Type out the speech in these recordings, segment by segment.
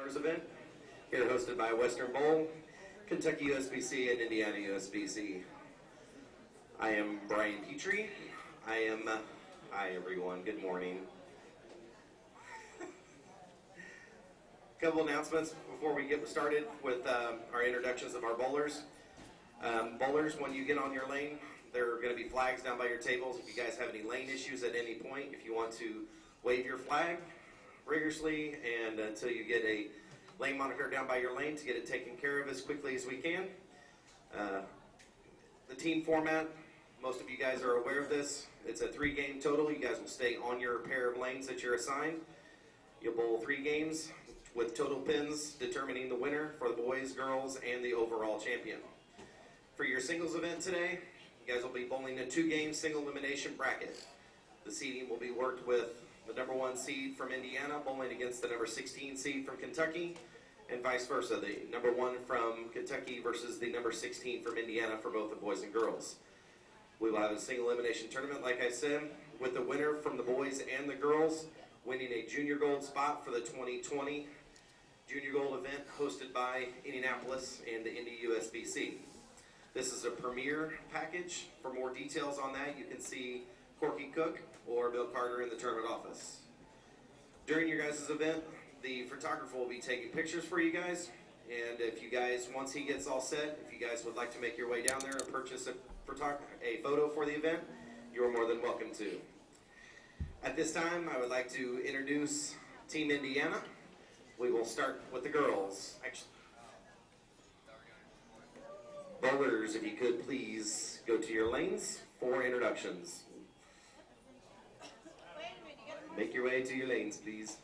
Honors event, here hosted by Western Bowl, Kentucky USBC, and Indiana USBC. I am Brian Petrie. Hi everyone, good morning. A couple announcements before we get started with our introductions of our bowlers. Bowlers, when you get on your lane, there are going to be flags down by your tables. If you guys have any lane issues at any point, if you want to wave your flag rigorously and until you get a lane monitor down by your lane to get it taken care of as quickly as we can. The team format, most of you guys are aware of this. It's a 3-game total. You guys will stay on your pair of lanes that you're assigned. You'll bowl 3 games with total pins determining the winner for the boys, girls, and the overall champion. For your singles event today, you guys will be bowling a 2-game single elimination bracket. The seeding will be worked with the number 1 seed from Indiana bowling against the number 16 seed from Kentucky, and vice versa. The number 1 from Kentucky versus the number 16 from Indiana for both the boys and girls. We will have a single elimination tournament, like I said, with the winner from the boys and the girls winning a junior gold spot for the 2020 junior gold event hosted by Indianapolis and the Indy USBC. This is a premier package. For more details on that, you can see Corky Cook or Bill Carter in the tournament office. During your guys' event, the photographer will be taking pictures for you guys. And if you guys, once he gets all set, if you guys would like to make your way down there and purchase a photo for the event, you are more than welcome to. At this time, I would like to introduce Team Indiana. We will start with the girls. Actually, bowlers, if you could please go to your lanes for introductions. Make your way to your lanes, please.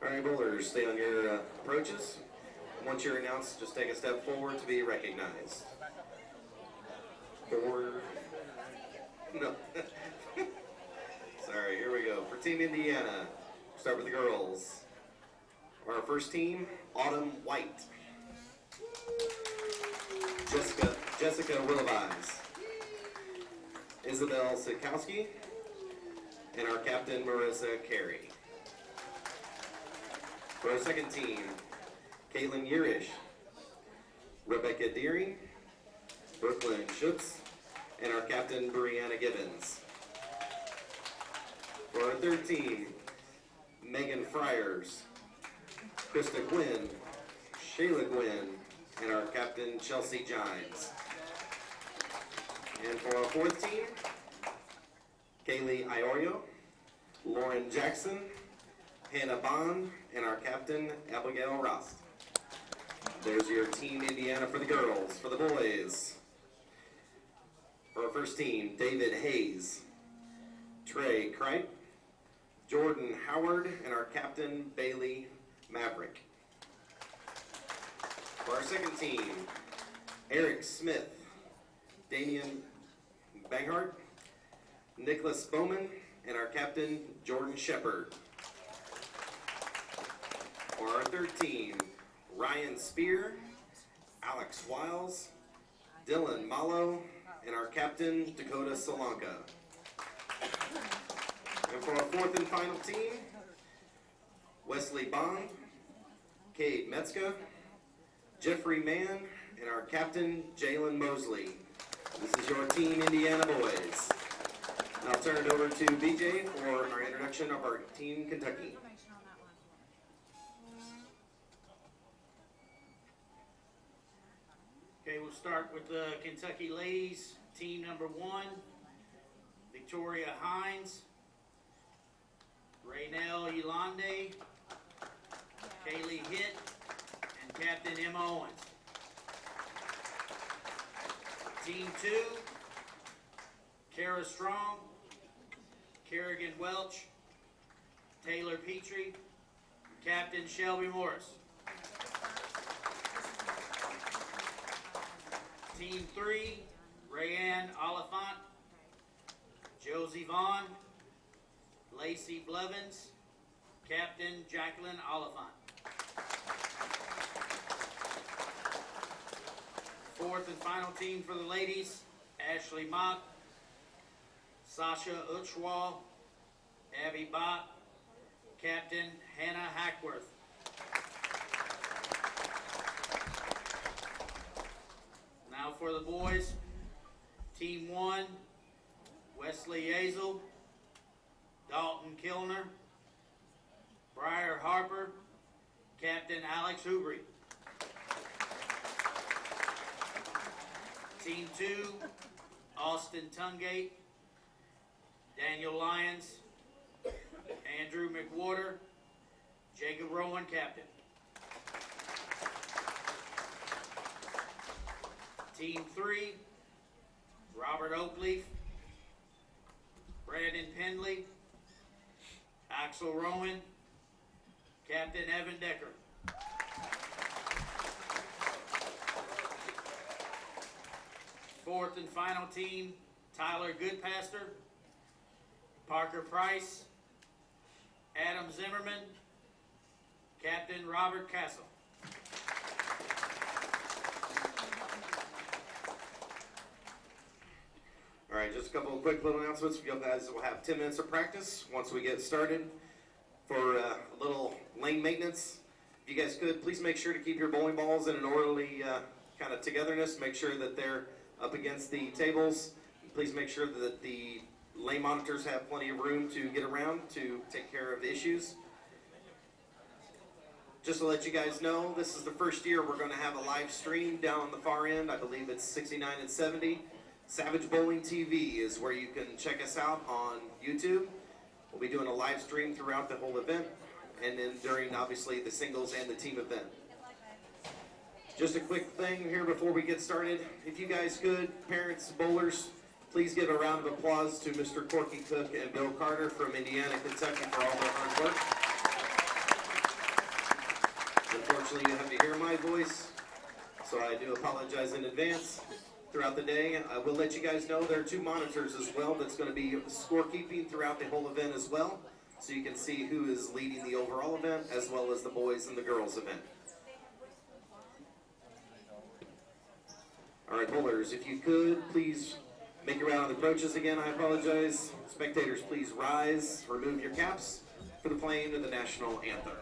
All right, bowlers, stay on your approaches. Once you're announced, just take a step forward to be recognized. No. Sorry, here we go. For Team Indiana, start with the girls. Our first team, Autumn White. Jessica Willivies. Isabel Sikowski. And our captain, Marissa Carey. For our second team, Caitlin Urish, Rebecca Deering, Brooklyn Schutz, and our captain, Brianna Gibbons. For our third team, Megan Friars, Krista Gwynn, Shayla Gwynn, and our captain, Chelsea Gimes. And for our fourth team, Kaylee Iorio, Lauren Jackson, Hannah Bond, and our captain, Abigail Rost. There's your Team Indiana for the girls. For the boys, for our first team, David Hayes, Trey Kripe, Jordan Howard, and our captain, Bailey Maverick. For our second team, Eric Smith, Damian Banghart, Nicholas Bowman, and our captain, Jordan Shepard. For our third team, Ryan Spear, Alex Wiles, Dylan Malo, and our captain, Dakota Solanka. And for our fourth and final team, Wesley Bond, Cade Metzka, Jeffrey Mann, and our captain, Jalen Mosley. This is your Team Indiana boys. I'll turn it over to BJ for our introduction of our Team Kentucky. Okay, we'll start with the Kentucky ladies. Team number 1, Victoria Hines, Raynell Yolande, Kaylee Hitt, and Captain Emma Owens. Team 2, Kara Strong, Kerrigan Welch, Taylor Petrie, Captain Shelby Morris. Team 3, Rayanne Oliphant, Josie Vaughn, Lacey Blevins, Captain Jacqueline Oliphant. Fourth and final team for the ladies, Ashley Mock, Sasha Uchwal, Abby Bott, Captain Hannah Hackworth. Now for the boys, Team 1, Wesley Yazel, Dalton Kilner, Briar Harper, Captain Alex Hubry. Team 2, Austin Tungate, Daniel Lyons, Andrew McWhorter, Jacob Rowan, Captain. Team 3, Robert Oakleaf, Brandon Pendley, Axel Rowan, Captain Evan Decker. Fourth and final team, Tyler Goodpaster, Parker Price, Adam Zimmerman, Captain Robert Castle. All right, just a couple of quick little announcements. You guys will have 10 minutes of practice once we get started for a little lane maintenance. If you guys could, please make sure to keep your bowling balls in an orderly kind of togetherness. Make sure that they're up against the tables. Please make sure that the lane monitors have plenty of room to get around to take care of issues. Just to let you guys know, this is the first year we're going to have a live stream down on the far end. I believe it's 69 and 70. Savage Bowling TV is where you can check us out on YouTube. We'll be doing a live stream throughout the whole event, and then during, obviously, the singles and the team event. Just a quick thing here before we get started. If you guys could, parents, bowlers, please give a round of applause to Mr. Corky Cook and Bill Carter from Indiana, Kentucky for all their hard work. Unfortunately, you have to hear my voice, so I do apologize in advance. Throughout the day, I will let you guys know there are 2 monitors as well that's going to be scorekeeping throughout the whole event as well, so you can see who is leading the overall event as well as the boys and the girls event. All right, bowlers, if you could, please make your round of approaches again. I apologize. Spectators, please rise, remove your caps for the playing of the national anthem.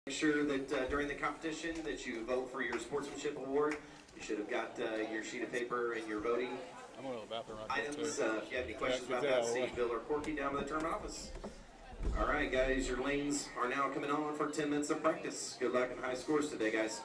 Make sure that during the competition that you vote for your sportsmanship award. You should have got your sheet of paper and your voting I'm going to the bathroom right items. there, too. If you have any questions Yeah, about good that, job. see Bill or Corky down in the tournament office. All right, guys, your lanes are now coming on for 10 minutes of practice. Good luck and high scores today, guys.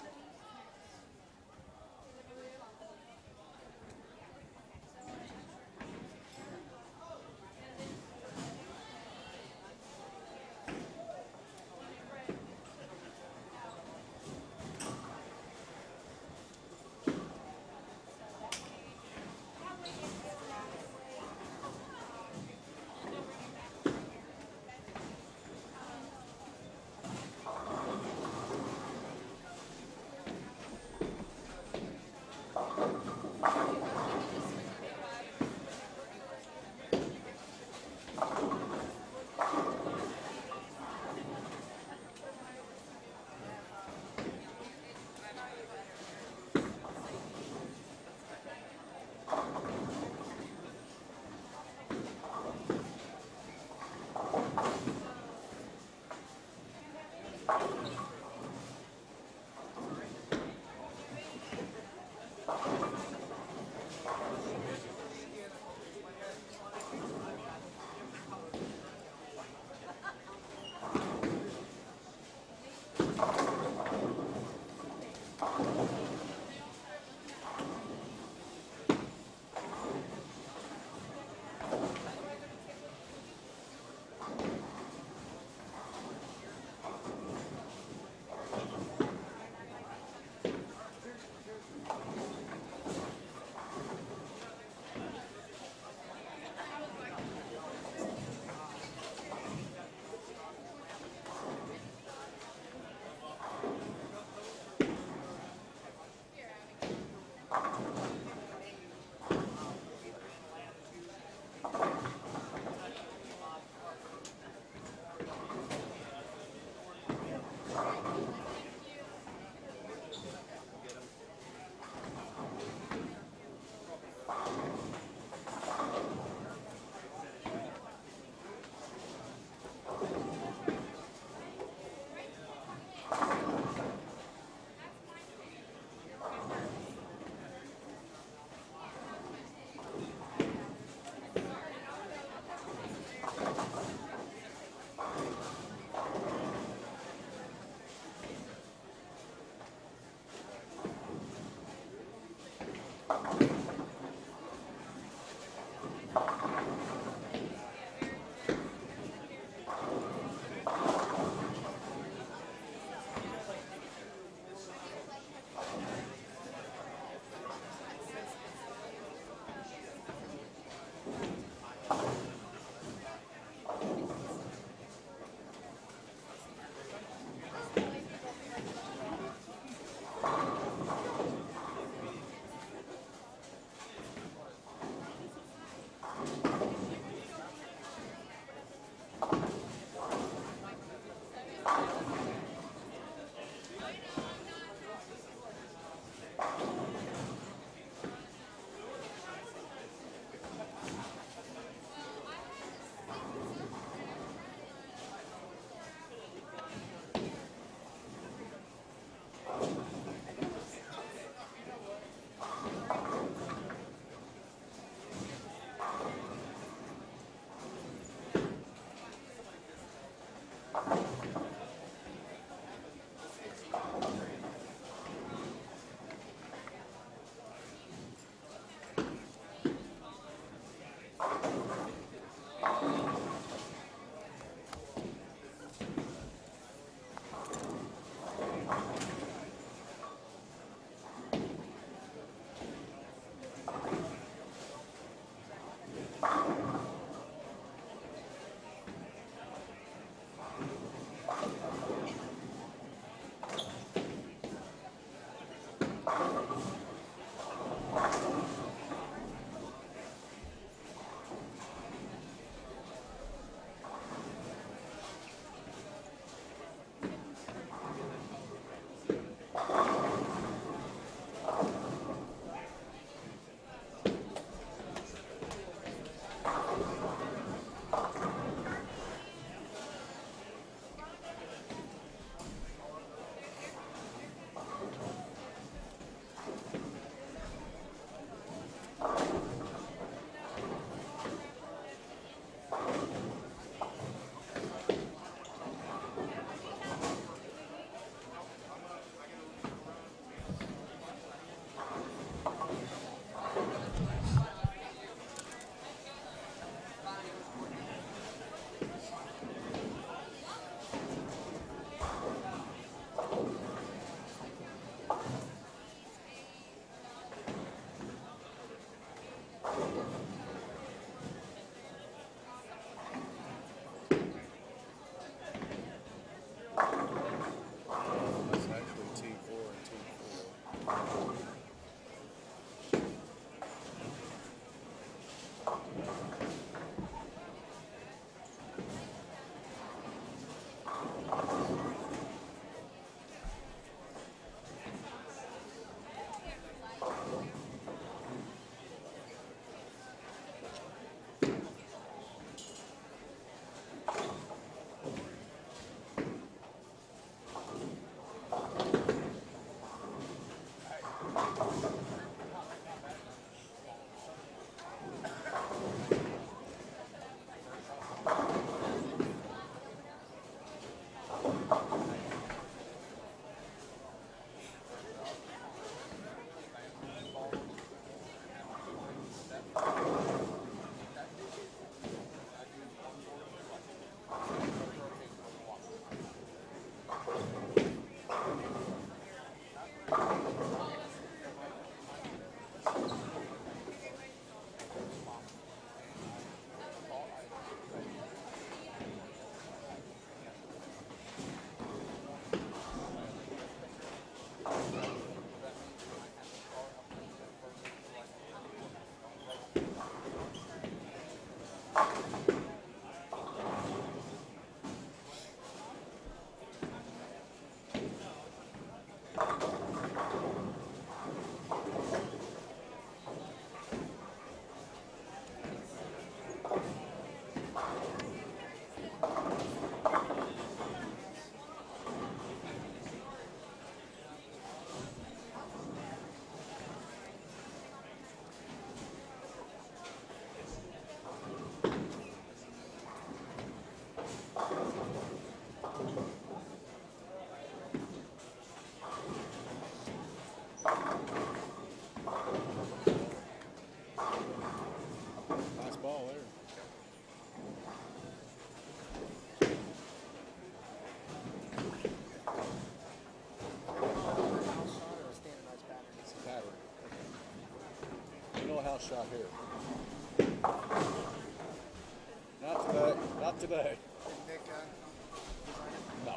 shot here. Not today. Not today. No.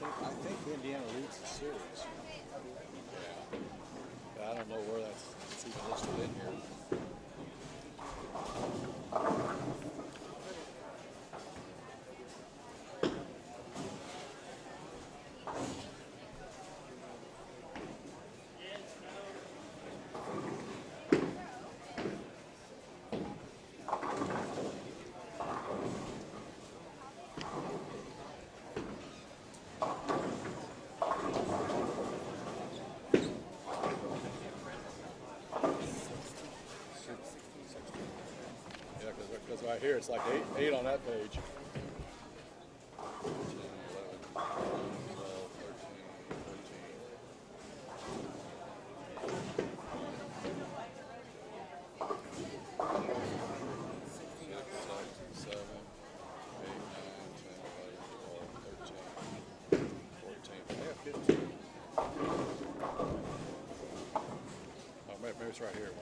I think Indiana leads the series. Yeah. But I don't know where that's even listed in here. Yeah, because right here it's like eight on that page. 10, 11, 12, 13, 14. 7, 8, 9, 10, 11, 12, 13, 14. They have 15. Oh, maybe it's right here.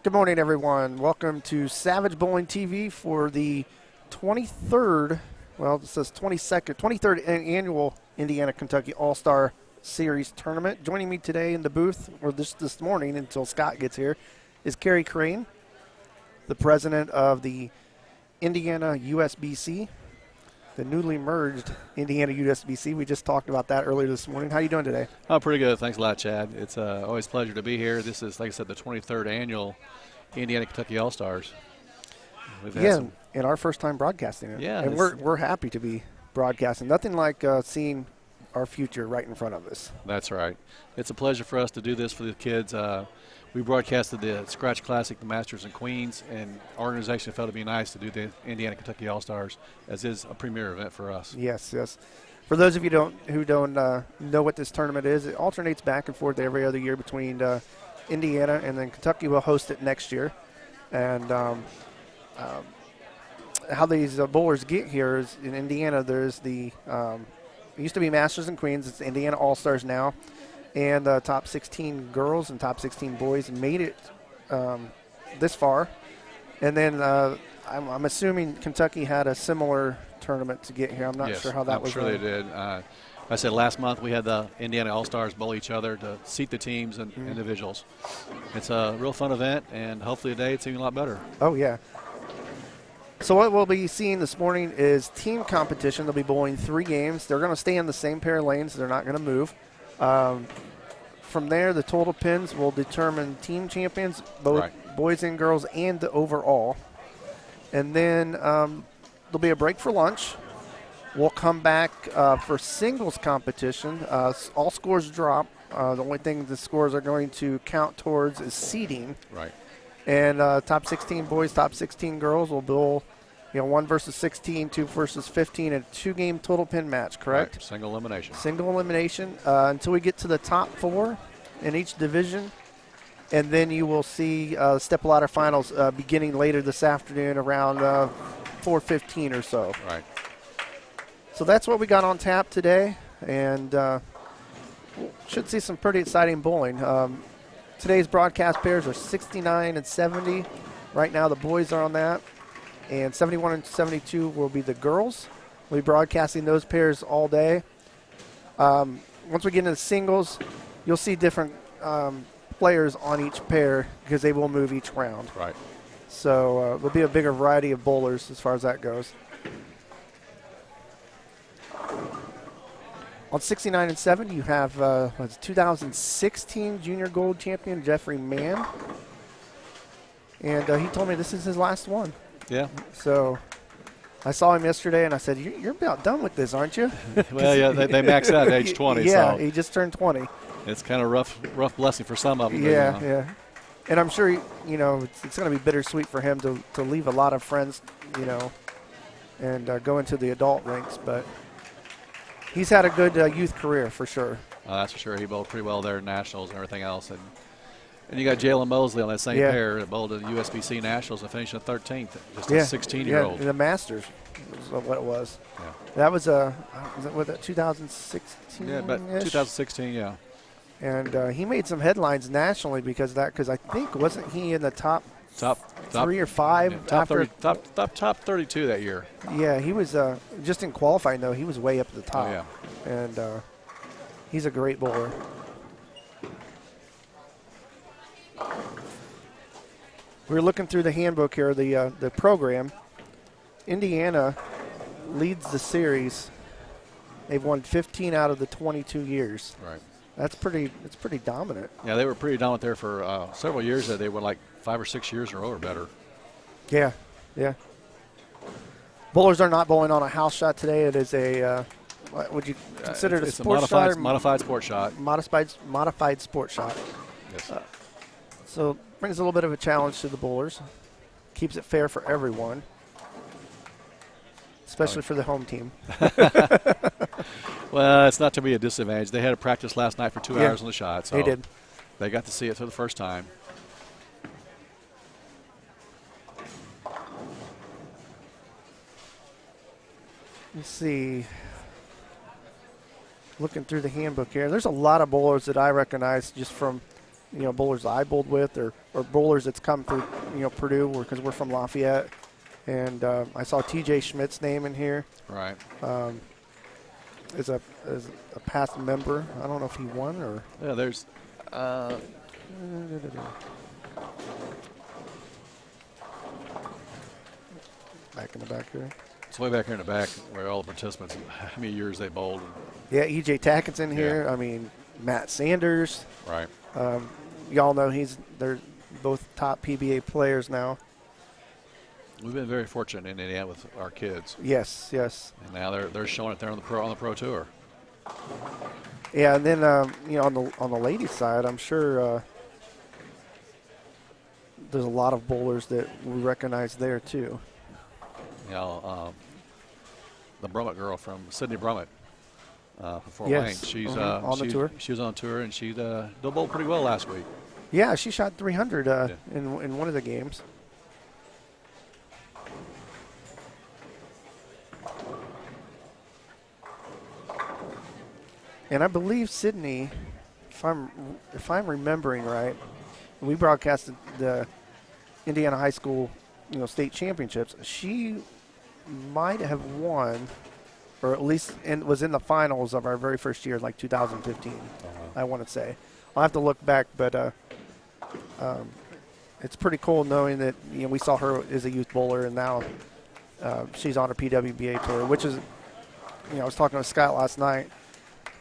Good morning, everyone. Welcome to Savage Bowling TV for the 23rd, well, it says 23rd annual Indiana-Kentucky All-Star Series tournament. Joining me today in the booth, or this morning until Scott gets here, is Kerry Crane, the president of the Indiana USBC, the newly merged Indiana USBC. We just talked about that earlier this morning. How are you doing today? Oh, pretty good. Thanks a lot, Chad. It's always a pleasure to be here. This is, like I said, the 23rd annual Indiana-Kentucky All-Stars. And our first time broadcasting it. Yeah. And we're happy to be broadcasting. Nothing like seeing our future right in front of us. That's right. It's a pleasure for us to do this for the kids. We broadcasted the Scratch Classic, the Masters and Queens, and our organization felt it'd be nice to do the Indiana-Kentucky All-Stars, as is a premier event for us. Yes. For those of you who don't know what this tournament is, it alternates back and forth every other year between Indiana, and then Kentucky will host it next year. And how these bowlers get here is in Indiana, there's it used to be Masters and Queens. It's Indiana All-Stars now. And the top 16 girls and top 16 boys made it this far. And then I'm assuming Kentucky had a similar tournament to get here. I'm not Yes, sure how that I'm was sure run. they did. I said last month we had the Indiana All-Stars bowl each other to seat the teams and individuals. It's a real fun event, and hopefully today it's even a lot better. Oh, yeah. So what we'll be seeing this morning is team competition. They'll be bowling 3 games. They're going to stay in the same pair of lanes. They're not going to move. From there, the total pins will determine team champions, both boys and girls, and the overall. And then there'll be a break for lunch. We'll come back for singles competition. All scores drop. The only thing the scores are going to count towards is seeding. Right. And top 16 boys, top 16 girls will bowl, 1 versus 16, 2 versus 15, and a 2-game total pin match, correct? Right. Single elimination. Single elimination until we get to the top 4 in each division. And then you will see step ladder finals beginning later this afternoon around 4:15 or so. Right. So that's what we got on tap today, and should see some pretty exciting bowling. Today's broadcast pairs are 69 and 70. Right now the boys are on that, and 71 and 72 will be the girls. We'll be broadcasting those pairs all day. Once we get into the singles, you'll see different players on each pair because they will move each round. Right. So there'll be a bigger variety of bowlers as far as that goes. On 69 and 70, you have 2016 junior gold champion Jeffrey Mann. And he told me this is his last one. Yeah. So I saw him yesterday, and I said, you're about done with this, aren't you? Well, yeah, they max out at age 20. Yeah, so he just turned 20. it's kind of rough blessing for some of them. Yeah, yeah. And I'm sure, it's going to be bittersweet for him to leave a lot of friends, and go into the adult ranks. But he's had a good youth career for sure. That's for sure. He bowled pretty well there in Nationals and everything else. And you got Jalen Mosley on that same pair that bowled at the USBC Nationals and finished in 13th. Just a 16-year-old. Yeah, the Masters was what it was. Yeah. That was was that 2016? Yeah, but 2016, yeah. And he made some headlines nationally because of that. Because I think wasn't he in the top 3 or 5 yeah, top after 30, top 32 that year. Yeah, he was just in qualifying though. He was way up at the top. Oh, yeah. And he's a great bowler. We're looking through the handbook here, the program. Indiana leads the series. They've won 15 out of the 22 years. Right. That's pretty dominant. Yeah, they were pretty dominant there for several years. They were like 5 or 6 years in a row or better. Yeah, yeah. Bowlers are not bowling on a house shot today. It is a, what would you consider it, a sports shot? Or modified sport shot. Modified sport shot. Yes. So brings a little bit of a challenge to the bowlers. Keeps it fair for everyone, especially for the home team. Well, it's not to be a disadvantage. They had a practice last night for 2 hours on the shot. So they did. They got to see it for the first time. Let's see. Looking through the handbook here, there's a lot of bowlers that I recognize just from, bowlers I bowled with or bowlers that's come through, Purdue because we're from Lafayette. And I saw T.J. Schmidt's name in here. Right. As a past member. I don't know if he won or. Yeah, there's. Back in the back here. It's way back here in the back where all the participants, how many years they bowled. Yeah, E.J. Tackett's in here. I mean, Matt Sanders. Right. Y'all know they're both top PBA players now. We've been very fortunate in Indiana with our kids. Yes, yes. And now they're showing it there on the pro tour. Yeah, and then on the ladies' side, I'm sure there's a lot of bowlers that we recognize there too. The Brummett girl from Sydney Brummett from Fort Yes. Wayne. She's on the tour. She was on tour and she bowled pretty well last week. Yeah, she shot 300 in one of the games. And I believe Sydney, if I'm remembering right, we broadcasted the Indiana high school state championships. She might have won, or at least was in the finals of our very first year, like 2015. I want to say. I'll have to look back, but it's pretty cool knowing that we saw her as a youth bowler, and now she's on her PWBA tour, which is, I was talking to Scott last night.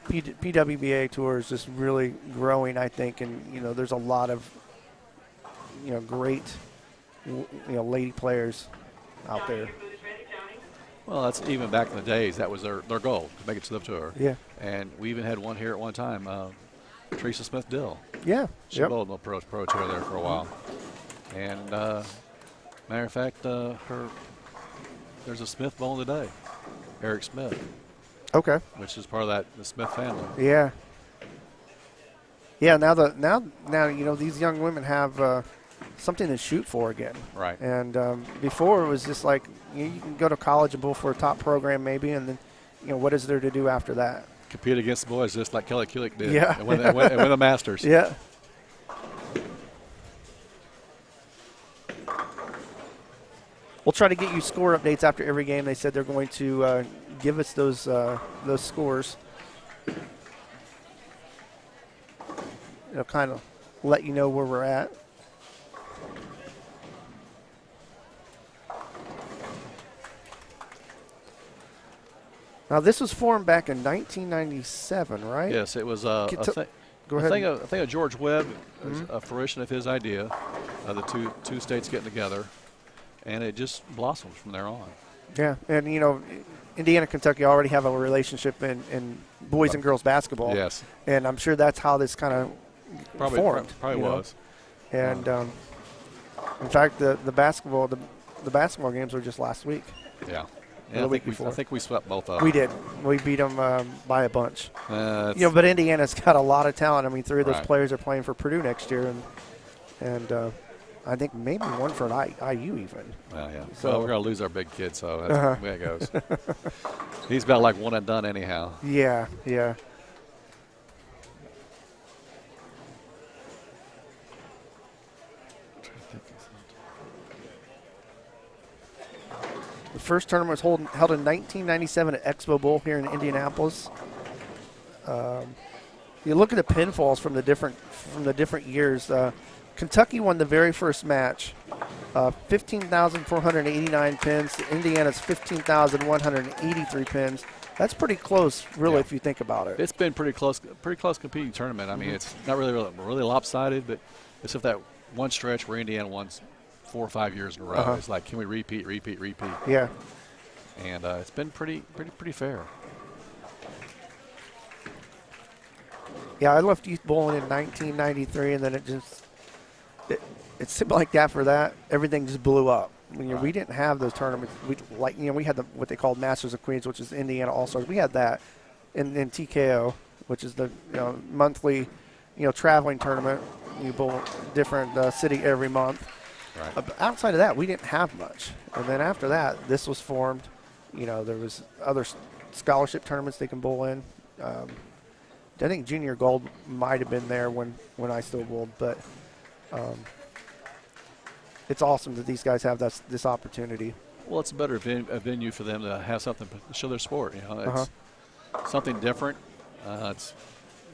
PWBA tour is just really growing, I think, and there's a lot of great lady players out there. Well, that's even back in the days. That was their goal, to make it to the tour. Yeah. And we even had one here at one time, Teresa Smith Dill. Yeah. She bowled in the pro tour there for a while. And matter of fact, there's a Smith bowling today, Eric Smith. Okay. Which is part of the Smith family. Yeah. Yeah. Now these young women have something to shoot for again. Right. And before it was just like you can go to college and bowl for a top program maybe, and then what is there to do after that? Compete against the boys just like Kelly Kulik did. Yeah. And win the Masters. Yeah. We'll try to get you score updates after every game. They said they're going to give us those scores. It'll kind of let you know where we're at. Now, this was formed back in 1997, right? Yes, it was Go ahead. I think of George Webb, a fruition of his idea of the two states getting together, and it just blossomed from there on. Yeah, and Indiana, Kentucky already have a relationship in boys and girls basketball. Yes. And I'm sure that's how this kind of formed. Probably was. And in fact, the basketball games were just last week. Yeah. The week I before. think we swept both of them. We did. We beat them by a bunch. But But Indiana's got a lot of talent. I mean, 3 of those Right. players are playing for Purdue next year, and I think maybe one for an IU even. Well, yeah. So- Well, we're going to lose our big kid, so that's the way it goes. He's about like one and done anyhow. Yeah, yeah. The first tournament was held in 1997 at Expo Bowl here in Indianapolis. You look at the pinfalls from the different years. Kentucky won the very first match, 15,489 pins. Indiana's 15,183 pins. That's pretty close, really, if you think about it. It's been pretty close competing tournament. I mean, it's not really lopsided, but it's if that one stretch where Indiana won 4 or 5 years in a row. It's like, can we repeat? Yeah. And it's been pretty fair. Yeah, I left youth bowling in 1993, and then it seemed like after that, everything just blew up. We didn't have those tournaments. We had what they called Masters of Queens, which is Indiana All-Stars. We had that in TKO, which is the monthly traveling tournament. You bowl different city every month. Right. Outside of that, we didn't have much. And then after that, this was formed. There was other scholarship tournaments they can bowl in. I think Junior Gold might have been there when I still bowled, but it's awesome that these guys have this opportunity. Well, it's a better venue for them to have something to show their sport. It's something different. It's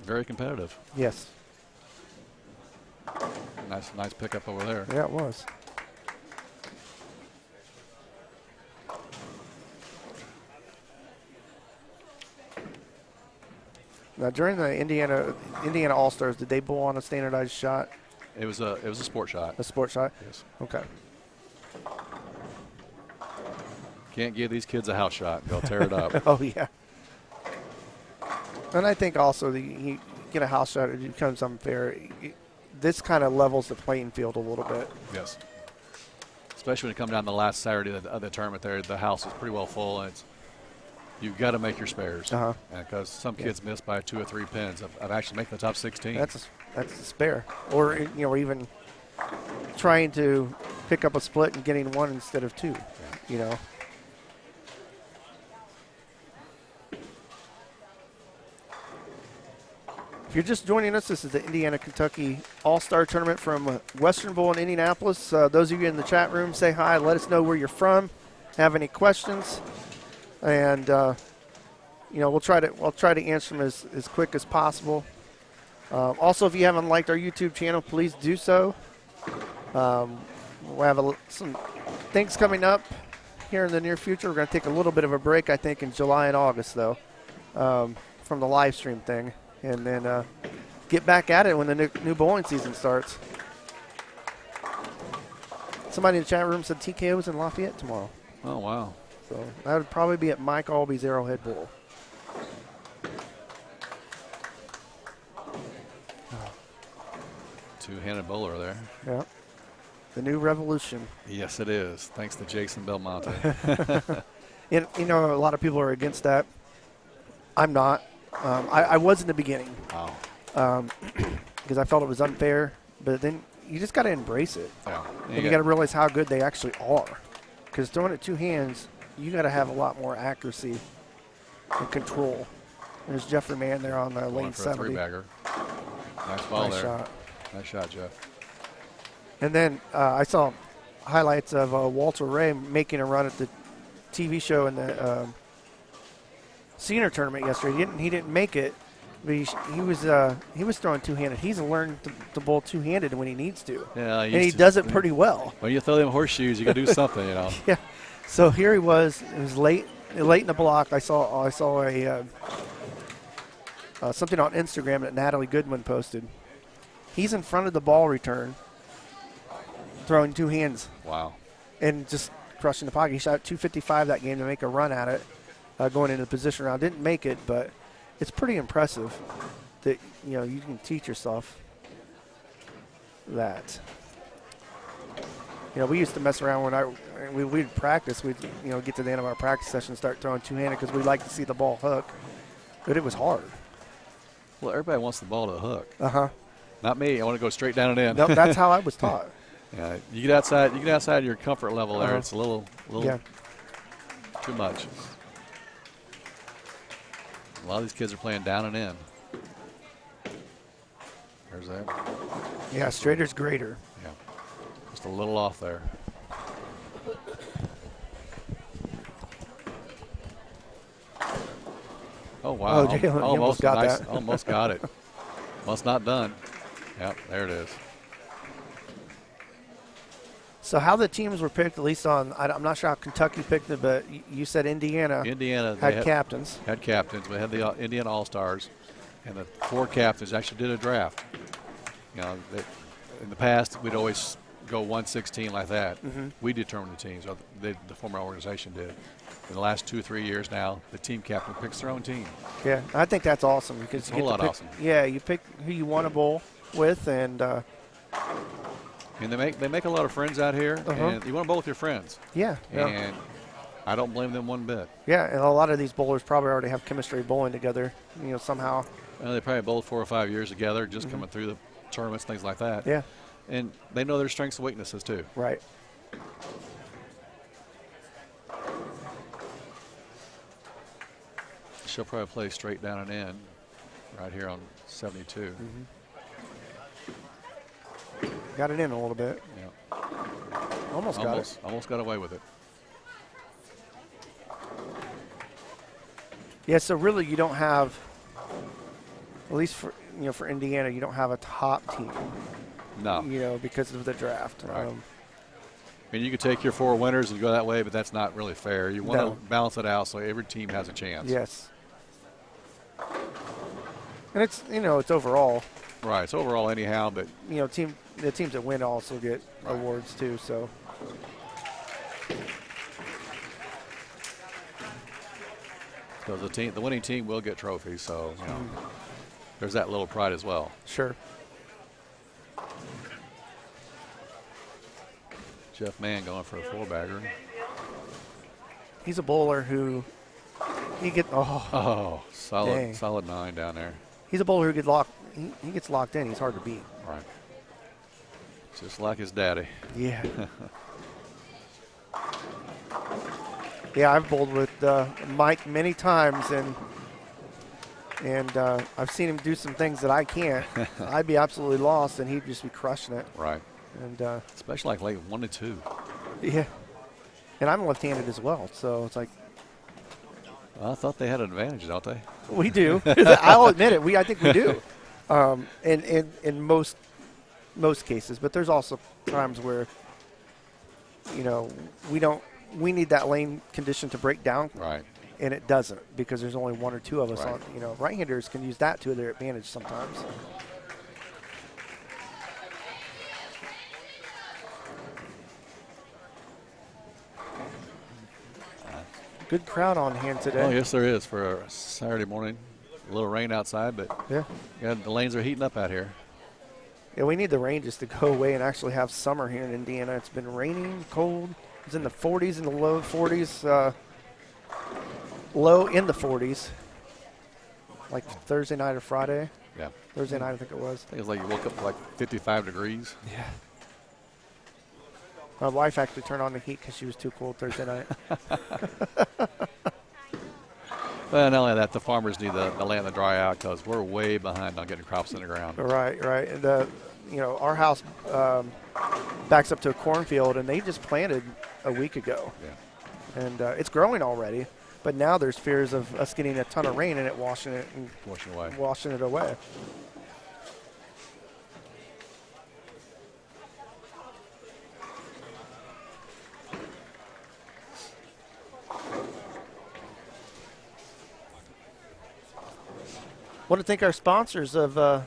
very competitive. Yes. Nice pickup over there. Yeah, it was. Now, during the Indiana All-Stars, did they bowl on a standardized shot? It was a sport shot. A sport shot? Yes. Okay. Can't give these kids a house shot. They'll tear it up. Oh, yeah. And I think also you get a house shot, it becomes unfair. This kind of levels the playing field a little bit. Yes. Especially when you come down the last Saturday of the tournament there, the house is pretty well full, and you've got to make your spares. Because some kids miss by 2 or 3 pins of actually making the top 16. That's a spare. Or, even trying to pick up a split and getting 1 instead of 2, If you're just joining us, this is the Indiana Kentucky All-Star Tournament from Western Bowl in Indianapolis. Those of you in the chat room, say hi. Let us know where you're from. Have any questions, and we'll try to answer them as quick as possible. Also, if you haven't liked our YouTube channel, please do so. We'll have some things coming up here in the near future. We're going to take a little bit of a break, I think, in July and August, though, from the live stream thing, and then get back at it when the new bowling season starts. Somebody in the chat room said TKO's in Lafayette tomorrow. Oh, wow. So that would probably be at Mike Alby's Arrowhead Bowl. Two-handed bowler there. Yeah. The new revolution. Yes, it is. Thanks to Jason Belmonte. And, a lot of people are against that. I'm not. I was in the beginning. Wow. Because I felt it was unfair. But then you just got to embrace it. Yeah. And you got to realize how good they actually are. Because throwing it two hands, you got to have a lot more accuracy and control. There's Jeffrey Mann there on the lane 70. Three-bagger. Nice ball Nice there. shot. Nice shot, Jeff. And then I saw highlights of Walter Ray making a run at the TV show in the senior tournament yesterday. He didn't make it, but he was throwing two-handed. He's learned to bowl two-handed when he needs to. Yeah, and he does it pretty well. When you throw them horseshoes, you got to do something, Yeah. So here he was. It was late in the block. I saw a something on Instagram that Natalie Goodwin posted. He's in front of the ball return, throwing two hands. Wow. And just crushing the pocket. He shot 255 that game to make a run at it, going into the position round. Didn't make it, but it's pretty impressive that you can teach yourself that. We used to mess around when we'd practice. We'd get to the end of our practice session and start throwing two-handed because we'd like to see the ball hook, but it was hard. Well, everybody wants the ball to the hook. Uh-huh. Not me. I want to go straight down and in. Nope, that's how I was taught. Yeah, you get outside your comfort level there. It's a little too much. A lot of these kids are playing down and in. There's that. Yeah, straighter's greater. Yeah, just a little off there. Oh wow! Oh, Jalen, almost got that. Almost got it. Must not done. Yep, there it is. So how the teams were picked, at least I'm not sure how Kentucky picked it, but you said Indiana had captains. Had captains. We had the Indiana All-Stars, and the four captains actually did a draft. In the past, we'd always go 1-16 like that. Mm-hmm. We determined the teams, or the former organization did. In the last 2 or 3 years now, the team captain picks their own team. Yeah, I think that's awesome because it's a whole lot awesome. Yeah, you pick who you want to bowl with, and they make a lot of friends out here, and you want to bowl with your friends. Yeah. And I don't blame them one bit. Yeah, and a lot of these bowlers probably already have chemistry bowling together, somehow. They probably bowled 4 or 5 years together, just coming through the tournaments, things like that. Yeah. And they know their strengths and weaknesses too. Right. She'll probably play straight down and in right here on 72. Got it in a little bit. Yeah. Almost got it. Almost got away with it. Yeah, so really you don't have, at least for Indiana, you don't have a top team. No. Because of the draft. Right. And you could take your 4 winners and go that way, but that's not really fair. You want to balance it out so every team has a chance. Yes. And it's it's overall. Right, it's overall anyhow, but the teams that win also get awards too. So. Because the winning team will get trophies, so there's that little pride as well. Sure. Jeff Mann going for a 4-bagger. He's a bowler who solid 9 down there. He's a bowler who gets locked. He gets locked in. He's hard to beat. Right. Just like his daddy. Yeah. Yeah, I've bowled with Mike many times, and And I've seen him do some things that I can't. I'd be absolutely lost, and he'd just be crushing it. Right. And Especially like late 1 and 2. yeah. And I'm left-handed as well, so it's like Well, I thought they had an advantage, don't they? we do. I'll admit it. I think we do. In most cases, but there's also times where we need that lane condition to break down. Right. And it doesn't because there's only one or two of us Right. on. Right-handers can use that to their advantage sometimes. Good crowd on hand today. Oh, yes, there is for a Saturday morning. A little rain outside, but Yeah. the lanes are heating up out here. Yeah, we need the rain just to go away and actually have summer here in Indiana. It's been raining, cold. It's in the 40s and the low 40s. Low in the 40s. Like Thursday night or Friday. Yeah. Thursday night, I think it was. I think it's like you woke up to like 55 degrees. Yeah. My wife actually turned on the heat because she was too cold Thursday night. Well, not only that, the farmers need the land to dry out because we're way behind on getting crops in the ground. Right. And our house backs up to a cornfield, and they just planted a week ago. Yeah. And it's growing already. But now there's fears of us getting a ton of rain and it washing it away. Want to thank our sponsors of the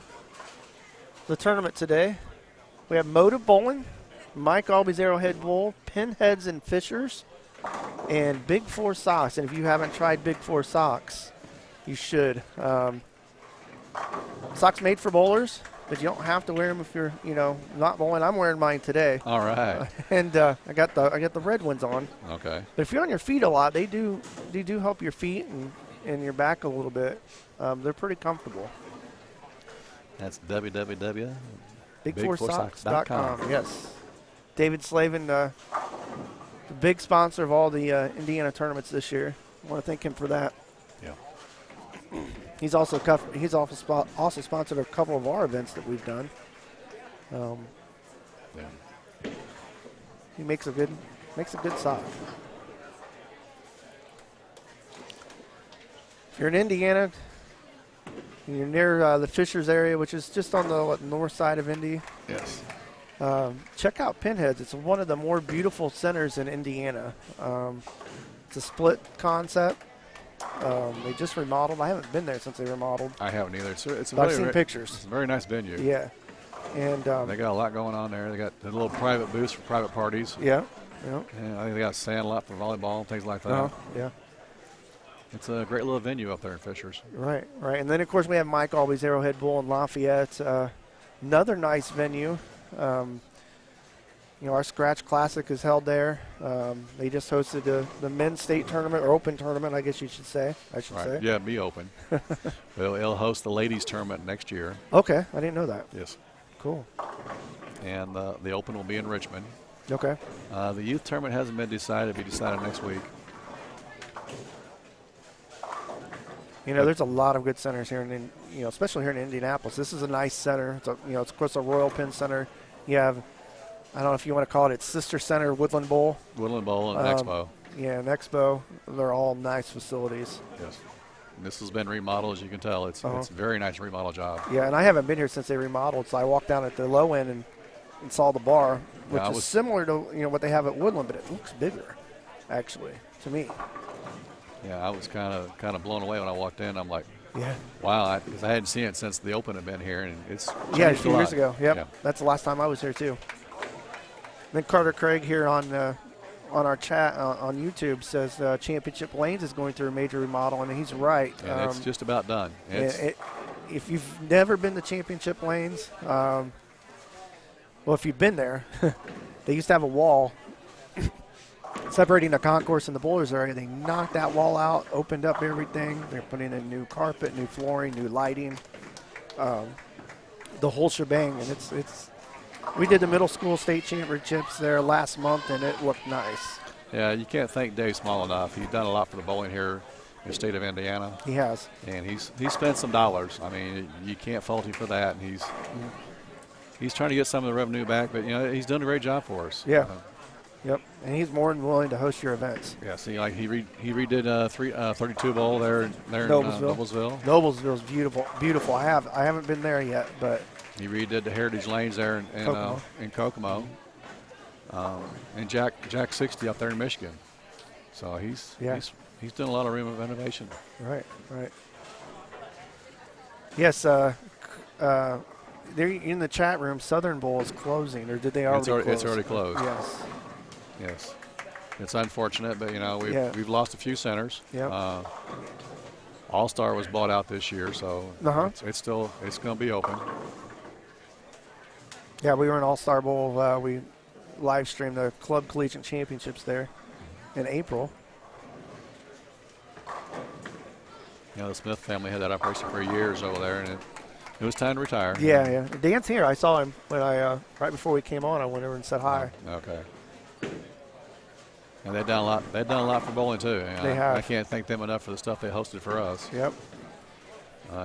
tournament today. We have Motive Bowling, Mike Albie's Arrowhead Bowl, Pinheads and Fishers, and Big Four Socks. And if you haven't tried Big Four Socks, you should. Socks made for bowlers, but you don't have to wear them if you're, not bowling. I'm wearing mine today. All right. And I got the red ones on. Okay. But if you're on your feet a lot, they do help your feet and your back a little bit. They're pretty comfortable. That's www. BigFourSocks.com. Yes. David Slavin, the big sponsor of all the Indiana tournaments this year. I want to thank him for that. Yeah. He's also sponsored a couple of our events that we've done. Yeah. He makes a good sock. If you're in Indiana, you're near the Fishers area, which is just on the north side of Indy. Yes. Check out Pinheads. It's one of the more beautiful centers in Indiana. It's a split concept. They just remodeled. I haven't been there since they remodeled. I haven't either. It's I've seen pictures. It's a very nice venue. Yeah. And they got a lot going on there. They got a little private booths for private parties. Yeah. And I think they got a sand lot for volleyball and things like that. Yeah. It's a great little venue up there in Fishers. Right. And then, of course, we have Mike Albie's Arrowhead Bowl in Lafayette. Another nice venue. Our Scratch Classic is held there. They just hosted the men's state tournament, or open tournament, I guess you should say. Yeah, be open. They'll host the ladies tournament next year. Okay. I didn't know that. Yes. Cool. And the open will be in Richmond. Okay. The youth tournament hasn't been decided. It'll be decided next week. There's a lot of good centers here, especially here in Indianapolis. This is a nice center. It's it's of course a Royal Pin Center. You have, I don't know if you want to call it its sister center, Woodland Bowl. Woodland Bowl and Expo. Yeah, and Expo. They're all nice facilities. Yes. And this has been remodeled, as you can tell. It's a very nice remodel job. Yeah, and I haven't been here since they remodeled, so I walked down at the low end and saw the bar, which is similar to what they have at Woodland, but it looks bigger, actually, to me. Yeah, I was kind of blown away when I walked in. I'm like, yeah, wow, because I hadn't seen it since the Open had been here, and it's a few years ago. Yep. Yeah, that's the last time I was here too. Then Carter Craig here on our chat on YouTube says Championship Lanes is going through a major remodel, and he's right. And it's just about done. If you've never been to Championship Lanes, well, if you've been there, they used to have a wall separating the concourse and the bowlers area. They knocked that wall out, opened up everything. They're putting in new carpet, new flooring, new lighting, the whole shebang. And it's. We did the middle school state championships there last month, and it looked nice. Yeah, you can't thank Dave Small enough. He's done a lot for the bowling here. the state of Indiana. He has. And he's spent some dollars. I mean, you can't fault him for that. And he's trying to get some of the revenue back, but he's done a great job for us. Yeah. Yep. And he's more than willing to host your events. Yeah. See, like he redid 32 Bowl there in Noblesville. Noblesville's beautiful. Beautiful. I haven't been there yet, but he redid the Heritage Lanes there in Kokomo. And Jack 60 up there in Michigan. So he's done a lot of room of innovation. Right. Yes, they're in the chat room. Southern Bowl is closing, or did they already close? It's already closed. Yes. It's unfortunate, but we've lost a few centers. Yeah. All-Star was bought out this year, so it's going to be open. Yeah, we were in All-Star Bowl. We live streamed the Club Collegiate Championships there in April. The Smith family had that operation for years over there, and it was time to retire. Yeah. Dan's here. I saw him when right before we came on. I went over and said hi. Okay. And they've done a lot. They've done a lot for bowling too. They have. I can't thank them enough for the stuff they hosted for us. Yep.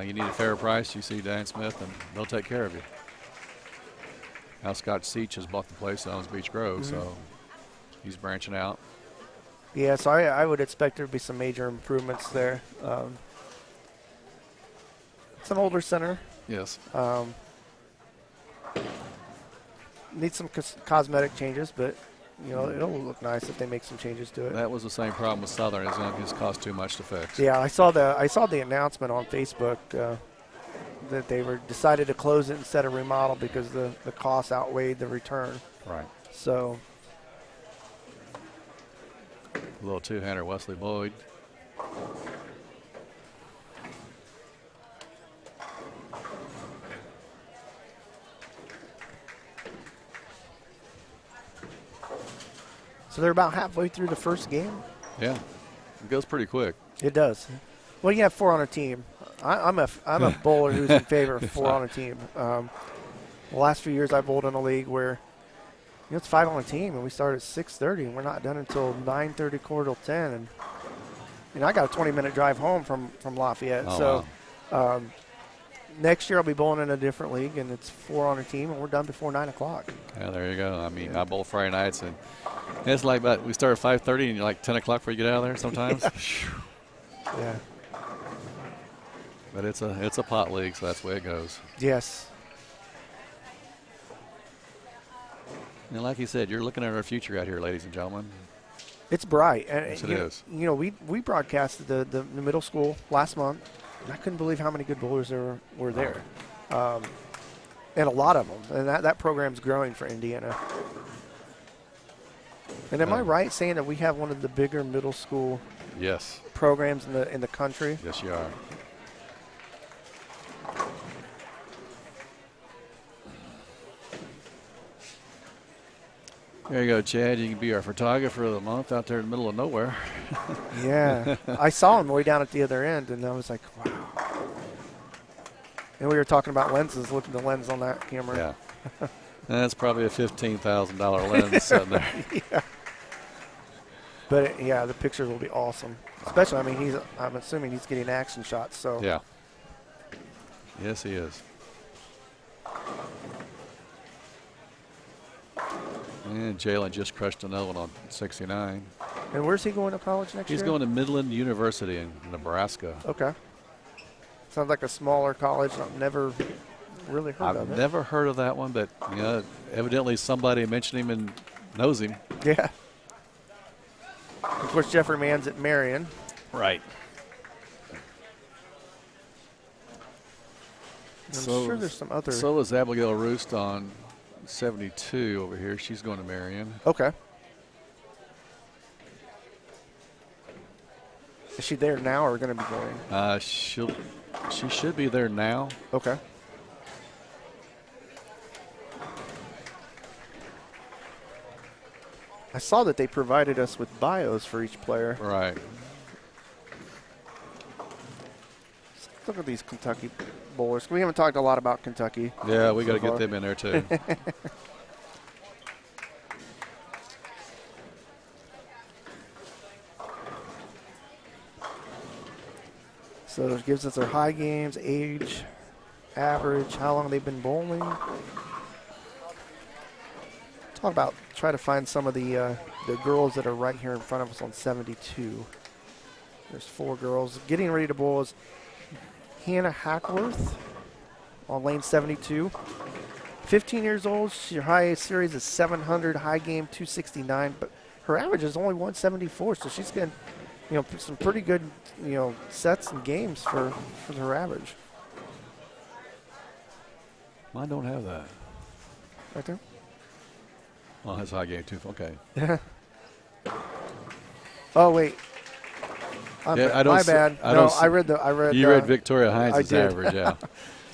You need a fair price. You see Dan Smith, and they'll take care of you. Now Scott Seach has bought the place that owns Beach Grove, so he's branching out. Yeah, so I would expect there to be some major improvements there. It's an older center. Yes. Needs some cosmetic changes, but it'll look nice if they make some changes to it. That was the same problem with Southern. It's going to just cost too much to fix. Yeah, I saw the announcement on Facebook that they decided to close it instead of remodel because the cost outweighed the return. Right. So. A little two-hander, Wesley Boyd. So they're about halfway through the first game? Yeah. It goes pretty quick. It does. Well, you have 4 on a team. I'm a bowler who's in favor of 4 on a team. The last few years I bowled in a league where it's 5 on a team, and we start at 6:30, and we're not done until 9:30, quarter till 10. And I got a 20-minute drive home from Lafayette. Wow. Next year I'll be bowling in a different league, and it's 4 on a team, and we're done before 9 o'clock. Yeah, there you go. I mean, I bowl Friday nights, and it's like we start at 5:30, and you're like 10 o'clock before you get out of there sometimes. Yeah. But it's a pot league, so that's the way it goes. Yes. And like you said, you're looking at our future out here, ladies and gentlemen. It's bright. Yes, it is. We broadcasted the middle school last month, and I couldn't believe how many good bowlers there were there. And a lot of them. And that program's growing for Indiana. And am I right saying that we have one of the bigger middle school programs in the country? Yes, you are. There you go, Chad. You can be our photographer of the month out there in the middle of nowhere. Yeah. I saw him way down at the other end, and I was like, wow. And we were talking about lenses. Look at the lens on that camera. Yeah. That's probably a $15,000 lens sitting there. Yeah. But, the pictures will be awesome. Especially, I'm assuming he's getting action shots. So. Yeah. Yes, he is. And Jalen just crushed another one on 69. And where's he going to college next year? He's going to Midland University in Nebraska. Okay. Sounds like a smaller college. I've never really heard of it. I've never heard of that one, but evidently somebody mentioned him and knows him. Yeah. Of course, Jeffrey Mann's at Marion. Right. I'm sure there's some other. So is Abigail Roost on 72 over here. She's going to Marion. Okay. Is she there now or going to be going? She should be there now. Okay. I saw that they provided us with bios for each player. Right. Let's look at these Kentucky bowlers. We haven't talked a lot about Kentucky. Yeah, we got to get them in there too. So it gives us their high games, age, average, how long they've been bowling. Try to find some of the girls that are right here in front of us on 72. There's 4 girls. Getting ready to bowl is Hannah Hackworth on lane 72. 15 years old. Her high series is 700, high game 269, but her average is only 174, so she's getting, some pretty good, sets and games for her average. Mine don't have that. Right there? Well, that's high game too. Okay. Oh wait. Yeah, I don't my see- bad. I No, don't see- I read. You read Victoria Hines' did. average, yeah.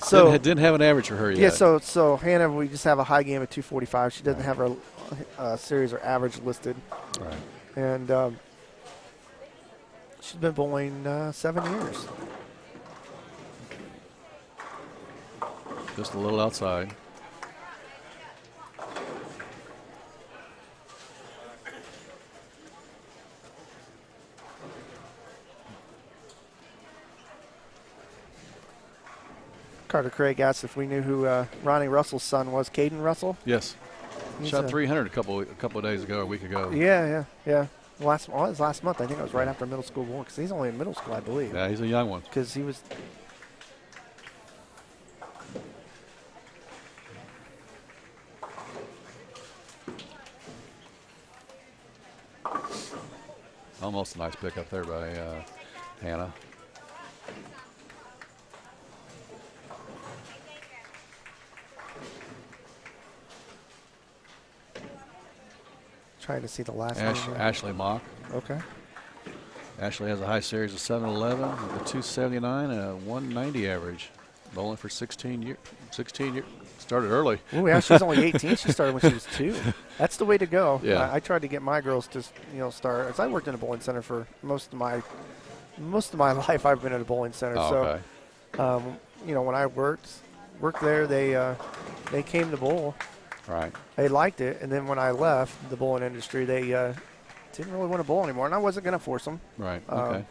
So didn't have an average for her yet. yeah, so Hannah, we just have a high game at 245. She doesn't have her series or average listed, Right. and she's been bowling 7 years. Just a little outside. Carter Craig asked if we knew who Ronnie Russell's son was. Caden Russell. Yes. He's Shot 300 a couple of days ago, a week ago. Yeah. It was last month. I think it was right after middle school bowling because he's only in middle school, I believe. Yeah, he's a young one. Because he was. Almost a nice pickup there by Hannah. Trying to see the last name. here. Ashley Mock. Okay. Ashley has a high series of 711 with a 279 and a 190 average. Bowling for 16 years. Started early. Oh yeah, she's only 18. She started when she was 2. That's the way to go. Yeah. I tried to get my girls to start. As I worked in a bowling center for most of my life. I've been at a bowling center. Oh, okay. When I worked there, they came to bowl. Right. They liked it, and then when I left the bowling industry, they didn't really want to bowl anymore, and I wasn't going to force them. Right. Okay.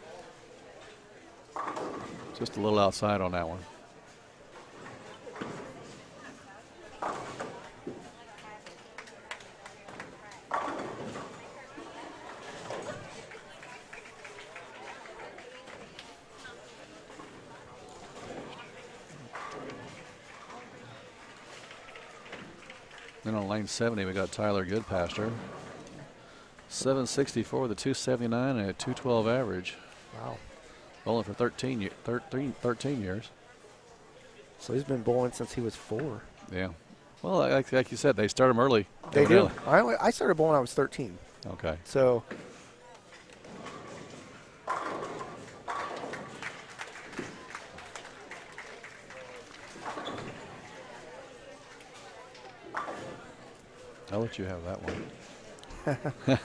Just a little outside on that one. Then on lane 70, we got Tyler Goodpaster. 764 with a 279 and a 212 average. Wow. Bowling for 13 years. So he's been bowling since he was 4. Yeah. Well, like you said, they start them early. They do. evidently. I started bowling when I was 13. Okay. So I'll let you have that one.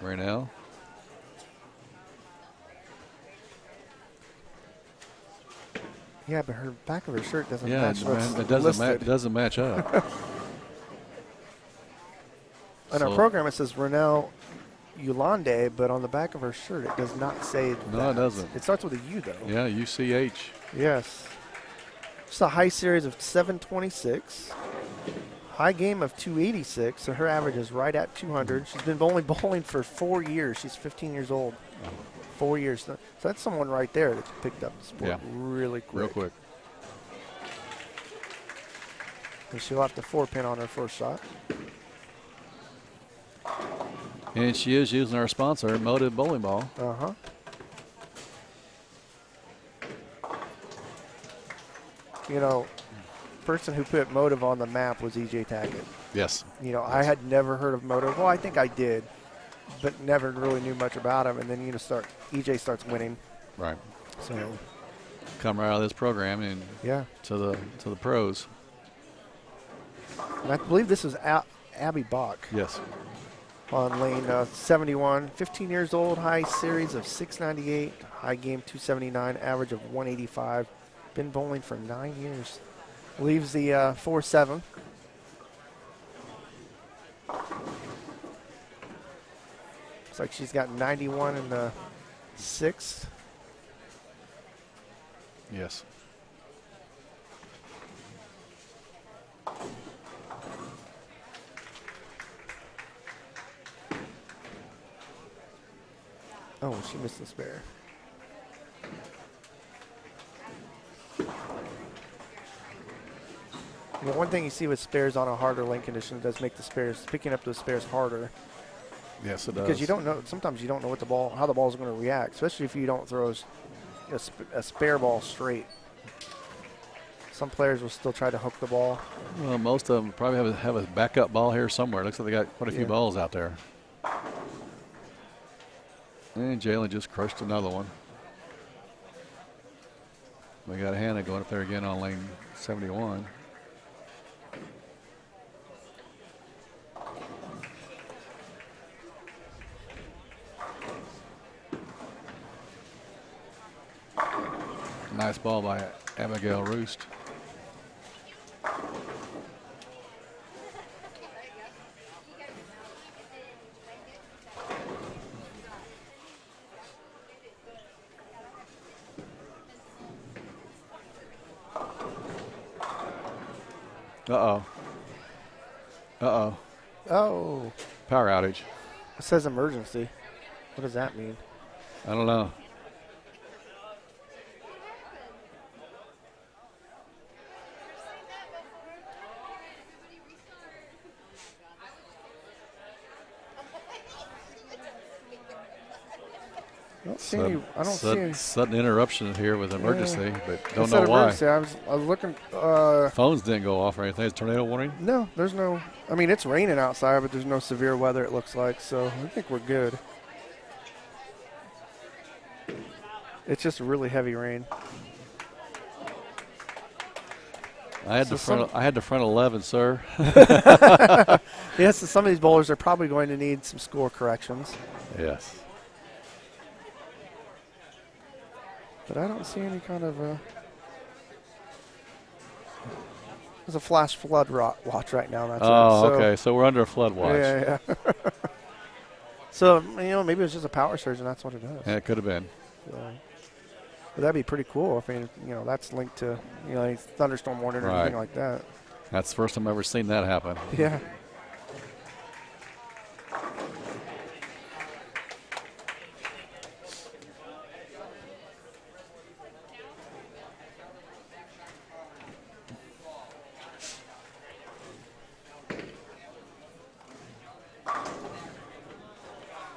Raynell. yeah, but her back of her shirt doesn't Yeah, match what's it listed. doesn't match up. On our So- program, it says Renelle Yolande, but on the back of her shirt, it does not say No, that. it doesn't. It starts with a U, though. Yeah, UCH. Yes. Just a high series of 726. High game of 286, so her average is right at 200. She's been only bowling for 4 years. She's 15 years old. 4 years. So that's someone right there that's picked up the sport Yeah. really quick. Real quick. And she'll have to 4-pin on her first shot. And she is using our sponsor, Motive Bowling Ball. Uh-huh. Person who put Motive on the map was EJ Tackett. Yes. I had never heard of Motive. Well, I think I did, but never really knew much about him. And then EJ starts winning. Right. So Come right out of this program and yeah, to the pros. and I believe this is Abby Bach Yes. on lane 71. 15 years old, high series of 698, high game 279, average of 185. Been bowling for 9 years. Leaves the 4-7. like she's got 91 in the 6th. Yes. Oh, she missed the spare. Well, one thing you see with spares on a harder lane condition does make the spares, picking up those spares harder. Yes, it does. Because you don't know, sometimes you don't know how the ball is going to react, especially if you don't throw a spare ball straight. Some players will still try to hook the ball. Well, most of them probably have a backup ball here somewhere. Looks like they got quite a few balls out there. And Jalen just crushed another one. We got Hannah going up there again on lane 71. Nice ball by Abigail Roost. Uh-oh. Uh-oh. Oh. Power outage. It says emergency. What does that mean? I don't know. I don't see any. Sudden interruption here with emergency, but don't It said know why. emergency. I was looking. Phones didn't go off or anything. Is tornado warning? No, there's no. I mean, it's raining outside, but there's no severe weather, it looks like. So I think we're good. It's just really heavy rain. I had the front 11, sir. Yes, so some of these bowlers are probably going to need some score corrections. Yes. But I don't see any kind of there's a flash flood watch right now. That's okay. So we're under a flood watch. Yeah. So, maybe it was just a power surge and that's what it is. Yeah, it could have been. But that'd be pretty cool if, that's linked to, any thunderstorm warning or anything like that. That's the first time I've ever seen that happen. Yeah.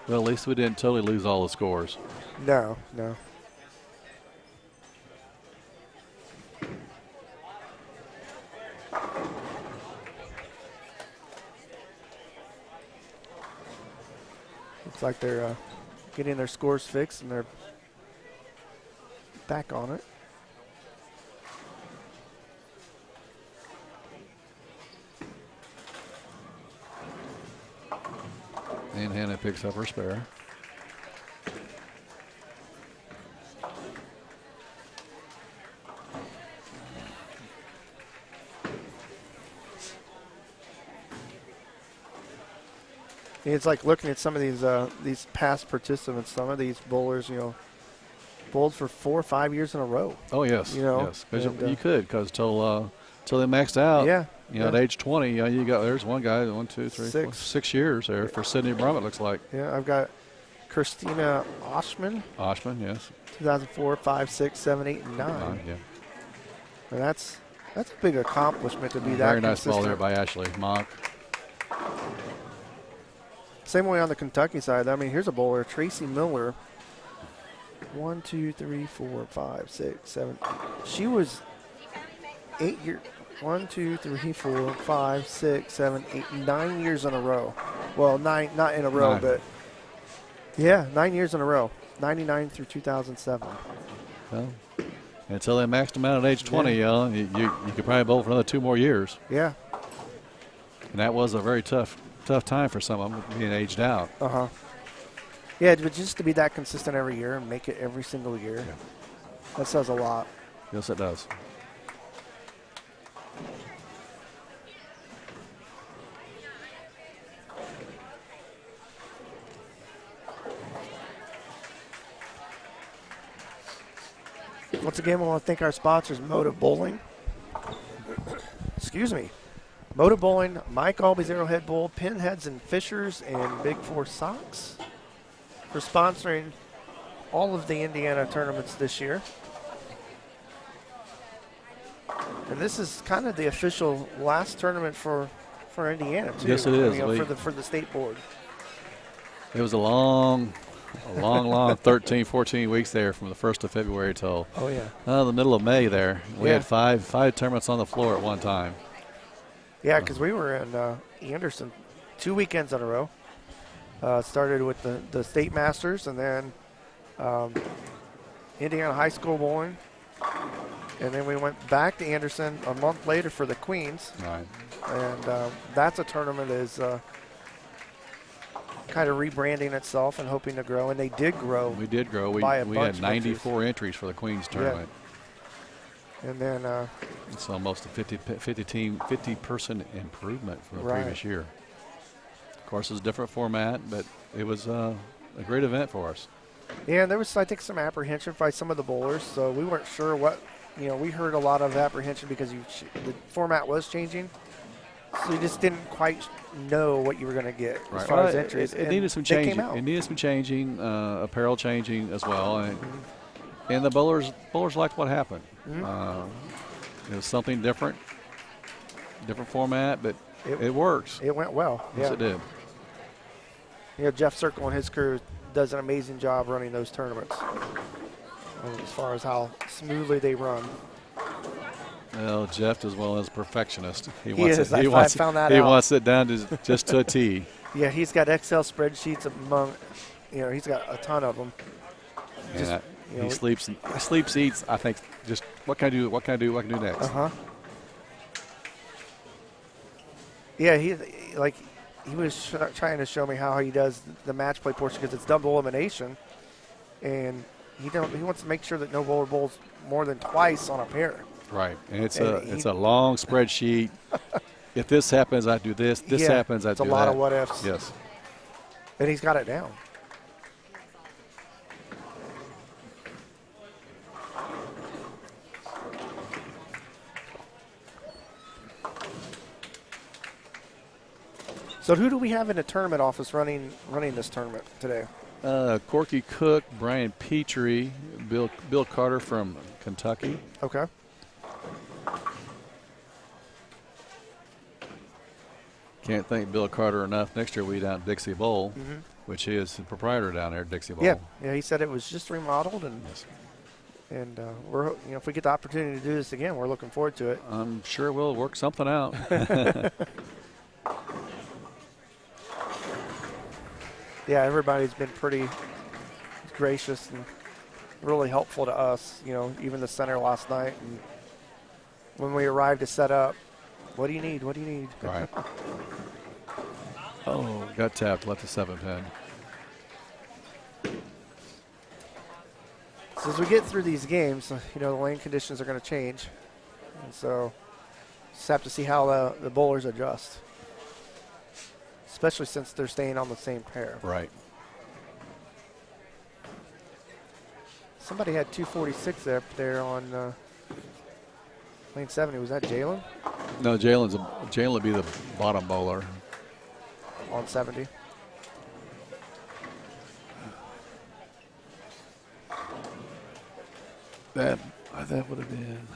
Well, at least we didn't totally lose all the scores. No. Looks like they're getting their scores fixed and they're back on it. And Hannah picks up her spare. It's like looking at some of these past participants. Some of these bowlers, bowled for 4 or 5 years in a row. Oh yes, yes. Because you could, because till they maxed out. Yeah. At age 20, you got there's one guy, 1, 2, 3, 4, 6 years there for Sydney Brum. It looks like. Yeah, I've got Christina Oshman. Oshman, yes. 2004, 5, 6, 7, 8, and 9. Yeah. And that's a big accomplishment to be that Very nice consistent. ball there by Ashley Mock. Same way on the Kentucky side. I mean, here's a bowler, Tracy Miller. 1, 2, 3, 4, 5, 6, 7. She was 8 years. 1, 2, 3, 4, 5, 6, 7, 8, 9 years in a row. Well, 9, not in a row, 9. but yeah, 9 years in a row. 99 through 2007. Well, until they maxed them out at age 20, you could probably bowl for another 2 more years. Yeah. And that was a very tough time for some of them being aged out. Yeah, but just to be that consistent every year and make it every single year, that says a lot. Yes, it does. Once again, we want to thank our sponsors, Motive Bowling. Excuse me. Motive Bowling, Mike Albie's Arrowhead Bowl, Pinheads and Fishers, and Big Four Socks for sponsoring all of the Indiana tournaments this year. And this is kind of the official last tournament for Indiana, too. Yes, it is. For the state board. It was a long 13, 14 weeks there from the 1st of February till the middle of May there. We had five tournaments on the floor at one time. Yeah, because we were in Anderson 2 weekends in a row. Started with the State Masters and then Indiana High School Bowling. And then we went back to Anderson a month later for the Queens. Right. And that's a tournament that is kind of rebranding itself and hoping to grow. And they did grow. We did grow. We had 94 entries for the Queens tournament. Yeah. And then it's almost a 50-person improvement from the previous year. Of course, it's a different format, but it was a great event for us. Yeah, and there was, I think, some apprehension by some of the bowlers, so we weren't sure what, we heard a lot of apprehension because the format was changing, so you just didn't quite know what you were going to get as far as entries. It needed some changing. It needed some changing, apparel changing as well, and the bowlers liked what happened. It was something different format, but it works. It went well. Yes, it did. Jeff Circle and his crew does an amazing job running those tournaments as far as how smoothly they run. Well, Jeff as well as a perfectionist. I found that out. He wants it down to just to a T. Yeah, he's got Excel spreadsheets among, he's got a ton of them. Yeah, he sleeps, eats. I think just what can I do? What can I do? What can I do next? Yeah, he was trying to show me how he does the match play portion because it's double elimination, and he wants to make sure that no bowler bowls more than twice on a pair. Right, and it's a long spreadsheet. If this happens, I do this. This happens, I do that. It's a lot of what ifs. Yes, and he's got it down. So who do we have in the tournament office running this tournament today? Corky Cook, Brian Petrie, Bill Carter from Kentucky. Okay. Can't thank Bill Carter enough. Next year we down at Dixie Bowl, which is the proprietor down there at Dixie Bowl. Yeah, he said it was just remodeled, and we're if we get the opportunity to do this again, we're looking forward to it. I'm sure we'll work something out. Yeah, everybody's been pretty gracious and really helpful to us. Even the center last night, and when we arrived to set up, what do you need? What do you need? Right. Oh, got tapped. Left the 7-pin. So as we get through these games, the lane conditions are going to change, and so just have to see how the bowlers adjust. Especially since they're staying on the same pair. Right. Somebody had 246 up there on lane 70. Was that Jalen? No, Jalen would be the bottom bowler. On 70. That would have been.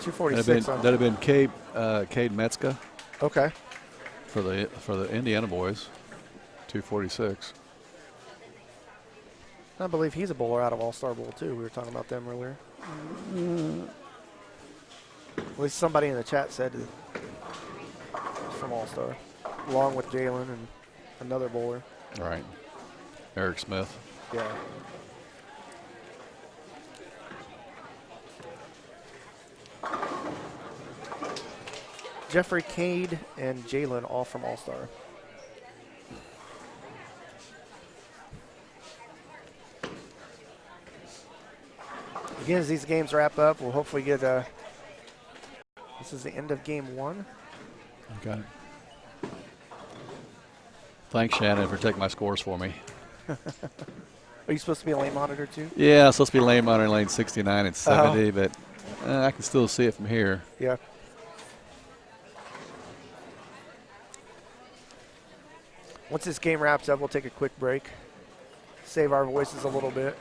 .246. That'd have been Cade Metzka. Okay. For the Indiana boys, 246. I believe he's a bowler out of All-Star Bowl too. We were talking about them earlier. At least somebody in the chat said from All-Star, along with Jalen and another bowler. Right. Eric Smith. Yeah. Jeffrey, Cade, and Jalen all from All-Star. Again, as these games wrap up, we'll hopefully get This is the end of game 1. Okay. Thanks, Shannon, for taking my scores for me. Are you supposed to be a lane monitor too? Yeah, it's supposed to be lane monitor lane 69 and 70, but I can still see it from here. Yeah. Once this game wraps up, we'll take a quick break. Save our voices a little bit.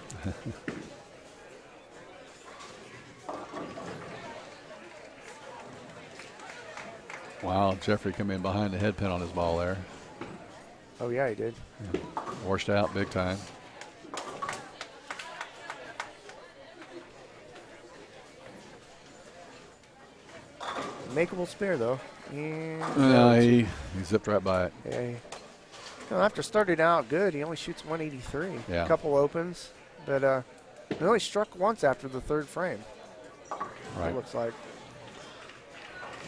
Wow, Jeffrey come in behind the head pin on his ball there. Oh, yeah, he did. Washed out big time. Makeable spare, though. He zipped right by it. Yeah. After starting out good, he only shoots 183. Yeah. A couple opens, but he only struck once after the third frame. Right. It looks like.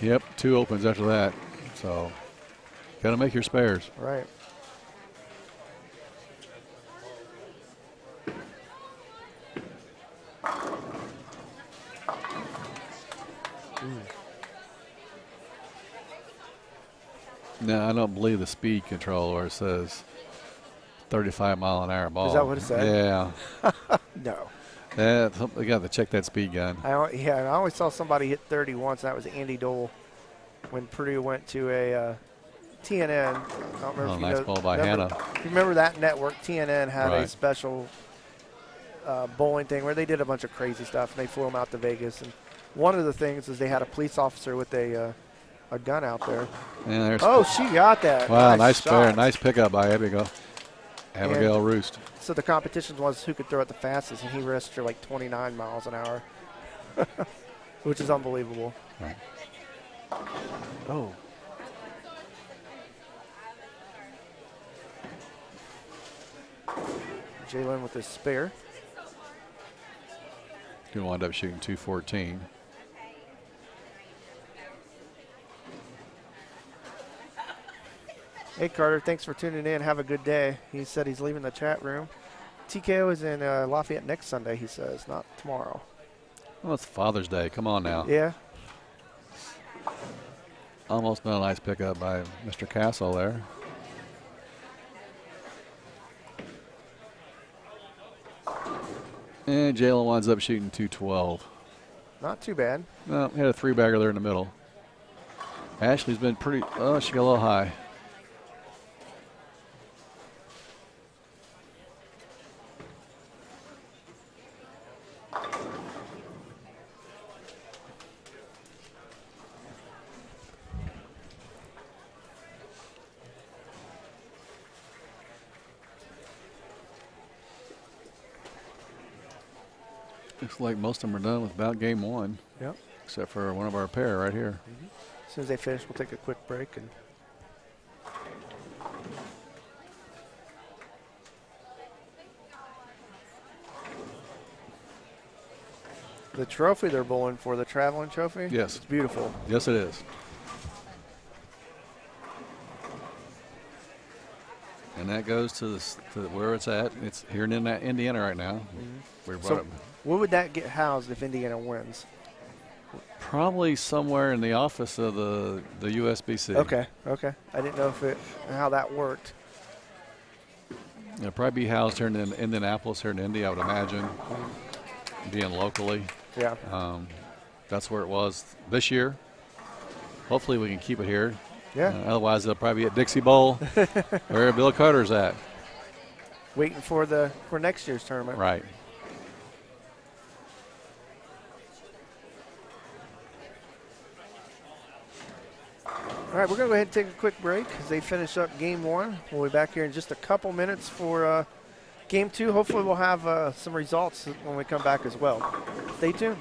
Yep, 2 opens after that. So, got to make your spares. Right. No, I don't believe the speed control where it says 35-mile-an-hour ball. Is that what it said? Yeah. No. They got to check that speed gun. I only saw somebody hit 30 once, and that was Andy Dole when Purdue went to a TNN. I don't remember if you Nice know, ball by Hannah. You remember that network? TNN had a Right. special bowling thing where they did a bunch of crazy stuff, and they flew them out to Vegas. And one of the things is they had a police officer with a gun out there. Yeah, there's Oh, she got that. wow, nice spare. shot. Nice pickup by Abigail Roost. So the competition was who could throw it the fastest, and he registered like 29 miles an hour, which is unbelievable. Right. Oh. Jalen with his spare. He wound up shooting 214. Hey, Carter, thanks for tuning in. Have a good day. He said he's leaving the chat room. TKO is in Lafayette next Sunday, he says, not tomorrow. Well, it's Father's Day. Come on now. Yeah. Almost a nice pickup by Mr. Castle there. And Jalen winds up shooting 212. Not too bad. No, he had a 3-bagger there in the middle. Ashley's been pretty, oh, she got a little high. Looks like most of them are done with about game 1. Yep. Except for one of our pair right here. As soon as they finish, we'll take a quick break. And the trophy they're bowling for, the traveling trophy? Yes. It's beautiful. Yes, it is. And that goes to where it's at. It's here in Indiana right now. We brought So it where would that get housed if Indiana wins? probably somewhere in the office of the USBC. Okay. I didn't know how that worked. It'll probably be housed here in Indianapolis, here in Indy, I would imagine, being locally. Yeah. That's where it was this year. Hopefully we can keep it here. Yeah. Otherwise, it'll probably be at Dixie Bowl, where Bill Carter's at. Waiting for next year's tournament. Right. All right, we're going to go ahead and take a quick break as they finish up game 1. We'll be back here in just a couple minutes for game 2. Hopefully we'll have some results when we come back as well. Stay tuned.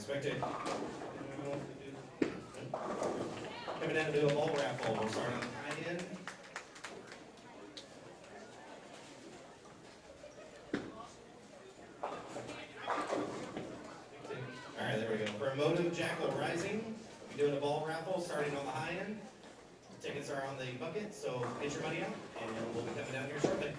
expected. Coming down to do a ball raffle. We'll start on the high end. All right, there we go. For Motive Jackal Rising, we're doing a ball raffle starting on the high end. Tickets are on the bucket, so get your money out, and we'll be coming down here shortly.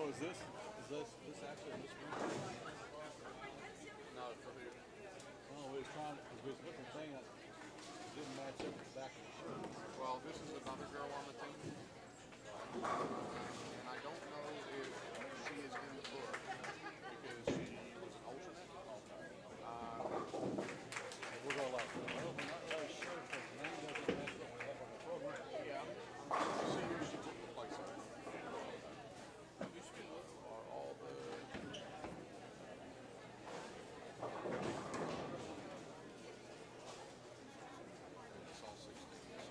Is this actually this one? No, for who? Oh, we was trying, because we was looking thing that didn't match up with the back of the shirt. Well, this is another girl on the team. And I don't know if she is in the book because she was an alternate. We'll go like, well, we're not really sure because the name doesn't match what we have on the program. Yeah, I'm see who she took the place of. These people are all the. It's all 16.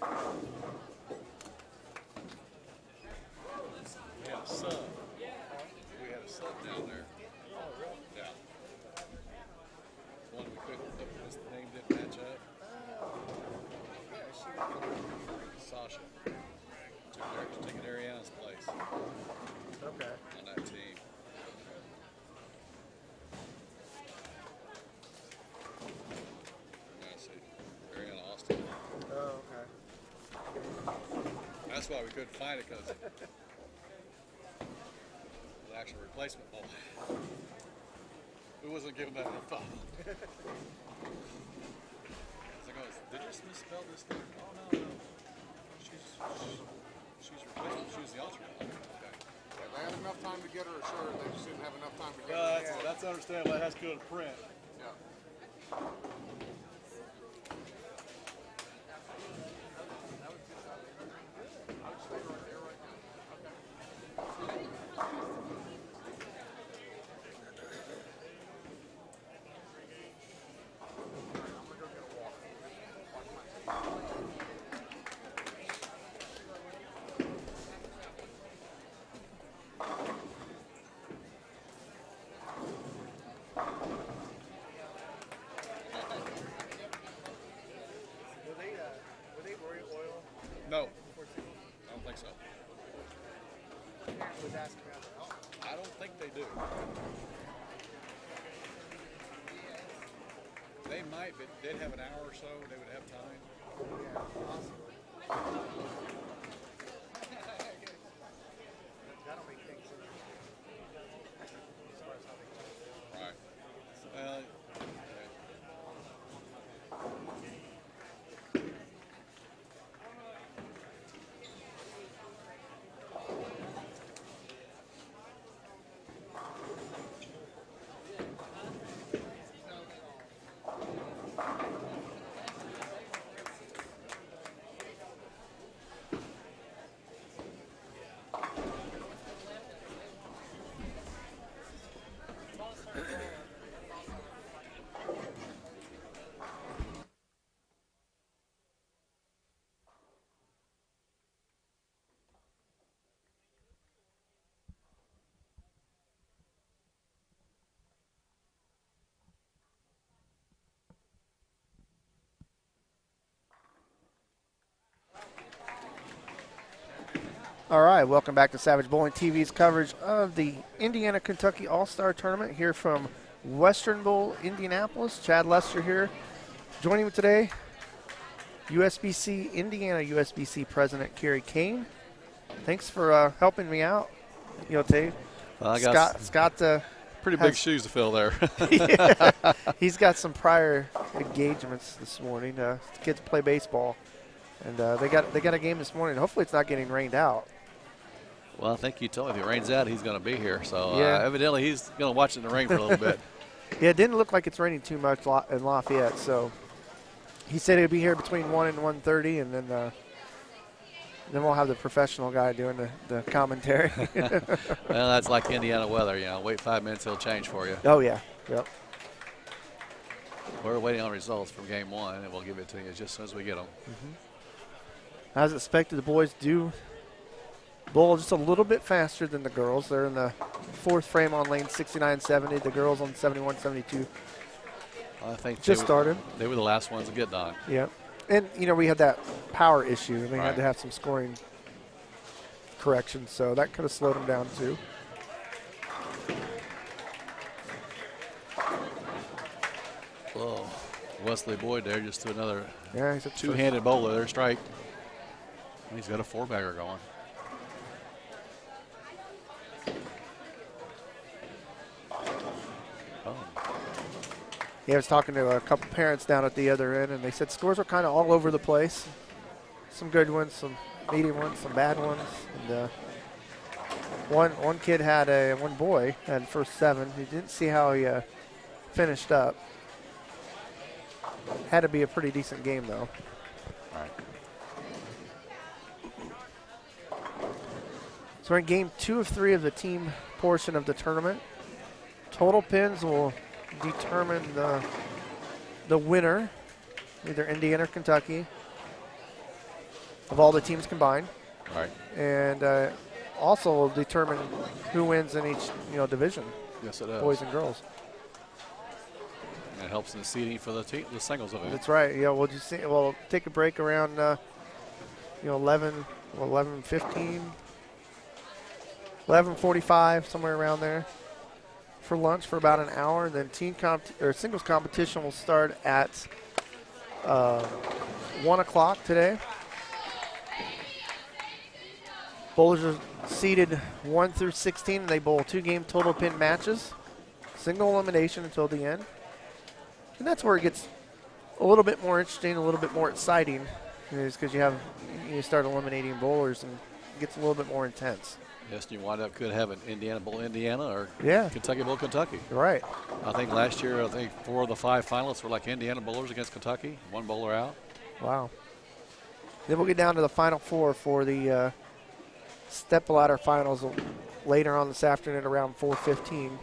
We had a sub. We had a sub down there. Yeah. One we couldn't, his name didn't match up. Sasha. Taking Ariana's place Okay. on that team. Yeah, see, Ariana Austin. Oh, okay. That's why we couldn't find it, because the actual replacement ball. We wasn't giving that enough thought. So I goes, did you just misspell this thing? Oh, no. She's replacement. She was the alternate. Okay. Yeah, they had enough time to get her assured. They just didn't have enough time to get Well, her. that's understandable. That has to go to print. Yeah. Were they oil? No, I don't think so. Was asking about that. I don't think they do. They might, but they'd have an hour or so. They would have time. Yeah, possibly. That'll make things as far as how they Right. Well, okay. All right, welcome back to Savage Bowling TV's coverage of the Indiana-Kentucky All-Star Tournament here from Western Bowl, Indianapolis. Chad Lester here. Joining me today, Indiana USBC President Kerry Kane. Thanks for helping me out. You know, Dave. Well, I got Scott pretty big shoes to fill there. yeah, he's got some prior engagements this morning. The kids play baseball, and they got a game this morning. Hopefully, it's not getting rained out. Well, I think you told me if it rains out, he's going to be here. So Yeah. evidently, he's going to watch it in the rain for a little bit. Yeah, it didn't look like it's raining too much in Lafayette, so he said he'd be here between 1 and 1:30, and then we'll have the professional guy doing the commentary. Well, that's like Indiana weather. You know, wait 5 minutes, he'll change for you. Oh yeah, yep. We're waiting on results from game one, and we'll give it to you just as soon as we get them. As expected, the boys do bowl just a little bit faster than the girls. They're in the fourth frame on lane 69-70. The girls on 71-72. I think Just started. They were the last ones to get done. Yep. And, you know, we had that power issue. They had Right. to have some scoring corrections, so that could have slowed them down too. Whoa. Wesley Boyd there just threw another Yeah, he's a two-handed bowler there, strike. He's got a four-bagger going. Oh. Yeah, I was talking to a couple parents down at the other end, and they said scores are kind of all over the place. Some good ones, some medium ones, some bad ones. And one kid had one boy had first seven. He didn't see how he finished up. Had to be a pretty decent game though. All right. So we're in game 2 of 3 of the team portion of the tournament. Total pins will determine the winner, either Indiana or Kentucky. of all the teams combined, All right. and also will determine who wins in each division, Yes, it does. boys and girls. And it helps in the seeding for the singles event. That's right. Yeah, we'll take a break around 11:15, 11:45, somewhere around there, for lunch for about an hour, and then singles competition will start at 1 o'clock today. Bowlers are seeded 1 through 16, and they bowl 2-game total pin matches, single elimination until the end. And that's where it gets a little bit more interesting, a little bit more exciting, is because you start eliminating bowlers and it gets a little bit more intense. Yes, you could have an Indiana Bowl, Indiana, or Yeah. Kentucky Bowl, Kentucky. Right. I think last year, 4 of the 5 finalists were like Indiana bowlers against Kentucky. 1 bowler out. Wow. Then we'll get down to the final 4 for the step ladder finals later on this afternoon around 4:15.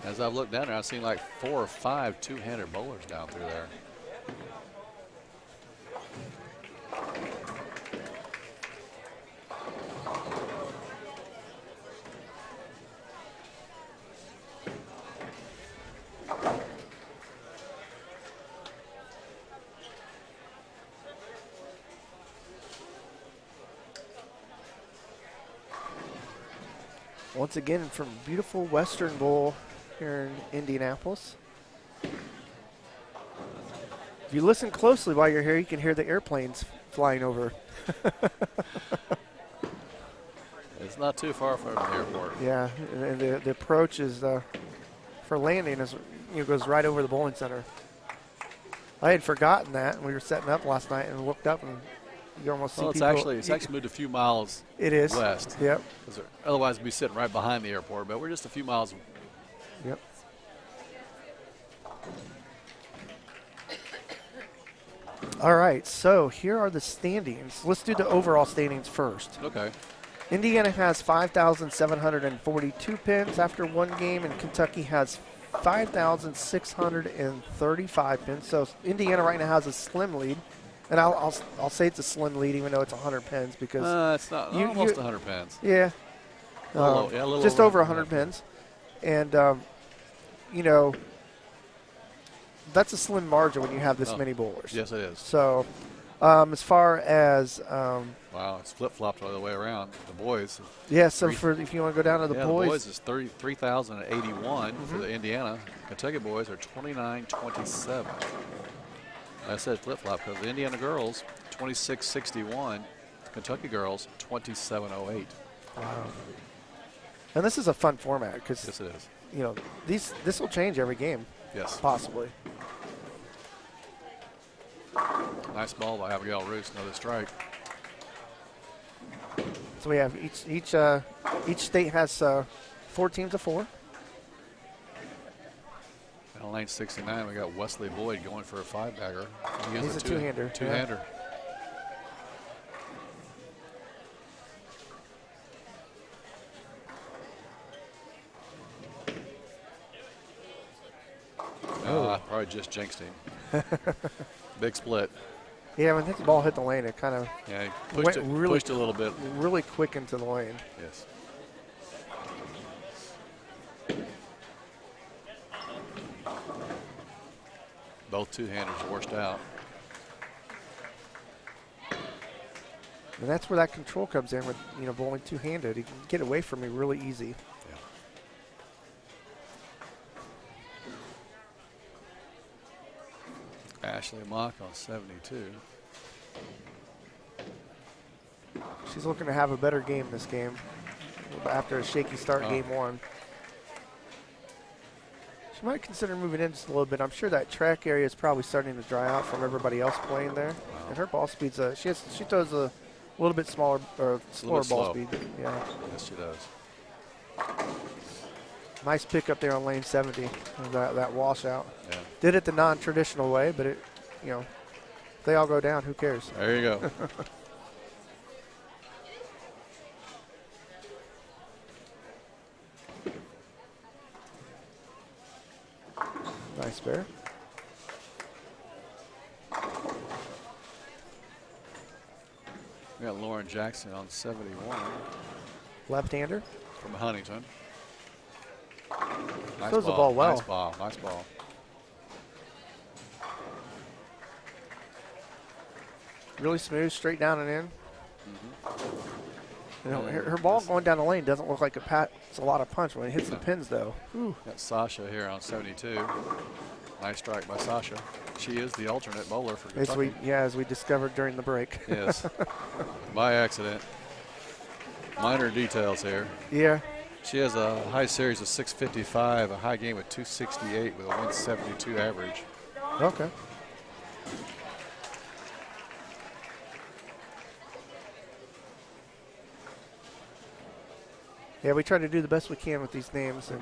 As I've looked down there, I've seen like 4 or 5 two-hander bowlers down through there. Once again from beautiful Western Bowl here in Indianapolis. If you listen closely while you're here, you can hear the airplanes flying over. It's not too far from the airport. Yeah, and the approach is for landing goes right over the bowling center. I had forgotten that, and we were setting up last night and looked up, and you almost see people. It's actually moved a few miles It is west. Yep. Otherwise, we'd be sitting right behind the airport, but we're just a few miles. Yep. All right, so here are the standings. Let's do the overall standings first. Okay. Indiana has 5,742 pins after 1 game, and Kentucky has 5,635 pins. So Indiana right now has a slim lead, and I'll say it's a slim lead even though it's 100 pins because It's not almost 100 pins. yeah, A little just over 100 pins, and that's a slim margin when you have this many bowlers. Yes, it is. So as far as Wow, it's flip-flopped all the way around. The boys. yeah, so if you want to go down to the The boys, boys is 3,081 for the Indiana. Kentucky boys are 2,927. I said flip-flop because the Indiana girls 2661, Kentucky girls 2708. wow. And this is a fun format because Yes, it is. this will change every game Yes. possibly. Nice ball by Abigail Roos. Another strike. So we have each state has 4 teams of 4. On lane 69, we got Wesley Boyd going for a 5-bagger. He's a two-hander. Two-hander. I probably just jinxed him. Big split. Yeah, when the ball hit the lane, it kind of Yeah, he Went pushed it a little bit. really quick into the lane. Yes. Both two-handers washed out. And that's where that control comes in with, bowling two-handed. He can get away from me really easy. Ashley Mock on 72. She's looking to have a better game this game after a shaky start game 1. She might consider moving in just a little bit. I'm sure that track area is probably starting to dry out from everybody else playing there. Wow. And her ball speed's she throws a little bit smaller or slower ball speed. Yeah. Yes, she does. Nice pick up there on lane 70. That washout. Yeah. Did it the non-traditional way, but if they all go down, who cares? There you go. Nice bear. We got Lauren Jackson on 71 Left-hander. from Huntington. Nice Throws the ball well. Nice ball. Nice ball. Really smooth, straight down and in. You know, her ball going down the lane doesn't look like it packs a lot of punch when it hits the pins, though. Ooh. Got Sasha here on 72. Nice strike by Sasha. She is the alternate bowler for Kentucky. As we discovered during the break. Yes. By accident. Minor details here. Yeah. She has a high series of 655, a high game of 268 with a 172 average. Okay. Yeah, we try to do the best we can with these names, and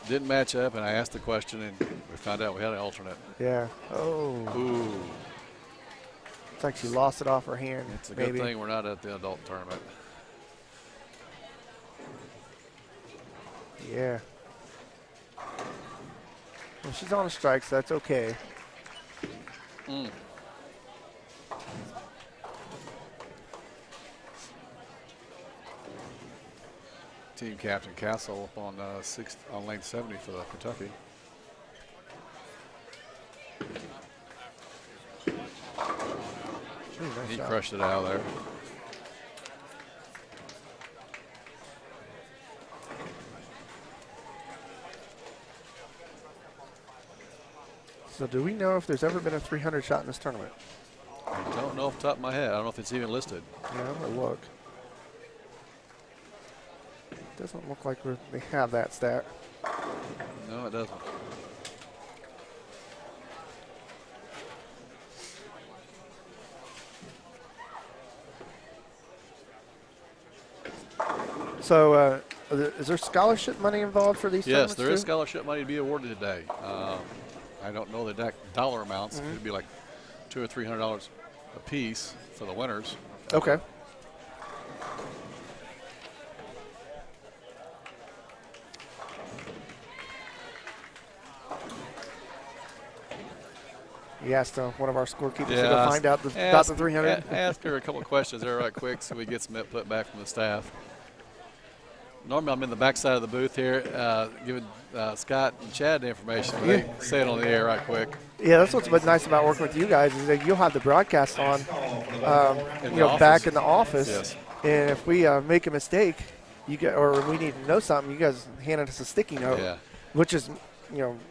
Didn't match up, and I asked the question, and we found out we had an alternate. yeah. Oh, Ooh, it's like she lost it off her hand. it's a maybe. good thing we're not at the adult tournament. Yeah. Well, she's on a strike, so that's okay. Team captain Castle up on on lane 70 for the Kentucky. Ooh, nice He shot. crushed it out of there. So do we know if there's ever been a 300 shot in this tournament? I don't know off the top of my head. I don't know if it's even listed. Yeah, I'm gonna look. Doesn't look like they have that stat. No, it doesn't. So is there scholarship money involved for these Yes, tournaments there is too? scholarship money to be awarded today. I don't know the exact dollar amounts. It would be like $200 or $300 a piece for the winners. Okay. You asked one of our scorekeepers to go find out about the 300. Ask her a couple of questions there right quick so we get some input back from the staff. Normally I'm in the back side of the booth here giving Scott and Chad the information. But they say it on the air right quick. Yeah, that's what's been nice about working with you guys is that you'll have the broadcast on, In the back office. in the office. Yes. And if we make a mistake, or we need to know something, you guys handed us a sticky note, Yeah. which is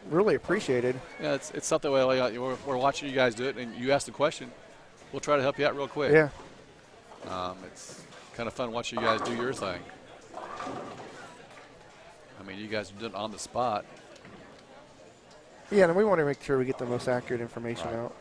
really appreciated. Yeah, it's something we're watching you guys do it, and you ask the question, we'll try to help you out real quick. Yeah. It's kind of fun watching you guys do your thing. I mean, you guys did it on the spot. Yeah, and we want to make sure we get the most accurate information Right. out.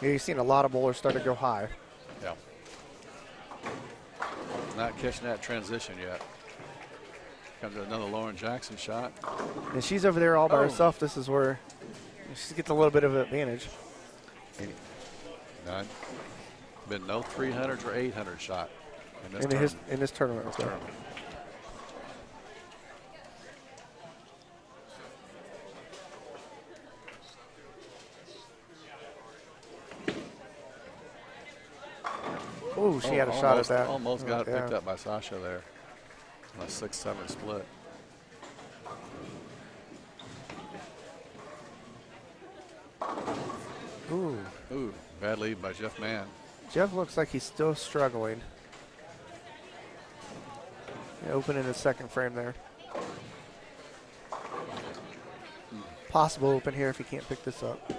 Yeah, you've seen a lot of bowlers start to go high. Yeah. Not catching that transition yet. Comes another Lauren Jackson shot. And she's over there all by herself. This is where she gets a little bit of an advantage. None. Been no 300s or 800 shot in this In tournament. this tournament. This so. tournament. Ooh, she had a shot at that. Almost got Yeah. picked up by Sasha there on a 6-7 split. Ooh. Ooh, bad lead by Jeff Mann. Jeff looks like he's still struggling. Yeah, open in the second frame there. Possible open here if he can't pick this up.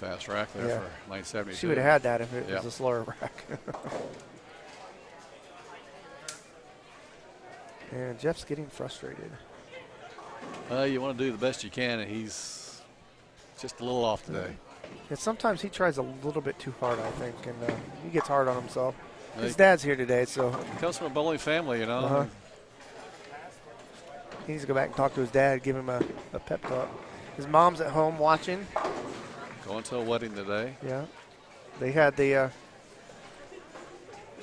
fast rack there Yeah. for lane 72. She would have had that if it Yeah. was a slower rack. And Jeff's getting frustrated. You want to do the best you can, and he's just a little off today. And sometimes he tries a little bit too hard, I think, and he gets hard on himself. Yeah, His dad's here today, so He comes from a bowling family, you know. Uh-huh. he needs to go back and talk to his dad, give him a pep talk. His mom's at home watching. Going to a wedding today. Yeah. They had the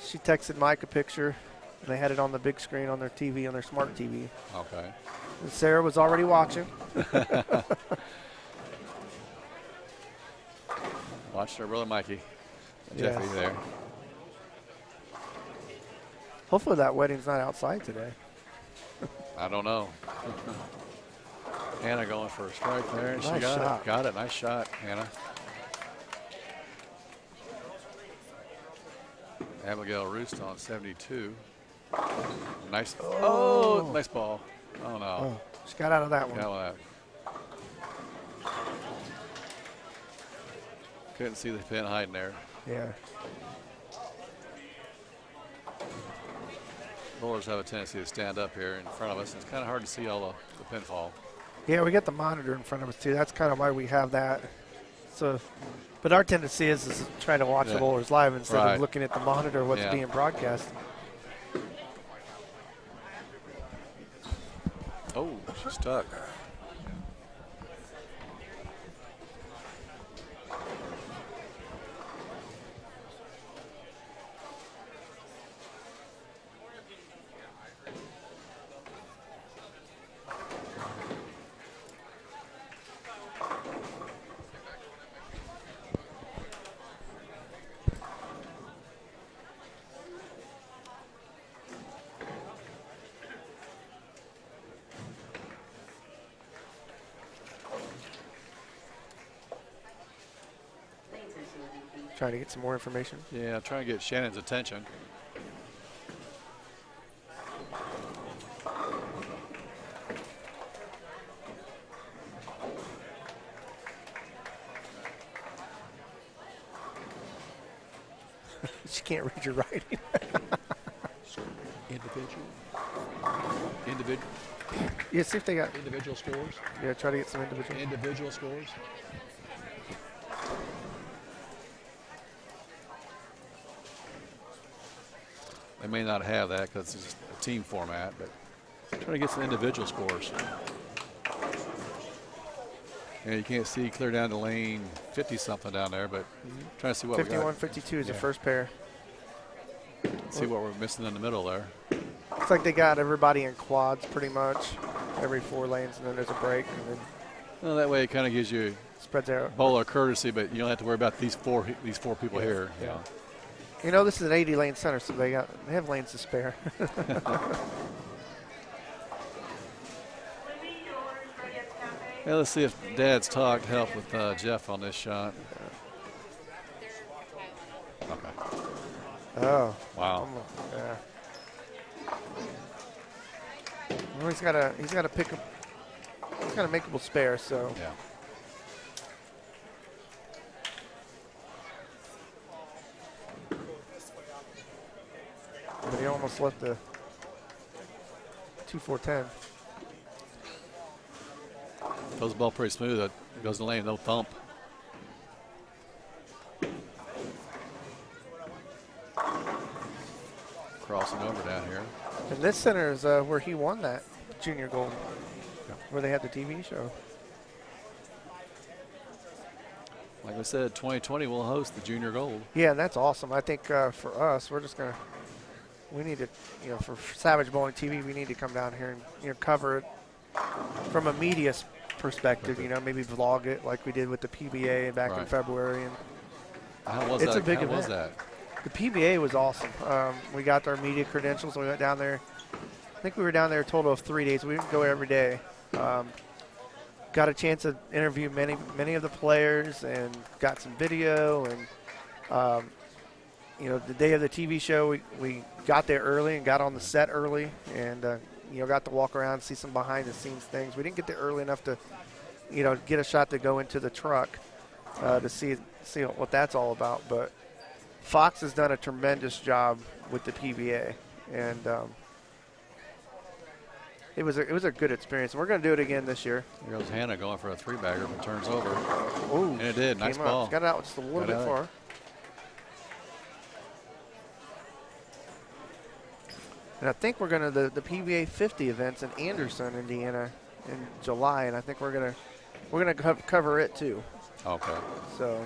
she texted Mike a picture, and they had it on the big screen on their TV, on their smart TV. Okay. And Sarah was already watching. Watched her brother Mikey. Yeah. Jeffy there. Hopefully that wedding's not outside today. I don't know. Hannah going for a strike there, and she Nice got shot. it. Got it. Nice shot, Hannah. Abigail Roost on 72. Nice. Oh, nice ball. Oh, no. Oh, she got out of that one. Got one out. Couldn't see the pin hiding there. Yeah. Bowlers have a tendency to stand up here in front of us. It's kind of hard to see all the pinfall. Yeah, we got the monitor in front of us too. That's kind of why we have that. So, but our tendency is to try to watch the Yeah. bowlers live instead Right. of looking at the monitor, what's Yeah. being broadcast. Oh, she's stuck. Trying to get some more information. Yeah, I'm trying to get Shannon's attention. She can't read your writing. Individual Yeah, see if they got. individual scores. Yeah, try to get some individual. Individual scores. They may not have that because it's just a team format, but trying to get some individual scores. Yeah, you can't see clear down to lane 50-something down there, but trying to see what we 51, got. 52 is the Yeah. first pair. See what we're missing in the middle there. Looks like they got everybody in quads pretty much, every 4 lanes, and then there's a break, and then Well, that way it kind of gives you spreads out. bowler courtesy, but you don't have to worry about these four people here. You Yeah. know. You know, this is an 80-lane center, so they have lanes to spare. Yeah, let's see if Dad's talk helped with Jeff on this shot. Okay. Oh. Wow. Yeah. Well, he's got a pick up. He's got a makeable spare, so Yeah. but he almost left the 2-4-10. Throws the ball pretty smooth. It goes in the lane, no thump. Crossing over down here. And this center is where he won that junior gold, where they had the TV show. Like I said, 2020 will host the Junior Gold. Yeah, and that's awesome. I think for us, we're just gonna, we need to, for Savage Bowling TV, we need to come down here and cover it from a media perspective. Maybe vlog it like we did with the PBA back in Right. February. And How was It's that? a big How was event. that? the PBA was awesome. We got our media credentials. We went down there. I think we were down there a total of 3 days. We didn't go every day. Got a chance to interview many of the players and got some video. And the day of the TV show, we got there early and got on the set early, and got to walk around and see some behind the scenes things. We didn't get there early enough to get a shot to go into the truck. to see what that's all about. But Fox has done a tremendous job with the PBA, and it was a good experience. We're going to do it again this year. Here goes Hannah going for a three-bagger, but turns over. Ooh, And it did. Nice came ball. up. Got it out just a little Got bit out. far. And I think we're going to the PBA 50 events in Anderson, Indiana, in July, and I think we're gonna cover it too. Okay. So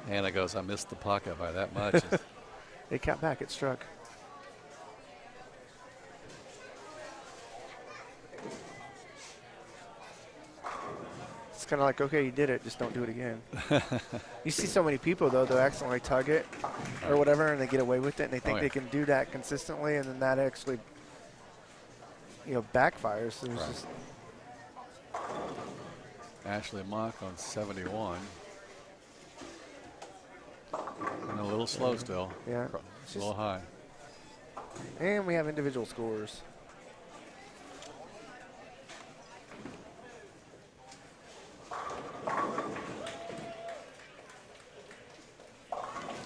Hannah goes, I missed the pocket by that much. it got back. It struck. It's kind of like, okay, you did it, just don't do it again. You see so many people, though, they'll accidentally tug it or whatever, and they get away with it, and they think yeah. they can do that consistently, and then that actually, backfires. So it's Right. just, Ashley Mock on 71. And a little slow still. Yeah. It's a little high. and we have individual scores.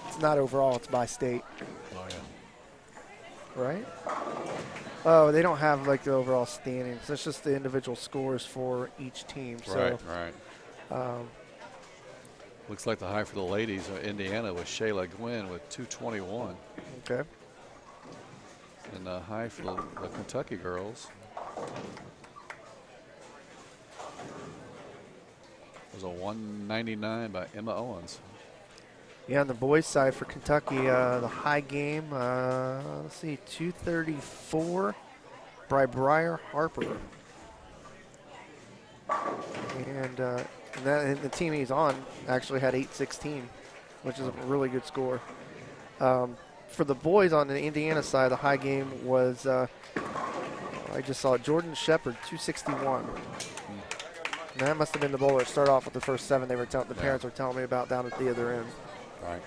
It's not overall, it's by state, Oh, yeah. right? Oh, they don't have like the overall standings. It's just the individual scores for each team. So, Right. Looks like the high for the ladies, Indiana, was Shayla Gwynn with 221. okay. And the high for the Kentucky girls was a 199 by Emma Owens. Yeah, on the boys' side for Kentucky, the high game, let's see, 234 by Briar Harper. And the team he's on actually had 816, which is a really good score. For the boys on the Indiana side, the high game was, I just saw it, Jordan Shepard, 261. And that must have been the bowler that started off with the first seven the parents were telling me about down at the other end. Right.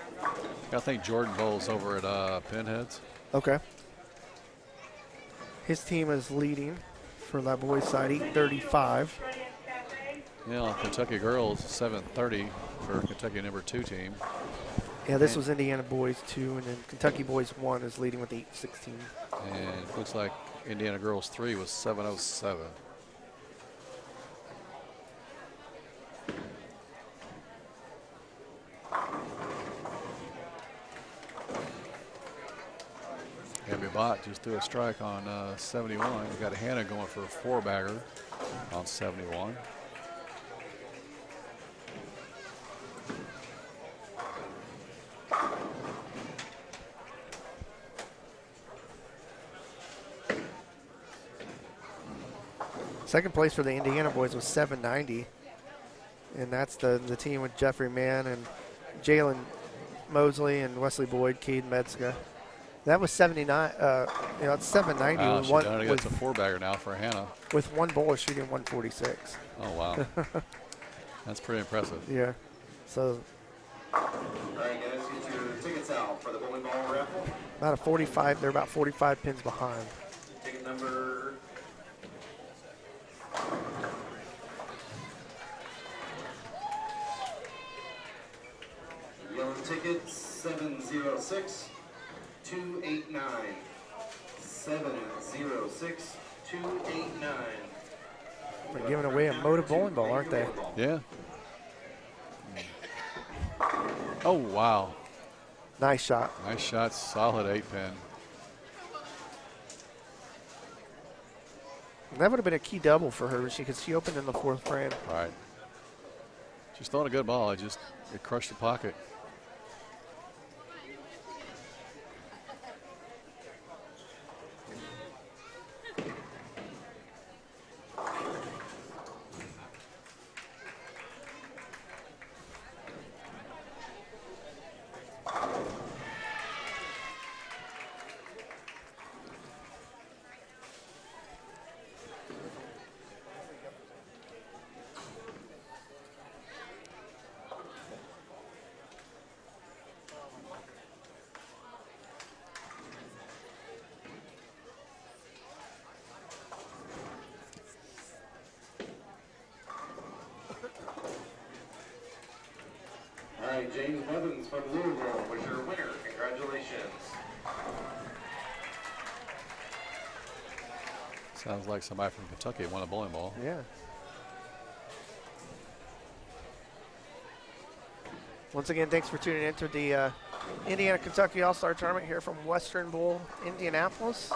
I think Jordan bowls over at Pinheads. Okay. His team is leading for that boys' side, 835. You know, Kentucky girls, 730 for Kentucky number 2 team. Yeah, this was Indiana boys 2, and then Kentucky boys 1 is leading with 816. And it looks like Indiana girls 3 was 707. Gabby Bott just threw a strike on 71. We got Hannah going for a 4-bagger on 71. Second place for the Indiana boys was 790, and that's the team with Jeffrey Mann and Jalen Mosley and Wesley Boyd, Cade Metzger. That was 79. It's 790 Wow, with she one done it. It's a 4-bagger now for Hannah. with one bowler shooting 146. Oh, wow. That's pretty impressive. Yeah. So All right, guys, get your tickets out for the bowling ball raffle. about a 45. They're about 45 pins behind. Ticket number. Yellow ticket 706 289. 706 289. They're giving away a motive bowling ball, aren't they? Yeah. Oh, wow. Nice shot. Nice shot. Solid 8-pin. That would have been a key double for her because she opened in the fourth frame. Right. She's throwing a good ball. It crushed the pocket. James Evans from Louisville was your winner. Congratulations. Sounds like somebody from Kentucky won a bowling ball. Yeah. Once again, thanks for tuning in to the Indiana Kentucky All-Star Tournament here from Western Bowl, Indianapolis.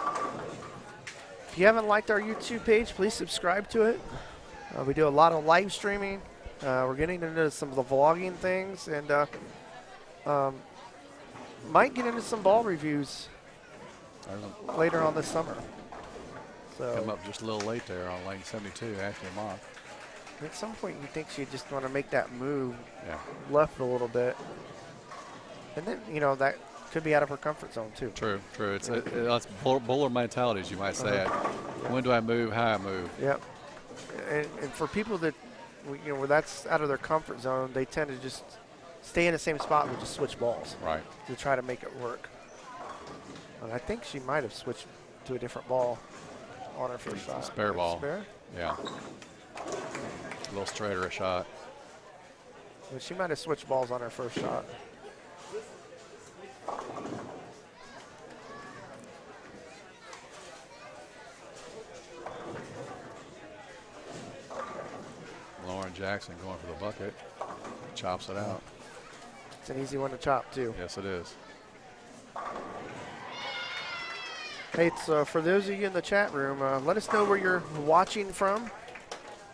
If you haven't liked our YouTube page, please subscribe to it. We do a lot of live streaming. We're getting into some of the vlogging things, and might get into some ball reviews later on this summer. So Come up just a little late there on lane 72, Ashley Mock. at some point, you think you just want to make that move Yeah. left a little bit, and then that could be out of her comfort zone too. True. It's bowler mentality, as you might say it. When do I move? How I move? Yep. And for people that where that's out of their comfort zone, they tend to just stay in the same spot and just switch balls Right. to try to make it work. And I think she might have switched to a different ball on her first shot. Spare ball. Spare? Yeah. A little straighter a shot. But she might have switched balls on her first shot. Lauren Jackson going for the bucket. Chops it out. It's an easy one to chop too. Yes, it is. Hey, it's, for those of you in the chat room, let us know where you're watching from.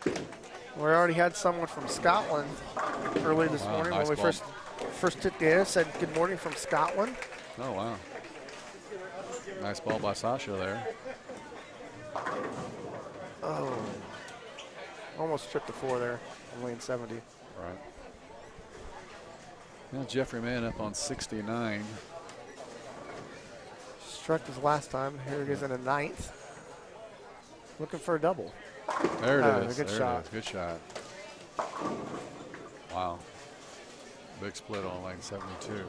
We already had someone from Scotland early this Wow, morning nice when we ball. first took the air. Said good morning from Scotland. Oh, wow. Nice ball by Sasha there. Oh, almost tripped the 4 there on lane 70. Right. Now Jeffrey Mann up on 69. Struck his last time. Here it is in the 9th. Looking for a double. There it is. Good There shot. it is. Good shot. Wow. Big split on lane 72.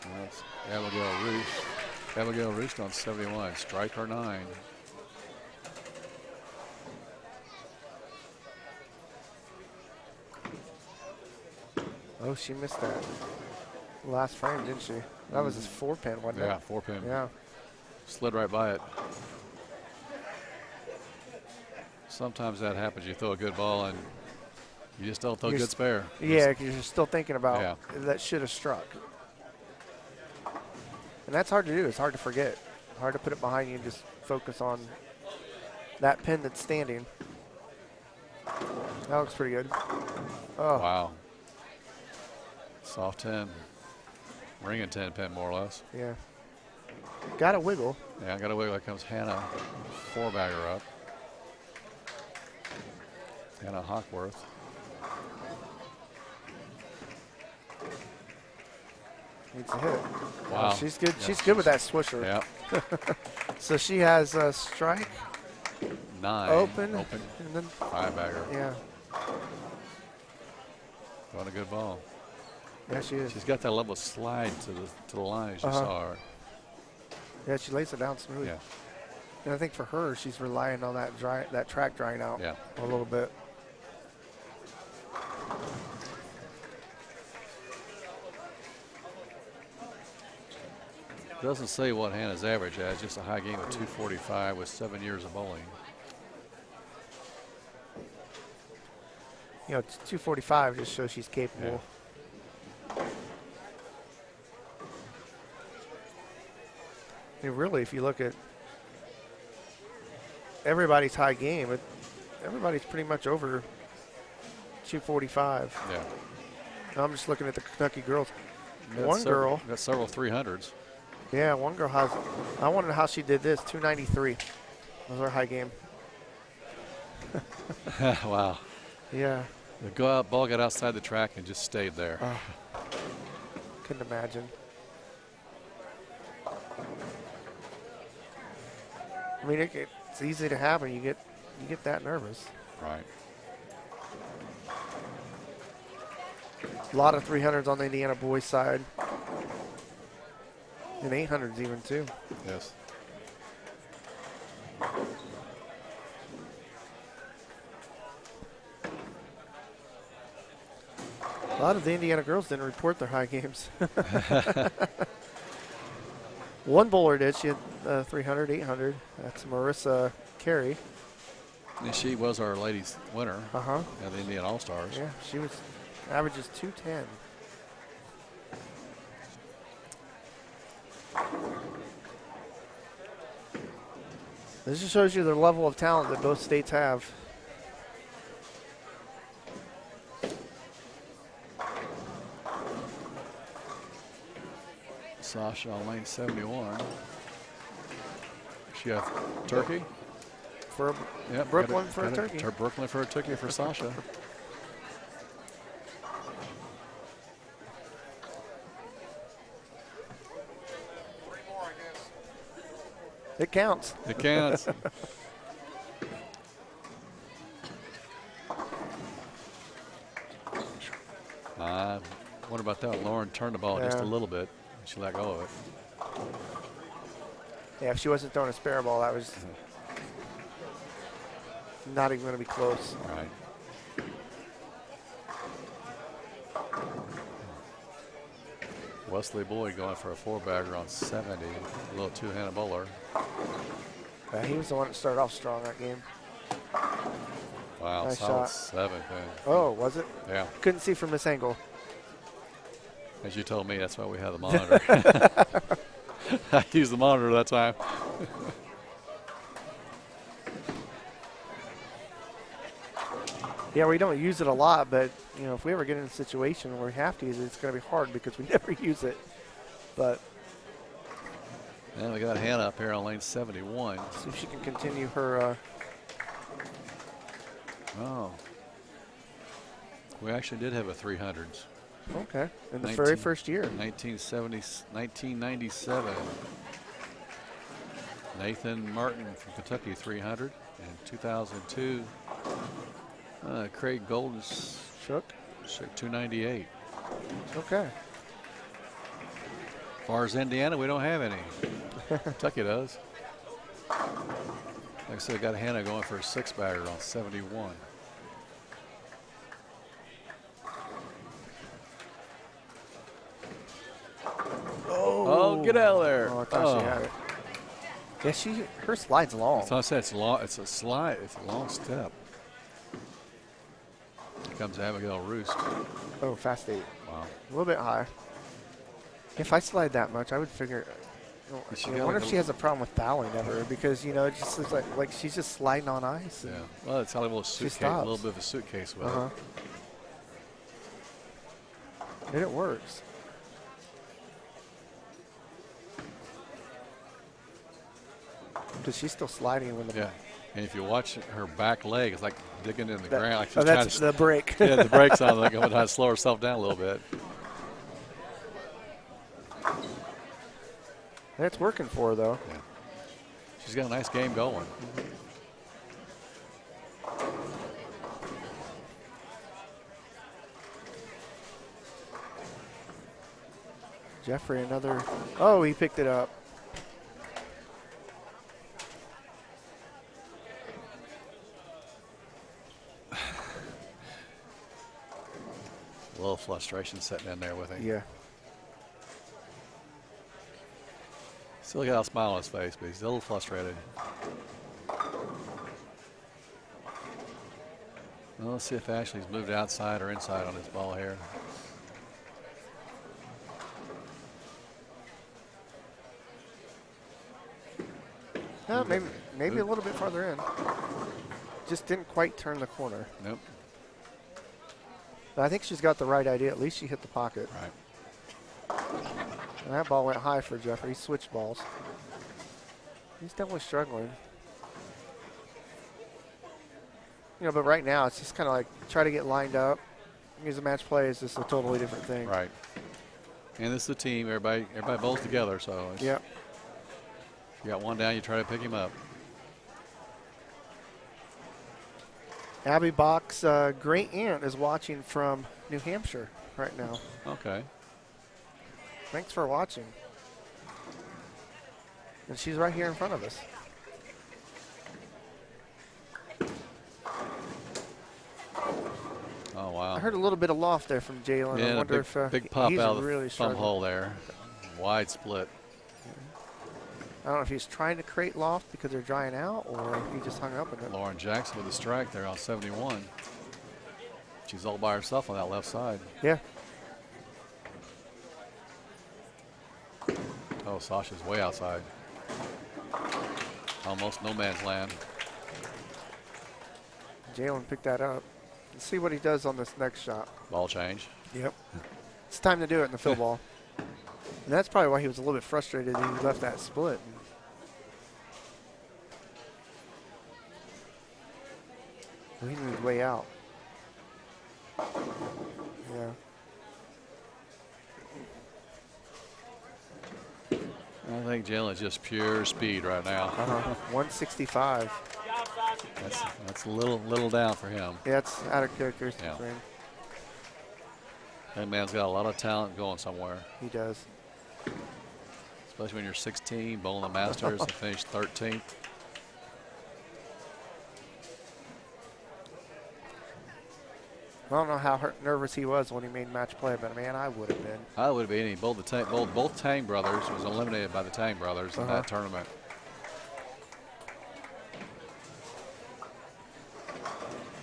That's Abigail Roost on 71. Strike or 9. Oh, she missed that last frame, didn't she? That was his 4-pin, wasn't Yeah, it? 4-pin. Yeah. Slid right by it. Sometimes that happens. You throw a good ball and you just don't throw a You're good spare. Yeah, because you're still thinking about Yeah. that should have struck. And that's hard to do. It's hard to forget. Hard to put it behind you and just focus on that pin that's standing. That looks pretty good. Oh, Wow. Soft 10. Ringing 10 pin, more or less. yeah. Got to wiggle. Yeah, I got to wiggle. Here comes Hannah. 4-bagger up. Hannah Hockworth. Needs a hit. Wow. Oh, she's good. Yeah, She's good with that swisher. Yeah. So she has a strike, 9. open, Open. and then 5-bagger. yeah, What a good ball. yeah, she is. She's got that level of slide to the line as you Uh-huh. saw her. Yeah, she lays it down smooth. Yeah. And I think for her, she's relying on that track drying out Yeah. a little bit. Doesn't say what Hannah's average at, just a high game of 245 with 7 years of bowling. You know, 245 just shows she's capable. I mean, really, if you look at everybody's high game, everybody's pretty much over 245. Yeah. Now I'm just looking at the Kentucky girls. Got One several- girl, Got several 300s. yeah, one girl has, I wondered how she did this, 293 was her high game. Wow. Yeah, The ball got outside the track and just stayed there. couldn't imagine. I mean, it's easy to happen. You get that nervous. Right. A lot of 300s on the Indiana boys side. And 800s even, too. Yes. A lot of the Indiana girls didn't report their high games. One bowler did. She had 300, 800. That's Marissa Carey. And she was our ladies winner Uh-huh. of the Indiana All-Stars. Yeah, she was averages 210. This just shows you the level of talent that both states have. Sasha on lane 71. She got turkey. For Yep, Brooklyn got for a turkey. Brooklyn for a turkey for Sasha. Three more, I guess. It counts. It counts. I wonder about that. Lauren turned the ball just a Yeah. little bit. She let go of it. Yeah, if she wasn't throwing a spare ball, that was not even going to be close. Right. Wesley Boyd going for a four-bagger on 70. A little two-handed bowler. He was the one that started off strong that game. Wow, Nice solid shot. seventh. Oh, was it? Yeah. Couldn't see from this angle. As you told me, that's why we have the monitor. I used the monitor that time. Yeah, we don't use it a lot, but you know, if we ever get in a situation where we have to use it, it's going to be hard because we never use it. But And we got Hannah up here on lane 71. see if she can continue her. Oh. We actually did have a 300s. Okay, in the 19 very first year. 1997. Nathan Martin from Kentucky, 300. And 2002, Craig Golden Shook. 298. Okay. As far as Indiana, we don't have any. Kentucky does. Like I said, we got Hannah going for a six-bagger on 71. Oh, get out of there. Oh, I thought she had it. Yeah, her slide's long. So I said it's long. It's a slide. It's a long step. Here comes Abigail Roost. Oh, fast 8. Wow. A little bit high. If I slide that much, I would figure. She I got wonder like if a- she has a problem with fouling ever because you know it just looks like she's just sliding on ice. Yeah. Well, it's got a little suitcase, a stops. little bit of a suitcase with Uh-huh. it. And it works. Because she's still sliding when the Yeah. And if you watch her back leg, it's like digging in the that- ground. Like she's oh, trying that's to the break. yeah, the brakes on. Like I'm trying to slow herself down a little bit. That's working for her though. Yeah. She's got a nice game going. Jeffrey, another. Oh, he picked it up. A little frustration sitting in there with him. Yeah. Still got a smile on his face, but he's a little frustrated. Well, let's see if Ashley's moved outside or inside on this ball here. No, maybe a little bit farther in. Just didn't quite turn the corner. Nope. But I think she's got the right idea. At least she hit the pocket. Right. And that ball went high for Jeffrey. He switched balls. He's definitely struggling. You know, but right now it's just kind of like try to get lined up. Because the match play is just a totally different thing. Right. And this is a team. Everybody bowls together. So it's, Yep. if you got one down, you try to pick him up. Abby Bach's great aunt is watching from New Hampshire right now. Okay. Thanks for watching. And she's right here in front of us. Oh, wow. I heard a little bit of loft there from Jalen. Yeah, I wonder big, if big pop he's out of really the thumb struggling. hole there. Wide split. I don't know if he's trying to create loft because they're drying out or if he just hung up with it. Lauren Jackson with a strike there on 71. She's all by herself on that left side. Yeah. Oh, Sasha's way outside. Almost no man's land. Jalen picked that up. Let's see what he does on this next shot. Ball change. Yep. It's time to do it in the field ball. And that's probably why he was a little bit frustrated that he left that split. Well, he moved way out. Yeah. I think Jalen's just pure speed right now. 165. That's a little down for him. Yeah, it's out of characteristic Yeah. for him. That man's got a lot of talent going somewhere, He does. especially when you're 16, bowling the Masters and finished 13th. I don't know how nervous he was when he made match play, but man, I would have been. I would have been. He bowled both Tang brothers. Was eliminated by the Tang brothers in that tournament.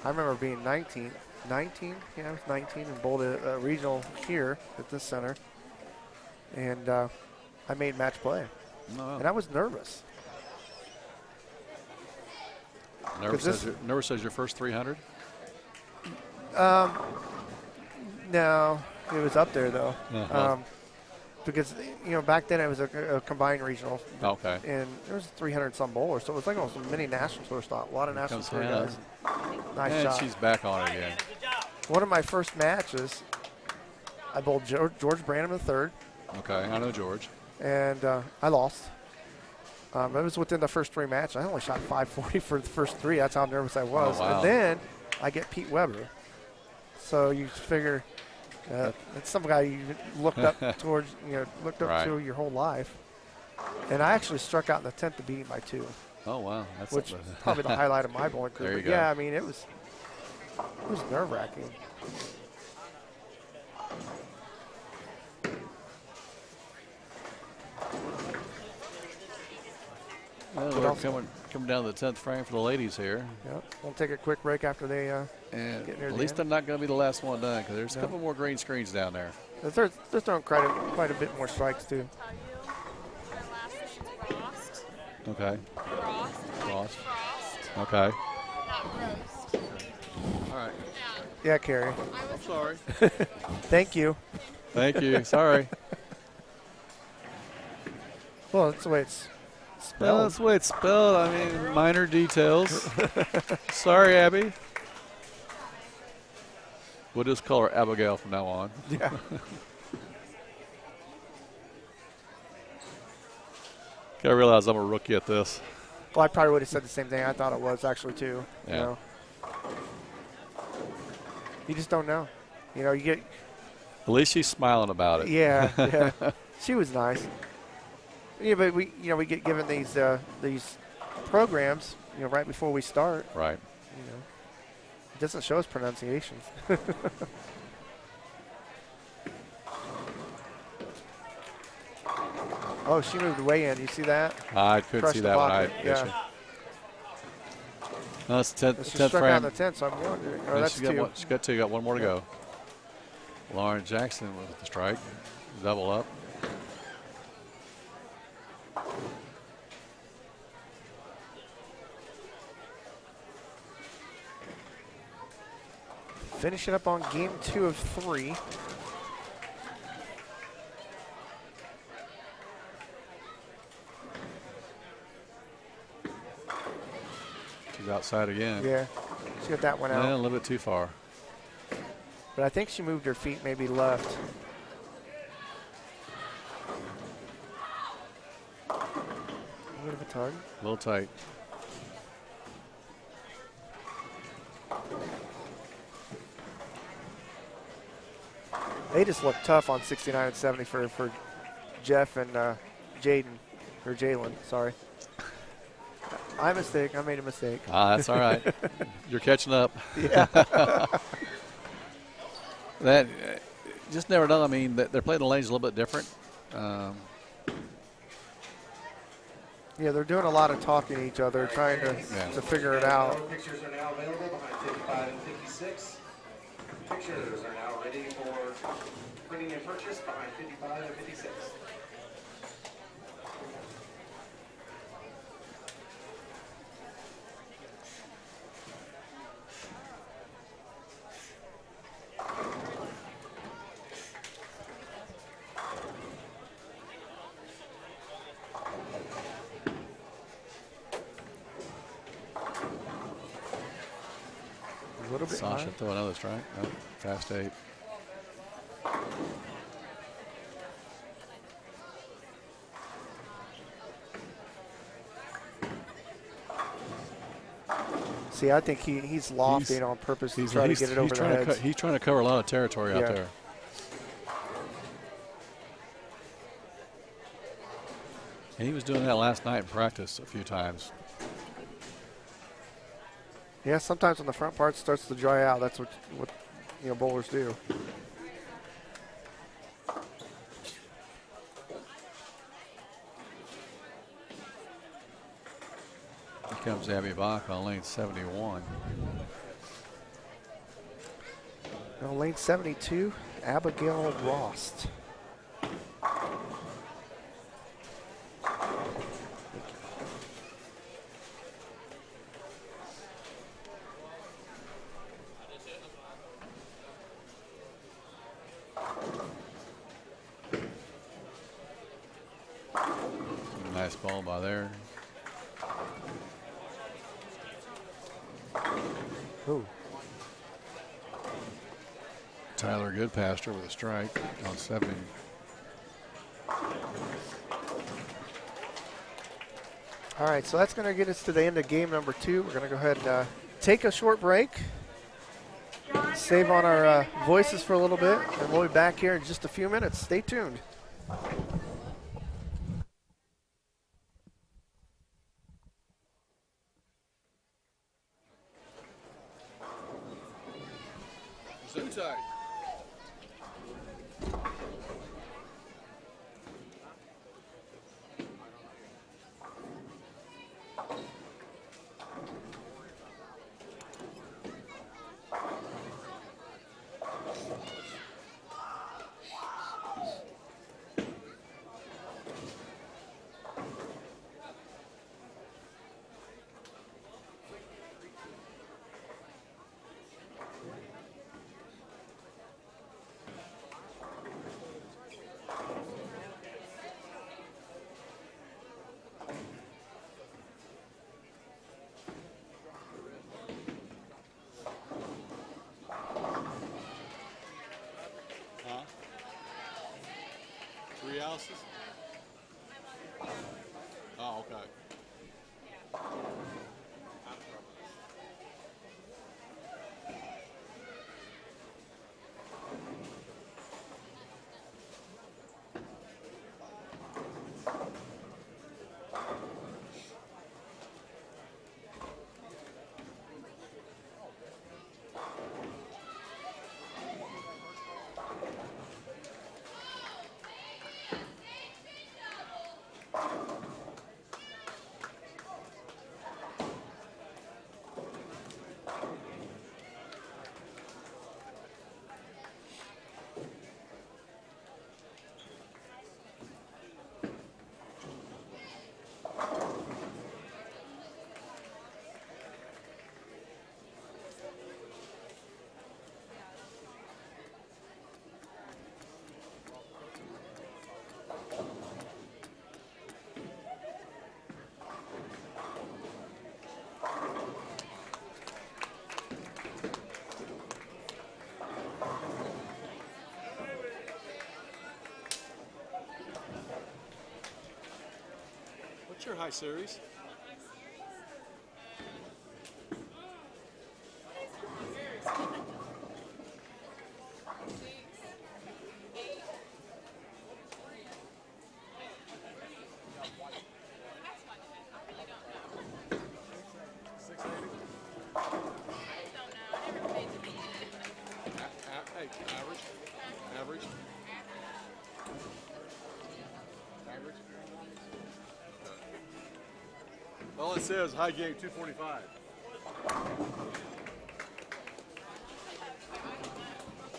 I remember being 19. 19? Yeah, I was 19 and bowled a regional here at this center. And I made match play. No, And I was nervous. nervous as your first 300. No, it was up there though. Uh-huh. Because, you know, back then it was a combined regional. Okay. And there was 300 some bowlers. So it was like almost a mini national tour stop. A lot of national comes tour Hannah. guys. Nice And shot. she's back on it again. One of my first matches, I bowled George Branham in third. Okay, I know George. And I lost. It was within the first 3 matches. I only shot 540 for the first 3. That's how nervous I was. Oh, wow. And then I get Pete Weber. So you figure it's some guy you looked up towards, looked up Right. to your whole life. And I actually struck out in the 10th to beat him by 2, Oh, wow. That's which something. probably the highlight of my bowling career. There you But go. yeah, I mean, it was nerve-wracking. Well, we're coming down to the 10th frame for the ladies here. Yep. We'll take a quick break after they And Getting near at the least end. I'm not going to be the last one done because there's a No. couple more green screens down there. they're throwing quite a bit more strikes too. Tell you, our last name's Rost. Okay. Rost. Like Rost. Frost, Okay. not roast. All right. Yeah. Yeah, Carrie. I was Sorry. Thank you. Thank you. Sorry. Well, that's the way it's Well, spelled. that's the way it's spelled. I mean, minor details. Sorry, Abby. We'll just call her Abigail from now on. Yeah. I realize I'm a rookie at this. Well, I probably would have said the same thing. I thought it was actually too. Yeah. You know. You just don't know. You get. At least she's smiling about it. Yeah. Yeah. She was nice. Yeah, but we get given these programs, right before we start. Right. It doesn't show us pronunciations. Oh, she moved way in. You see that? I couldn't Crushed see the that one. pocket, yeah. No, it's 10th, She 10th struck out in the frame. 10th, so I'm wondering. Oh, And that's she's got 2. one, she's got 2. Got one more to go. Lauren Jackson with the strike. Double up. Finishing up on game 2 of 3. She's outside again. Yeah, she got that one Yeah, a out. little bit too far. But I think she moved her feet maybe left. A bit of a tug. A little tight. They just look tough on 69 and 70 for Jeff and Jaden. Or Jalen, sorry. I made a mistake. That's all right. You're catching up. Yeah. That just never done. I mean, they're playing the lanes a little bit different. Yeah, they're doing a lot of talking to each other, trying to figure it out. Pictures are now available behind 55 and 56. Pictures are now ready for printing and purchase behind 55 and 56. A little bit Sasha high. throw another strike. Nope. Fast 8. See, I think he's lofting on purpose to try to get it over the trying heads. he's trying to cover a lot of territory out Yeah. there. And he was doing that last night in practice a few times. Yeah, sometimes when the front part starts to dry out, that's what bowlers do. Here comes Abby Bach on lane 71. Now lane 72, Abigail Rost. Nice ball by there. Ooh. Tyler Goodpaster with a strike on 70. All right, so that's going to get us to the end of game number 2. We're going to go ahead and take a short break, save on our voices for a little bit, and we'll be back here in just a few minutes. Stay tuned. Sit tight. Huh? 3 ounces? Oh, okay. What's your high series? it says high game 245.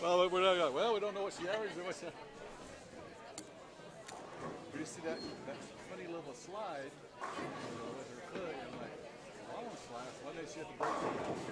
Well, we're not, well, we don't know what she averaged. We just see that funny little slide with her foot. And I'm like, I want to slide. One day she had to break it.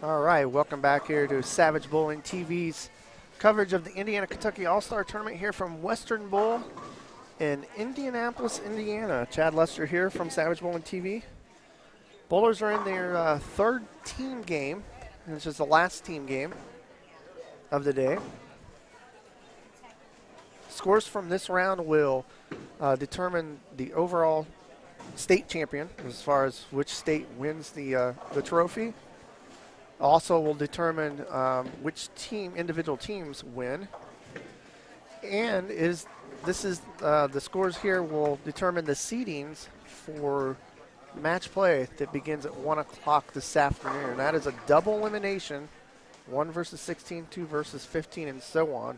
All right, welcome back here to Savage Bowling TV's coverage of the Indiana-Kentucky All-Star Tournament here from Western Bowl in Indianapolis, Indiana. Chad Lester here from Savage Bowling TV. Bowlers are in their third team game, and this is the last team game of the day. Scores from this round will determine the overall state champion as far as which state wins the trophy. Also will determine which individual teams win. And the scores here will determine the seedings for match play that begins at 1 o'clock this afternoon. That is a double elimination, 1 versus 16, 2 versus 15, and so on.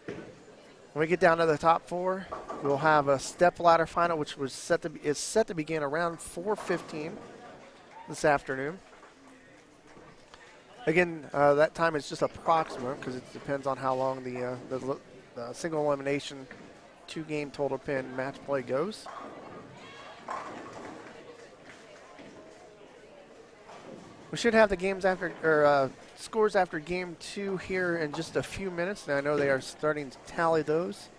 When we get down to the top 4, we'll have a step ladder final, which is set to begin around 4:15 this afternoon. Again, that time is just approximate because it depends on how long the single elimination 2-game total pin match play goes. We should have the scores after game 2 here in just a few minutes. Now I know they are starting to tally those.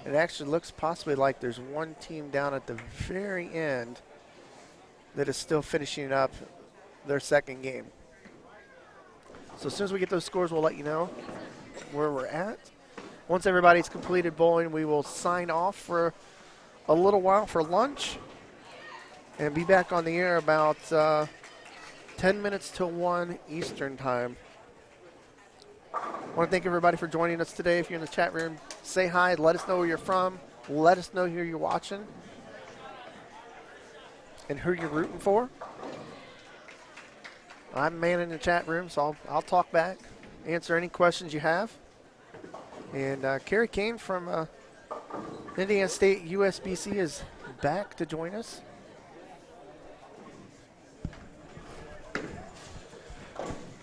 It actually looks possibly like there's one team down at the very end that is still finishing up their second game. So as soon as we get those scores, we'll let you know where we're at. Once everybody's completed bowling, we will sign off for a little while for lunch and be back on the air about 10 minutes till 1 Eastern time. I want to thank everybody for joining us today. If you're in the chat room, say hi. Let us know where you're from. Let us know who you're watching and who you're rooting for. I'm manning the chat room, so I'll talk back, answer any questions you have. And Kerry Kane from Indiana State USBC is back to join us.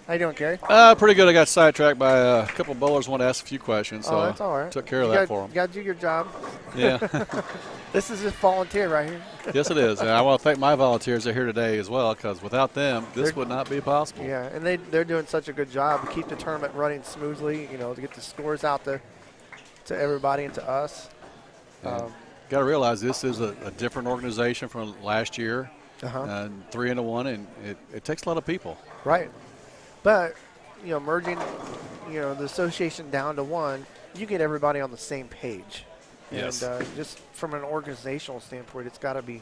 How you doing, Kerry? Pretty good. I got sidetracked by a couple of bowlers wanted to ask a few questions, so that's all right. took care of that for them. You got to do your job. Yeah. This is just volunteer right here. Yes, it is. And I want to thank my volunteers that are here today as well, because without them, this would not be possible. Yeah, and they're doing such a good job to keep the tournament running smoothly, to get the scores out there to everybody and to us. Got to realize this is a different organization from last year, and 3-1, and it takes a lot of people. Right. But, merging, the association down to one, you get everybody on the same page. Yes. And just from an organizational standpoint, it's got to be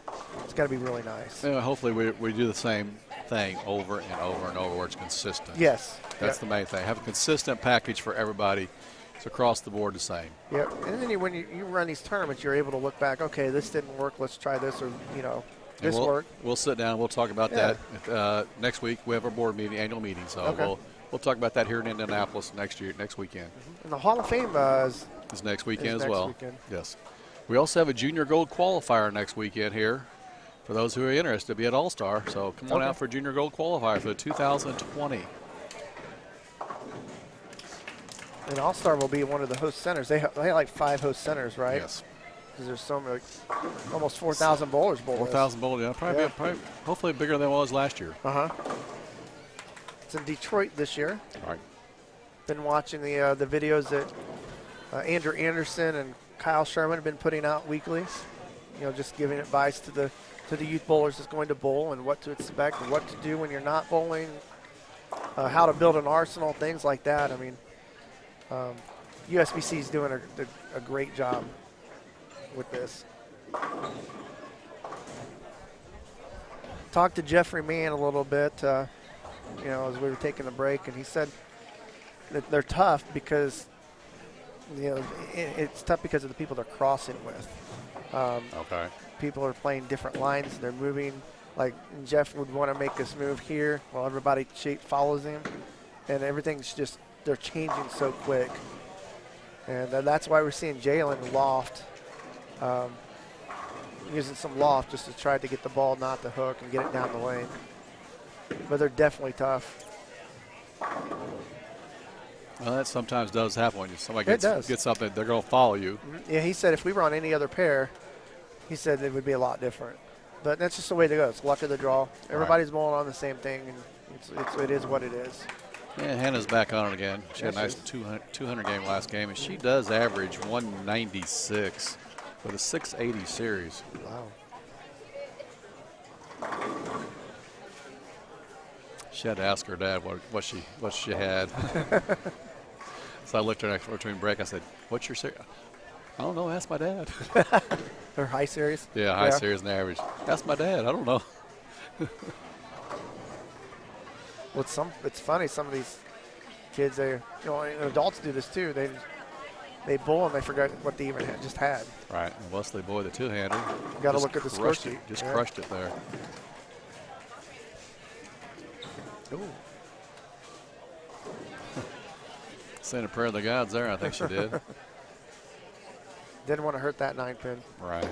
really nice. Yeah, hopefully we do the same thing over and over and over where it's consistent. Yes. That's the main thing. Have a consistent package for everybody. It's across the board the same. Yep. And then when you run these tournaments, you're able to look back, okay, this didn't work, let's try this, or, this worked. We'll sit down. We'll talk about that next week. We have our board meeting, annual meeting, so we'll talk about that here in Indianapolis next weekend. And the Hall of Fame is next weekend as well. Weekend. Yes. We also have a junior gold qualifier next weekend here for those who are interested to be at All-Star. So come on out for junior gold qualifier for the 2020. And All-Star will be one of the host centers. They have like 5 host centers, right? Yes. Because there's so many, almost 4,000 bowlers bowl. 4,000 bowlers, yeah. Probably hopefully bigger than it was last year. It's in Detroit this year. All right. Been watching the videos that Andrew Anderson and Kyle Sherman have been putting out weekly. Just giving advice to the youth bowlers that's going to bowl and what to expect, and what to do when you're not bowling, how to build an arsenal, things like that. I mean, USBC is doing a great job with this. Talked to Jeffrey Mann a little bit, as we were taking a break, and he said that they're tough because, it's tough because of the people they're crossing with. People are playing different lines. They're moving. Like Jeff would want to make this move here while everybody follows him, and everything's just, they're changing so quick. And that's why we're seeing Jalen loft, using some loft just to try to get the ball not to hook and get it down the lane. But they're definitely tough. Well, that sometimes does happen when somebody gets something, they're going to follow you. Yeah, he said if we were on any other pair, he said it would be a lot different. But that's just the way to go. It's luck of the draw. Everybody's bowling on the same thing, and it is what it is. Yeah, Hannah's back on it again. She had a Yes, nice 200 game last game, and she does average 196 with a 680 series. Wow. She had to ask her dad what she had. So I looked at her between break. I said, "What's your series?" I don't know. Ask my dad. Her high series? Yeah, high series and average. Ask my dad. I don't know. Well, it's funny. Some of these kids, adults do this too. They bowl and they forget what they even just had. Right. And Wesley Boy, the two-hander. Got to just look at the score crushed sheet. it. Just Yeah. crushed it there. Ooh. Saying a prayer to the gods there. I think she did. Didn't want to hurt that 9-pin. Right.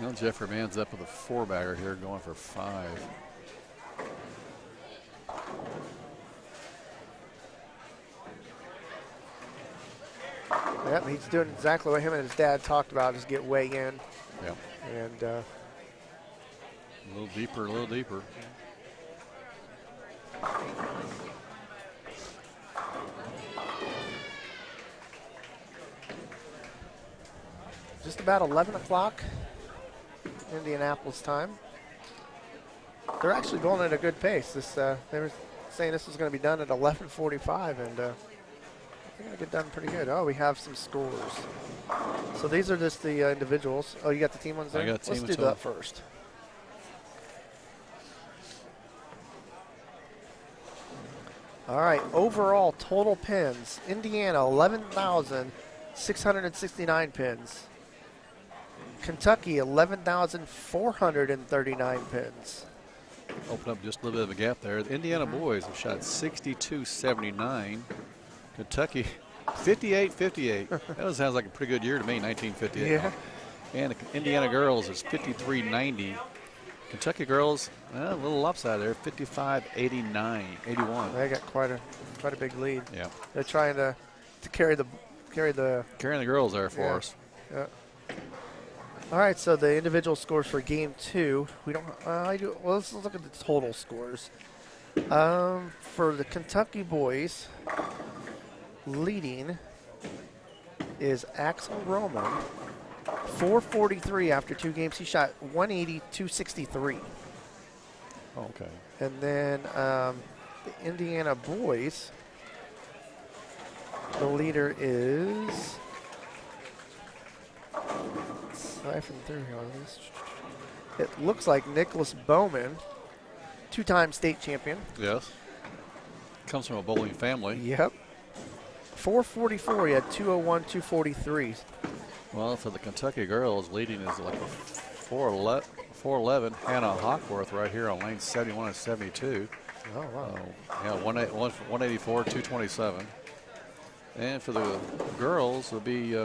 Well, Jeffrey Mann's up with a 4-bagger here, going for 5. Yep, he's doing exactly what him and his dad talked about, just get way in. Yeah. And A little deeper, a little deeper. just about 11 o'clock Indianapolis time. They're actually going at a good pace. They were saying this was going to be done at 11:45, and they're going to get done pretty good. Oh, we have some scores. So these are just the individuals. Oh, you got the team ones there? I got team Let's ones do on. that first. All right, overall total pins. Indiana, 11,669 pins. Kentucky, 11,439 pins. Open up just a little bit of a gap there. The Indiana boys have shot 62-79. Kentucky, 58-58. That sounds like a pretty good year to me, 1958. Yeah. And the Indiana girls is 53-90. Kentucky girls, a little lopsided there, 55-89, 81. They got quite a big lead. Yeah. They're trying to carry the Carrying the girls there for Yeah. us. Yeah. All right, so the individual scores for game 2. We don't. Well, let's look at the total scores. For the Kentucky boys, leading is Axel Roman, 443 after 2 games. He shot 180, 263. Okay. And then the Indiana boys, the leader is. Siphon through here on this. It looks like Nicholas Bowman, 2-time state champion. Yes. Comes from a bowling family. Yep. 444. He had 201, 243. Well, for the Kentucky girls, leading is like 411. Hannah Hawkworth right here on lane 71 and 72. Oh, wow. Yeah, 184, 227. And for the girls, it'll be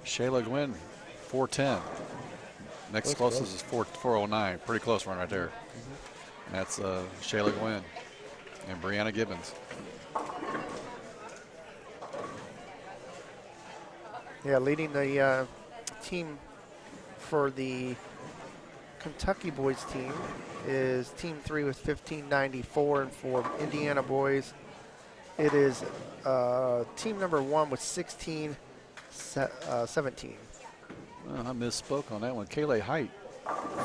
Shayla Gwynn, 410. Next That's closest is 409. Pretty close one right there. And that's Shayla Gwynn and Brianna Gibbons. Yeah, leading the team for the Kentucky boys team is Team 3 with 1594, and for Indiana boys, it is team number 1 with 1617. I misspoke on that one. Kayleigh Height,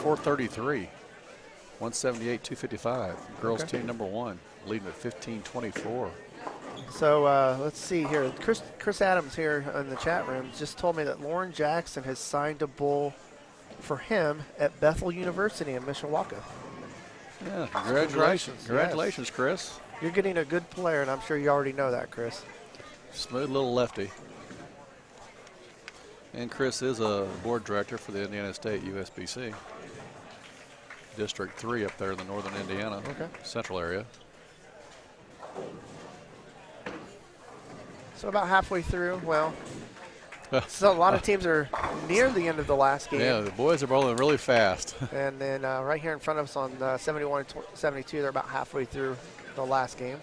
433. 178, 255. Girls Okay. team number 1, leading at 1524. So let's see here. Chris Adams here in the chat room just told me that Lauren Jackson has signed a bowl for him at Bethel University in Mishawaka. Yeah, Congratulations, congratulations. Congratulations, Chris. You're getting a good player, and I'm sure you already know that, Chris. Smooth little lefty. And Chris is a board director for the Indiana State USBC. District 3 up there in the northern Indiana central area. So about halfway through, well, so a lot of teams are near the end of the last game. Yeah, the boys are bowling really fast. And then right here in front of us on 71 and 72, they're about halfway through the last game.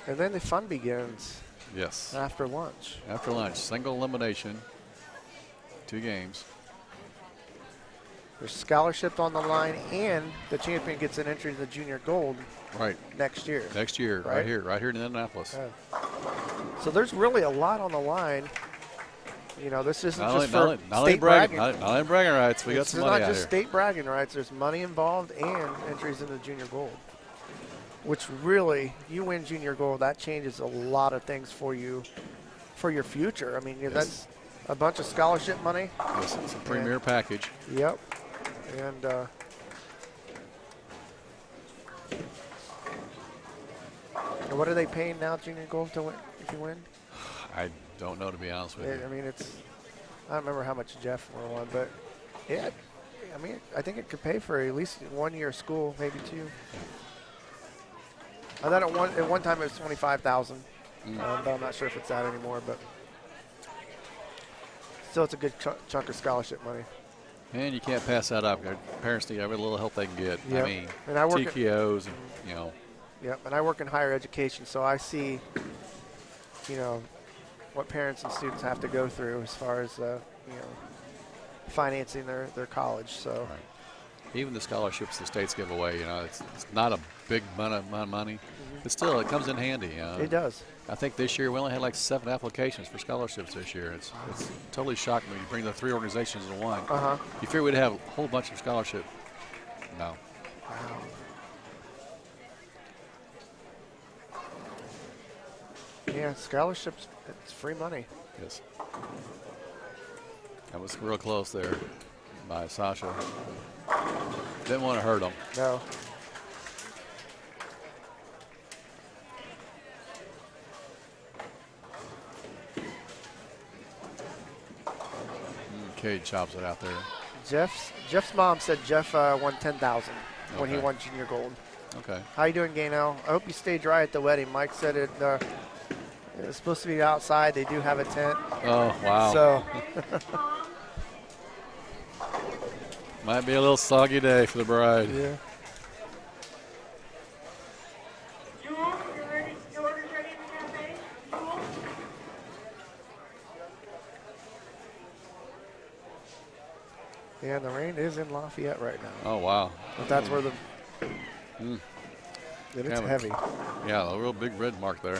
And then the fun begins Yes. after lunch. After lunch, single elimination, 2 games. There's scholarship on the line, and the champion gets an entry to the junior gold Right. next year. Next year, Right? right here in Indianapolis. So there's really a lot on the line. You know, this isn't Not just only, for not only state bragging, bragging. not only bragging rights. We got This some is money not out just here. state bragging rights. There's money involved and entries into junior gold, which really, you win junior gold, that changes a lot of things for you, for your future. I mean, that's a bunch of scholarship money. Yes, it's a premier package. Yep. And what are they paying now, junior gold, to win, if you win? I don't know, to be honest with you. I mean, I don't remember how much Jeff won, but yeah, I mean, I think it could pay for at least 1 year of school, maybe 2. I thought at one time it was 25,000, but I'm not sure if it's that anymore. But still, it's a good chunk of scholarship money. And you can't pass that up. Their parents need every little help they can get. Yep. I mean, And I work TKOs and, you know. Yep, and I work in higher education, so I see, you know, what parents and students have to go through as far as, you know, financing their college. So. Right. Even the scholarships the states give away, you know, it's not a big amount of money, but still, it comes in handy. You know? It does. I think this year we only had like 7 applications for scholarships this year. It's totally shocking when you bring the 3 organizations into one. You figure we'd have a whole bunch of scholarship. No. Wow. Yeah, scholarships, it's free money. Yes. That was real close there by Sasha. Didn't want to hurt him. No. Cade chops it out there. Jeff's mom said Jeff won 10,000 when he Okay. won junior gold. Okay. How you doing, Gainell? I hope you stay dry at the wedding. Mike said it was supposed to be outside. They do have a tent. Oh, wow. So Might be a little soggy day for the bride. yeah. Jewel, your order's ready in the cafe? Jewel? Yeah, the rain is in Lafayette right now. Oh, wow. But that's where Mm. it's Yeah, heavy. Yeah, a real big red mark there.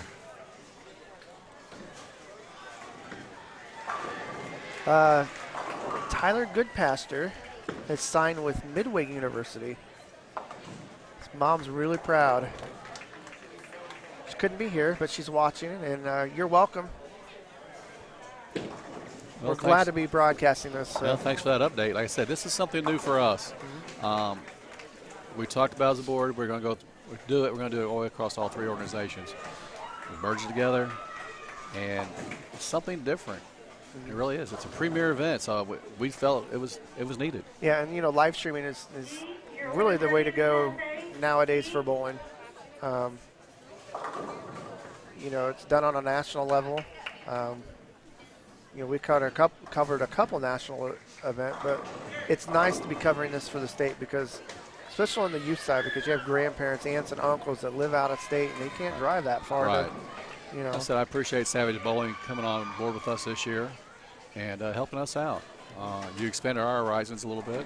Tyler Goodpaster has signed with Midway University. His mom's really proud. She couldn't be here, but she's watching, and you're welcome. Well, We're glad to be broadcasting this. Well, thanks for that update. Like I said, this is something new for us. We talked about as a board, we're going to go do it. We're going to do it all the way across all 3 organizations. We merge it together, and it's something different. It really is. It's a premier event, so we felt it was needed. Yeah, and you know, live streaming is really the way to go nowadays for bowling. You know, it's done on a national level. You know, we covered a couple national events, but it's nice to be covering this for the state because, especially on the youth side, because you have grandparents, aunts, and uncles that live out of state and they can't drive that far. Right. You know. I said I appreciate Savage Bowling coming on board with us this year and helping us out. You expanded our horizons a little bit.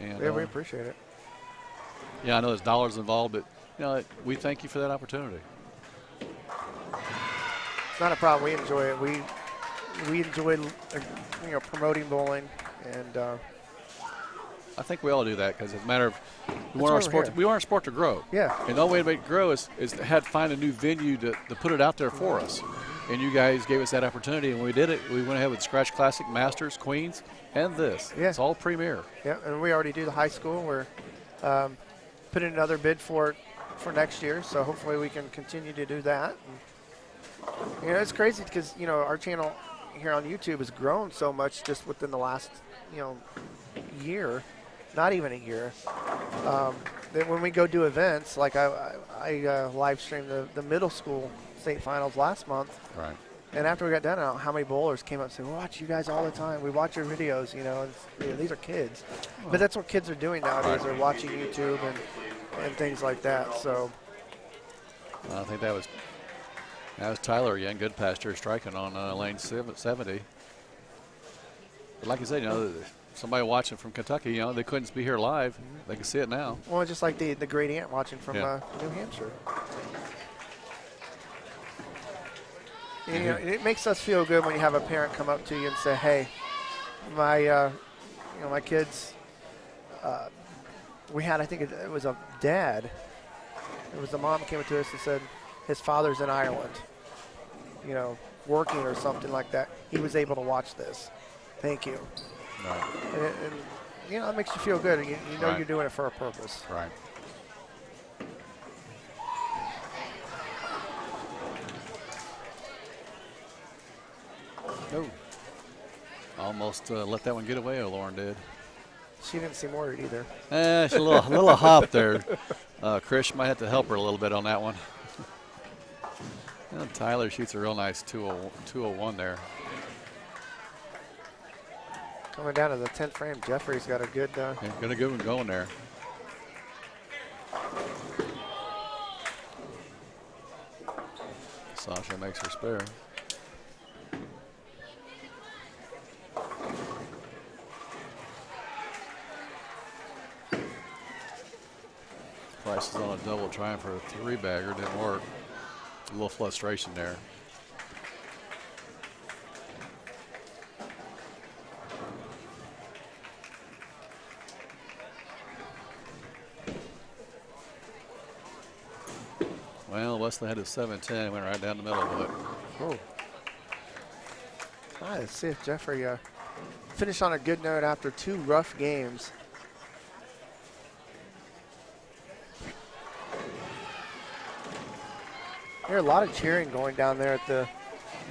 And, Yeah, we appreciate it. Yeah, I know there's dollars involved, but you know, we thank you for that opportunity. It's not a problem. We enjoy it. We enjoy promoting bowling, and I think we all do that because it's a matter of we why want our we're sport. here. We want our sport to grow. Yeah. And the only way to make it grow is to find a new venue to put it out there for us. And you guys gave us that opportunity, and when we did it, we went ahead with Scratch Classic, Masters, Queens, and this. Yeah. It's all premier. Yeah, and we already do the high school. We're putting another bid for next year, so hopefully we can continue to do that. And, you know, it's crazy because, you know, our channel here on YouTube has grown so much just within the last, you know, year, not even a year. That when we go do events, like I live streamed the middle school state finals last month. Right. And after we got done, I don't know how many bowlers came up and said, "We watch you guys all the time. We watch your videos." You know, these are kids, but that's what kids are doing nowadays. Right. They're watching YouTube and things like that. So I think that was That was Tyler again. Good pasture striking on lane 70. But like I said, somebody watching from Kentucky, they couldn't be here live. They can see it now. Well, just like the great aunt watching from Yeah. New Hampshire. And, it makes us feel good when you have a parent come up to you and say, "Hey, my kids." We had, I think it was a dad. It was the mom came up to us and said, his father's in Ireland, working or something like that. He was able to watch this. Thank you. Right. And it makes you feel good. You know Right. you're doing it for a purpose. Right. Oh. Almost let that one get away, Lauren did. She didn't seem worried either. She's a little hop there. Chris might have to help her a little bit on that one. Tyler shoots a real nice 201 there. Coming down to the 10th frame, Jeffrey's got a good. Got a good one going there. Sasha makes her spare. Price is on a double trying for a 3-bagger. Didn't work. A little frustration there. Well, Wesley had a 7-10, went right down the middle of it. Oh. All right, let's see if Jeffrey finished on a good note after 2 rough games. There's a lot of cheering going down there at the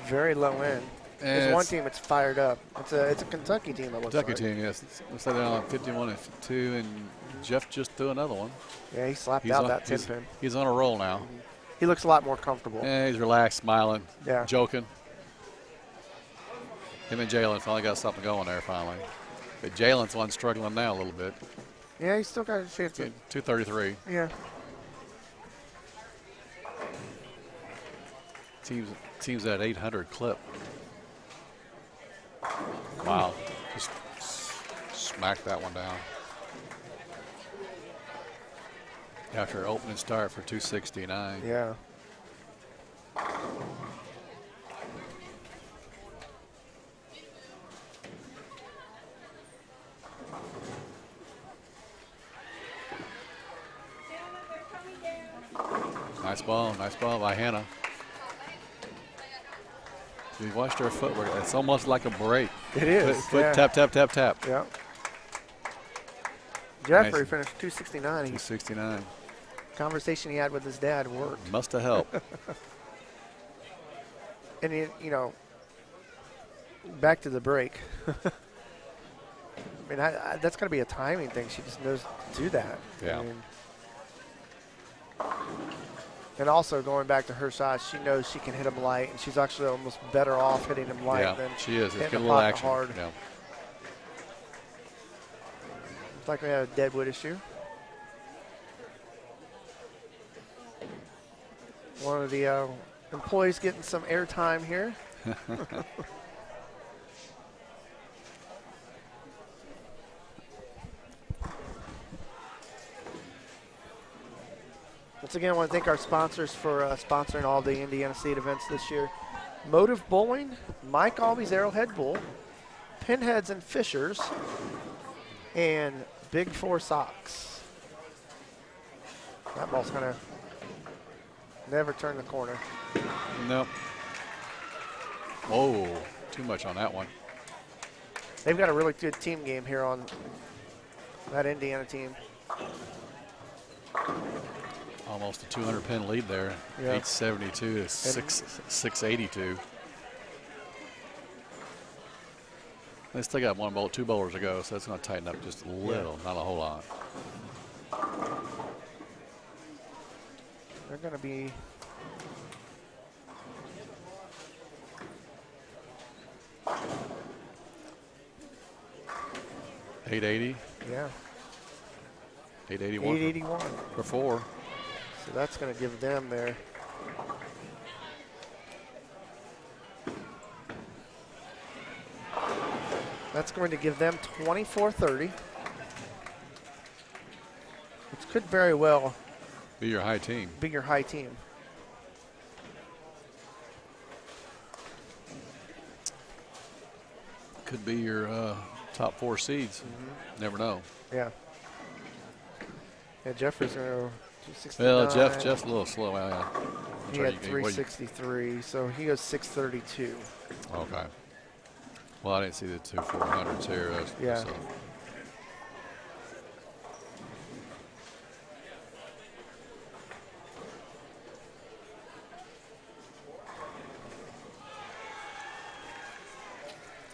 very low end. There's one team that's fired up. It's a Kentucky team, it looks like. Kentucky team, yes. Looks like they're on 51-2, and Jeff just threw another one. Yeah, he slapped out that 10 pin. He's on a roll now. He looks a lot more comfortable. Yeah, he's relaxed, smiling, joking. Him and Jalen finally got something going there finally. But Jalen's one struggling now a little bit. Yeah, he's still got a chance. 233. Yeah. Team's at 800 clip. Wow. Just smacked that one down. After an opening start for 269. Yeah. Nice ball by Hannah. You watched her footwork. It's almost like a break. It is. Foot tap, tap, tap, tap. Yeah. Jeffrey Nice. finished 269. 269. Conversation he had with his dad worked. Must have helped. And back to the break. I mean, that's going to be a timing thing. She just knows to do that. Yeah. And also going back to her shots, she knows she can hit them light, and she's actually almost better off hitting them light than she is. It's hitting got a the little pocket action. hard. Yeah. It's like we had a deadwood issue. One of the employees getting some airtime here. Once again, I want to thank our sponsors for sponsoring all the Indiana State events this year. Motive Bowling, Mike Alvey's Arrowhead Bowl, Pinheads and Fishers, and Big Four Sox. That ball's going to never turn the corner. Nope. Whoa, too much on that one. They've got a really good team game here on that Indiana team. Almost a 200 pin lead there. Yeah. 872 to 682. They still got 2 bowlers to go, so that's going to tighten up just a little, not a whole lot. They're going to be $880. Yeah. 881. 881. For 4. So that's going to give them their That's going to give them 24-30. Which could very well Be your high team. be your high team. Could be your top 4 seeds. Never know. Yeah. Yeah, Jeffrey's going to 269. Well, Jeff's a little slow. He had 363, so he goes 632. Okay. Well, I didn't see the 2 400s here. Yeah. So.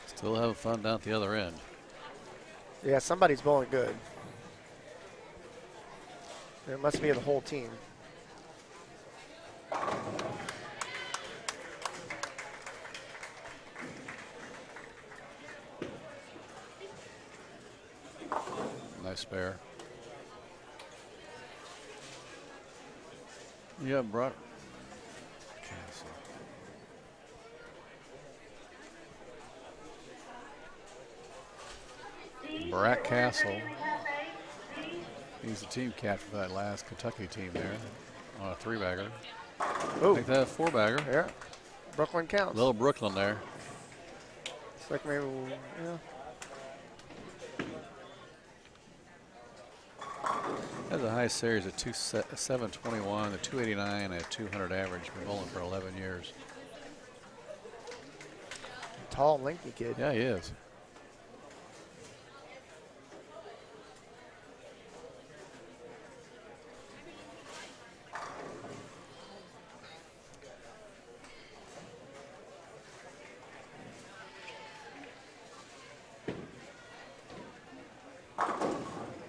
Still having fun down at the other end. Yeah, somebody's bowling good. It must be the whole team. Nice spare. Yeah, brought. Barack Castle. He's the team captain for that last Kentucky team there on a 3-bagger. Oh, Take that 4-bagger. yeah. Brooklyn counts. Little Brooklyn there. It's like maybe, yeah. Has a high series of 721, a 289, and a 200 average. Been bowling for 11 years. Tall, lanky kid. Yeah, he is.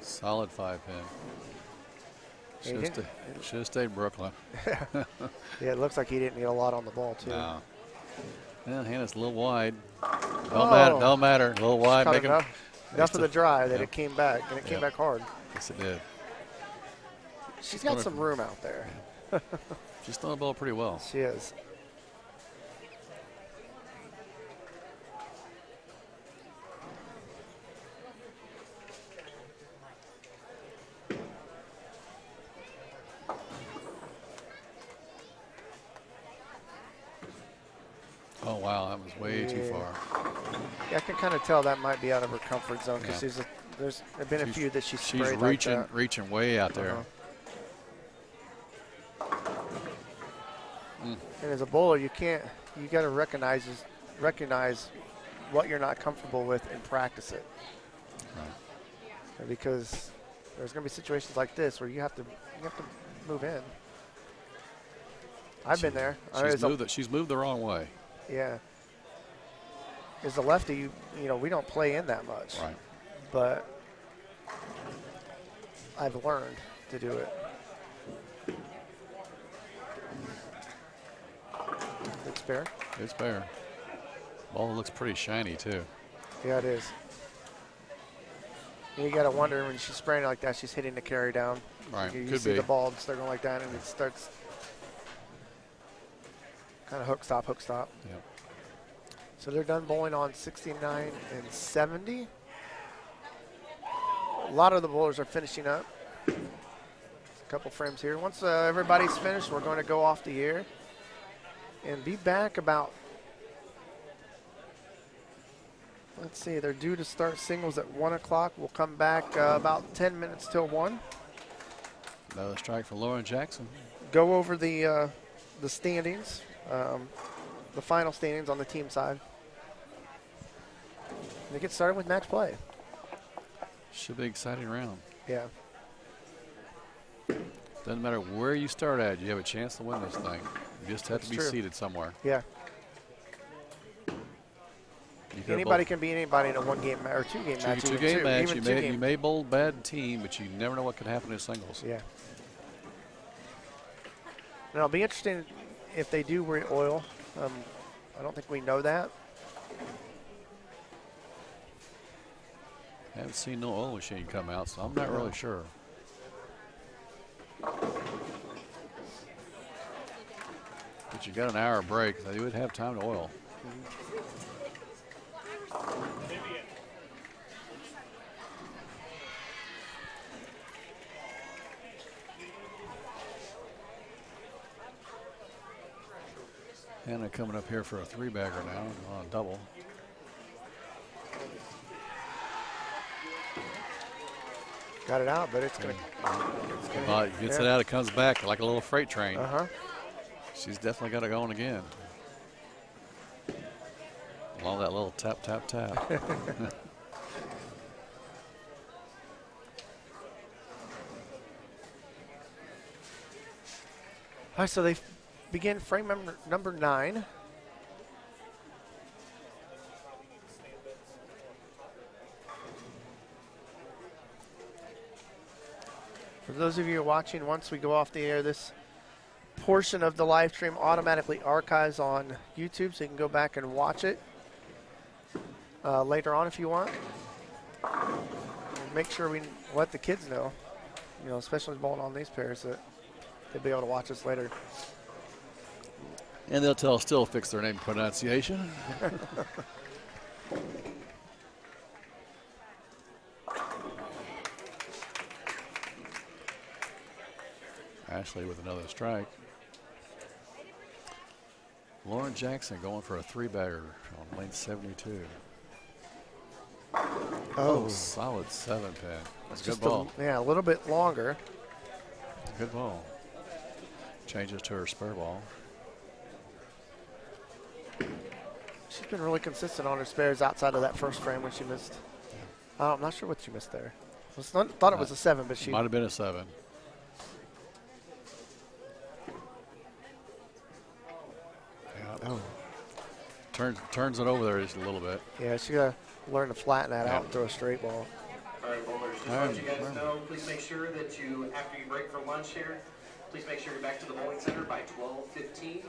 Solid 5-pin. Should have stayed Brooklyn. Yeah, it looks like he didn't need a lot on the ball, too. No. Well, Hannah's a little wide. Don't matter. A little wide. Caught Make him. enough of the drive that Yeah. it came back, and it came Yeah. back hard. Yes, it did. She's got some room out there. She's throwing the ball pretty well. She is. Oh, wow. That was way too Yeah. far. Yeah, I can kind of tell that might be out of her comfort zone because Yeah. there's been a few that she's She's sprayed reaching, like that. reaching way out there. And as a bowler, you got to recognize what you're not comfortable with and practice it. Right. Because there's going to be situations like this where you have to move in. I've been there. She's moved the wrong way. Yeah. As a lefty, we don't play in that much. Right. But I've learned to do it. Good spare. Good spare. Ball looks pretty shiny, too. Yeah, it is. And you got to wonder when she's spraying it like that, she's hitting the carry down. Right. You Could see be. the ball start going like that, and it starts kind of hook, stop, hook, stop. Yep. So they're done bowling on 69 and 70. A lot of the bowlers are finishing up. A couple frames here. Once everybody's finished, we're going to go off the air and be back about, let's see, they're due to start singles at 1 o'clock. We'll come back about 10 minutes till 1. Another strike for Lauren Jackson. Go over the standings, the final standings on the team side. And they get started with match play. Should be an exciting round. Yeah. Doesn't matter where you start at, you have a chance to win this thing. You just have That's to be true. seated somewhere. Yeah. You could Anybody bowl- can beat anybody in a one-game or two-game match. Two-game match. Even You may bowl bad team, but you never know what could happen in singles. Yeah. And it'll be interesting if they do oil. I don't think we know that. Haven't seen no oil machine come out, so I'm not really sure. But you got an hour break, so you would have time to oil. Hannah coming up here for a 3-bagger now on a double. Got it out, but it's going to. Gets it out, it comes back like a little freight train. Uh-huh. She's definitely got it going again. Along that little tap, tap, tap. All right, so they begin frame number 9. For those of you watching, once we go off the air, this portion of the live stream automatically archives on YouTube, so you can go back and watch it later on if you want. And make sure we let the kids know, especially bowling on these pairs, that they'll be able to watch us later. And they'll tell still fix their name pronunciation. Ashley with another strike. Lauren Jackson going for a 3-bagger on lane 72. Oh, solid 7-pin. That's a good just ball. a little bit longer. Good ball. Changes to her spare ball. She's been really consistent on her spares outside of that first frame when she missed. I'm not sure what she missed there. Thought it was a 7, but she might have been a 7. Oh. Turns it over there just a little bit. Yeah, she got to learn to flatten that out and throw a straight ball. All right, bowlers, just to let you guys know, please make sure that you, after you break for lunch here, please make sure you're back to the bowling center by 12:15.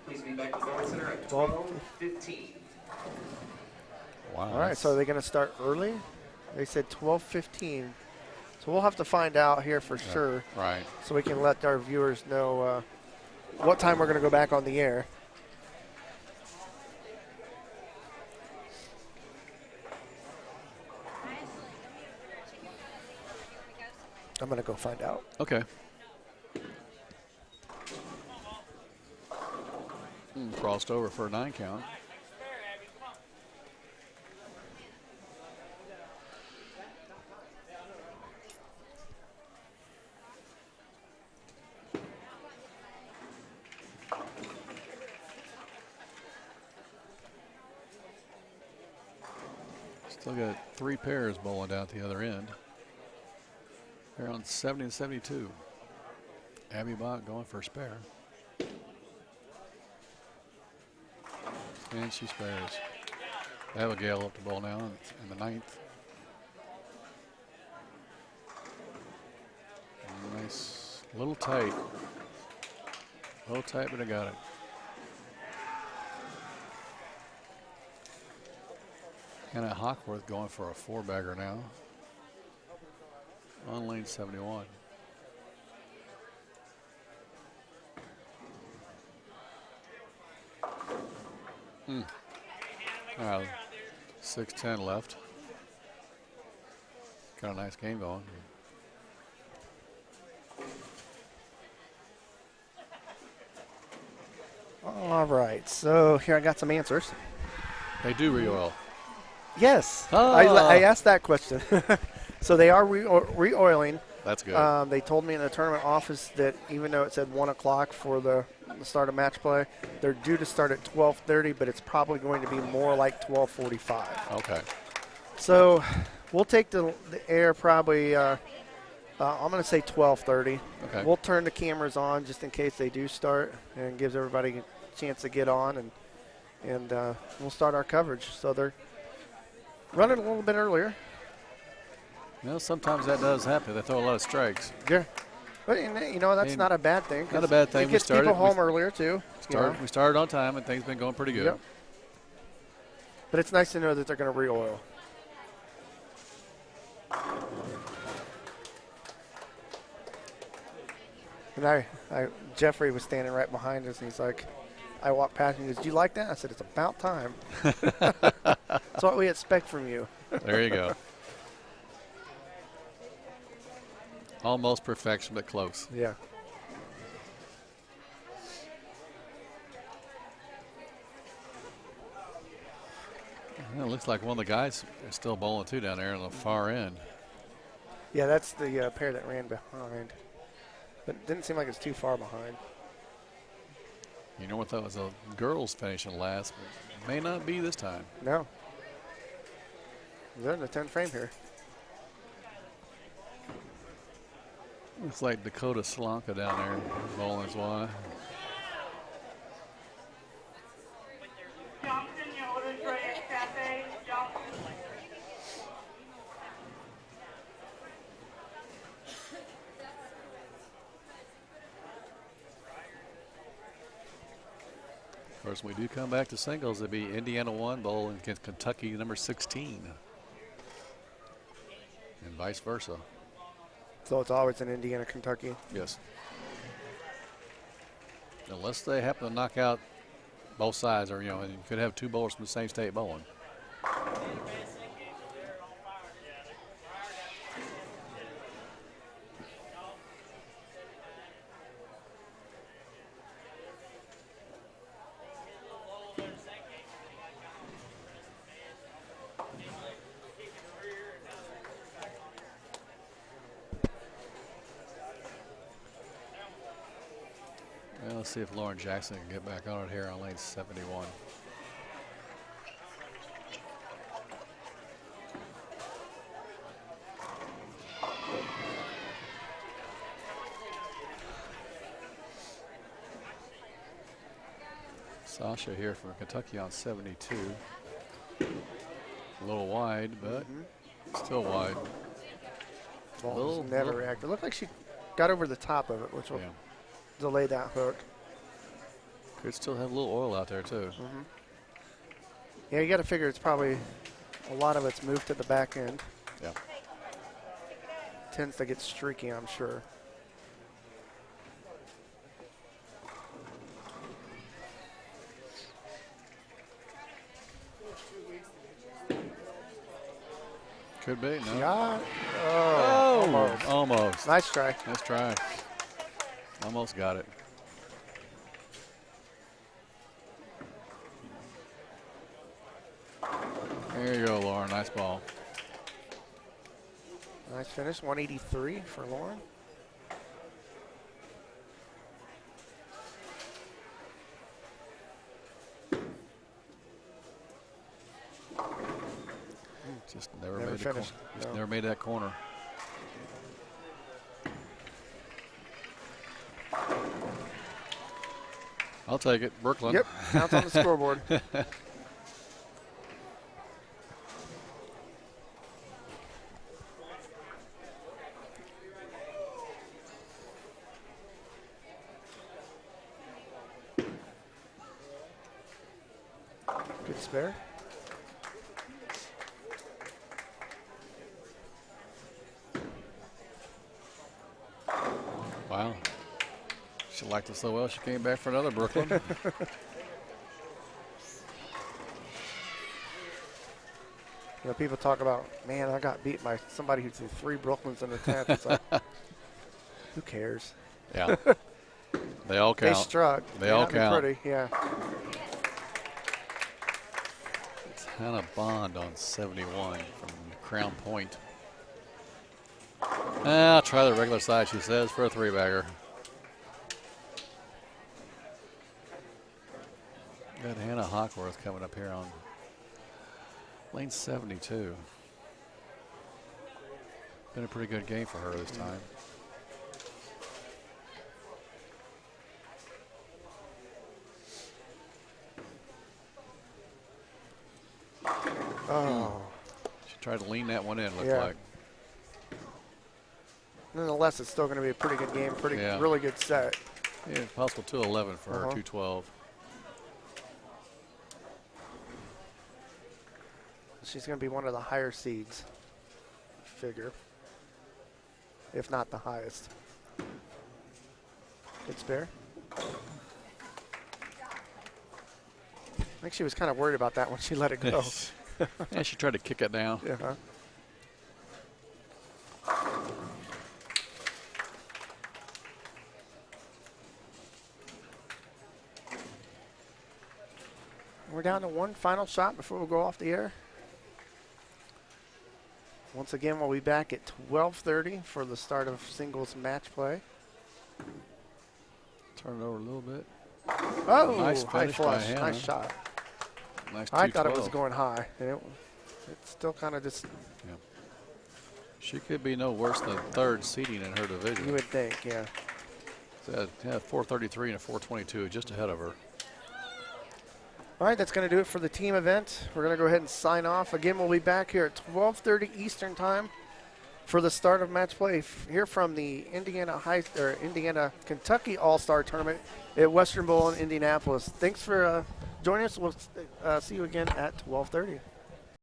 Please be back to the bowling center at 12:15. Wow. All right, so are they going to start early? They said 12:15. So we'll have to find out here for sure. Right. So we can let our viewers know what time we're going to go back on the air. I'm going to go find out. Okay. Crossed over for a 9 count. Still got 3 pairs bowling down at the other end. They're on 70 and 72. Abby Bach going for a spare. And she spares. Abigail up to bowl now in the 9th. Nice. A little tight. A little tight, but I got it. Hannah Hockworth going for a 4-bagger now. On lane 71. 6:10 left. Got a nice game going. All right, so here I got some answers. They do re-oil. Yes, Oh. I asked that question. So they are re-oiling. That's good. They told me in the tournament office that even though it said 1 o'clock for the start of match play, they're due to start at 12:30, but it's probably going to be more like 12:45. Okay. So we'll take the air probably, I'm going to say 12:30. Okay. We'll turn the cameras on just in case they do start and gives everybody a chance to get on, and we'll start our coverage. So they're running a little bit earlier. Sometimes that does happen. They throw a lot of strikes. Yeah. But, that's not a bad thing. Not a bad thing. It gets people home earlier, too. We started on time, and things have been going pretty good. Yep. But it's nice to know that they're going to re-oil. And Jeffrey was standing right behind us, and he's like, I walked past him, he goes, do you like that? I said, it's about time. That's what we expect from you. There you go. Almost perfection, but close. Yeah. Well, it looks like one of the guys is still bowling too down there on the far end. Yeah, that's the pair that ran behind. But it didn't seem like it's too far behind. You know what? That was a girls finishing last, but may not be this time. No. They're in the 10th frame here. Looks like Dakota Slonka down there bowling as well. Johnson, your order's ready at Cafe. Johnson. Of course, when we do come back to singles, it'll be Indiana 1 bowling against Kentucky number 16. And vice versa. So it's always in Indiana, Kentucky. Yes. Unless they happen to knock out both sides, or, you know, and you could have two bowlers from the same state bowling. Well, let's see if Lauren Jackson can get back on it here on lane 71. Sasha here from Kentucky on 72. A little wide, but still wide. Ball never reacted. It looked like she got over the top of it, which will delay that hook. Could still have a little oil out there, too. Yeah, you got to figure it's probably a lot of it's moved to the back end. Yeah. Tends to get streaky, I'm sure. Could be, no. Yeah. Oh, almost. Almost. Nice try. Nice try. Almost got it. There you go, Lauren. Nice ball. Nice finish. 183 for Lauren. Just never Never made finished. Just No. never made that corner. I'll take it. Brooklyn. Yep. Counts on the scoreboard. Good spare. Wow. She liked it so well, she came back for another Brooklyn. You know, people talk about, man, I got beat by somebody who threw 3 Brooklyns in the 10th. It's like, who cares? Yeah. They all count. They struck. They all Not count. Pretty, yeah. It's Hannah Bond on 71 from Crown Point. I'll try the regular side, she says, for a 3-bagger. Got Hannah Hawkworth coming up here on lane 72. Been a pretty good game for her this time. Oh. She tried to lean that one in, looked Yeah. like. Nonetheless, it's still going to be a pretty good game, really good set. Yeah, possible 211 for her, 212. She's going to be one of the higher seeds, figure, if not the highest. Good spare. I think she was kind of worried about that when she let it go. Yeah, she tried to kick it down. Yeah. We're down to one final shot before we go off the air. Once again, we'll be back at 12:30 for the start of singles match play. Turn it over a little bit. Oh, Nice high finish by flush. Hannah. Nice shot. Nice I thought it was 212. going high. And it still kind of just, She could be no worse than third seeding in her division. you would think, yeah. Yeah, 433 and a 422, just ahead of her. All right, that's going to do it for the team event. We're going to go ahead and sign off. Again, we'll be back here at 12:30 Eastern Time for the start of match play here from the Indiana Kentucky All-Star Tournament at Western Bowl in Indianapolis. Thanks for joining us. We'll see you again at 12:30.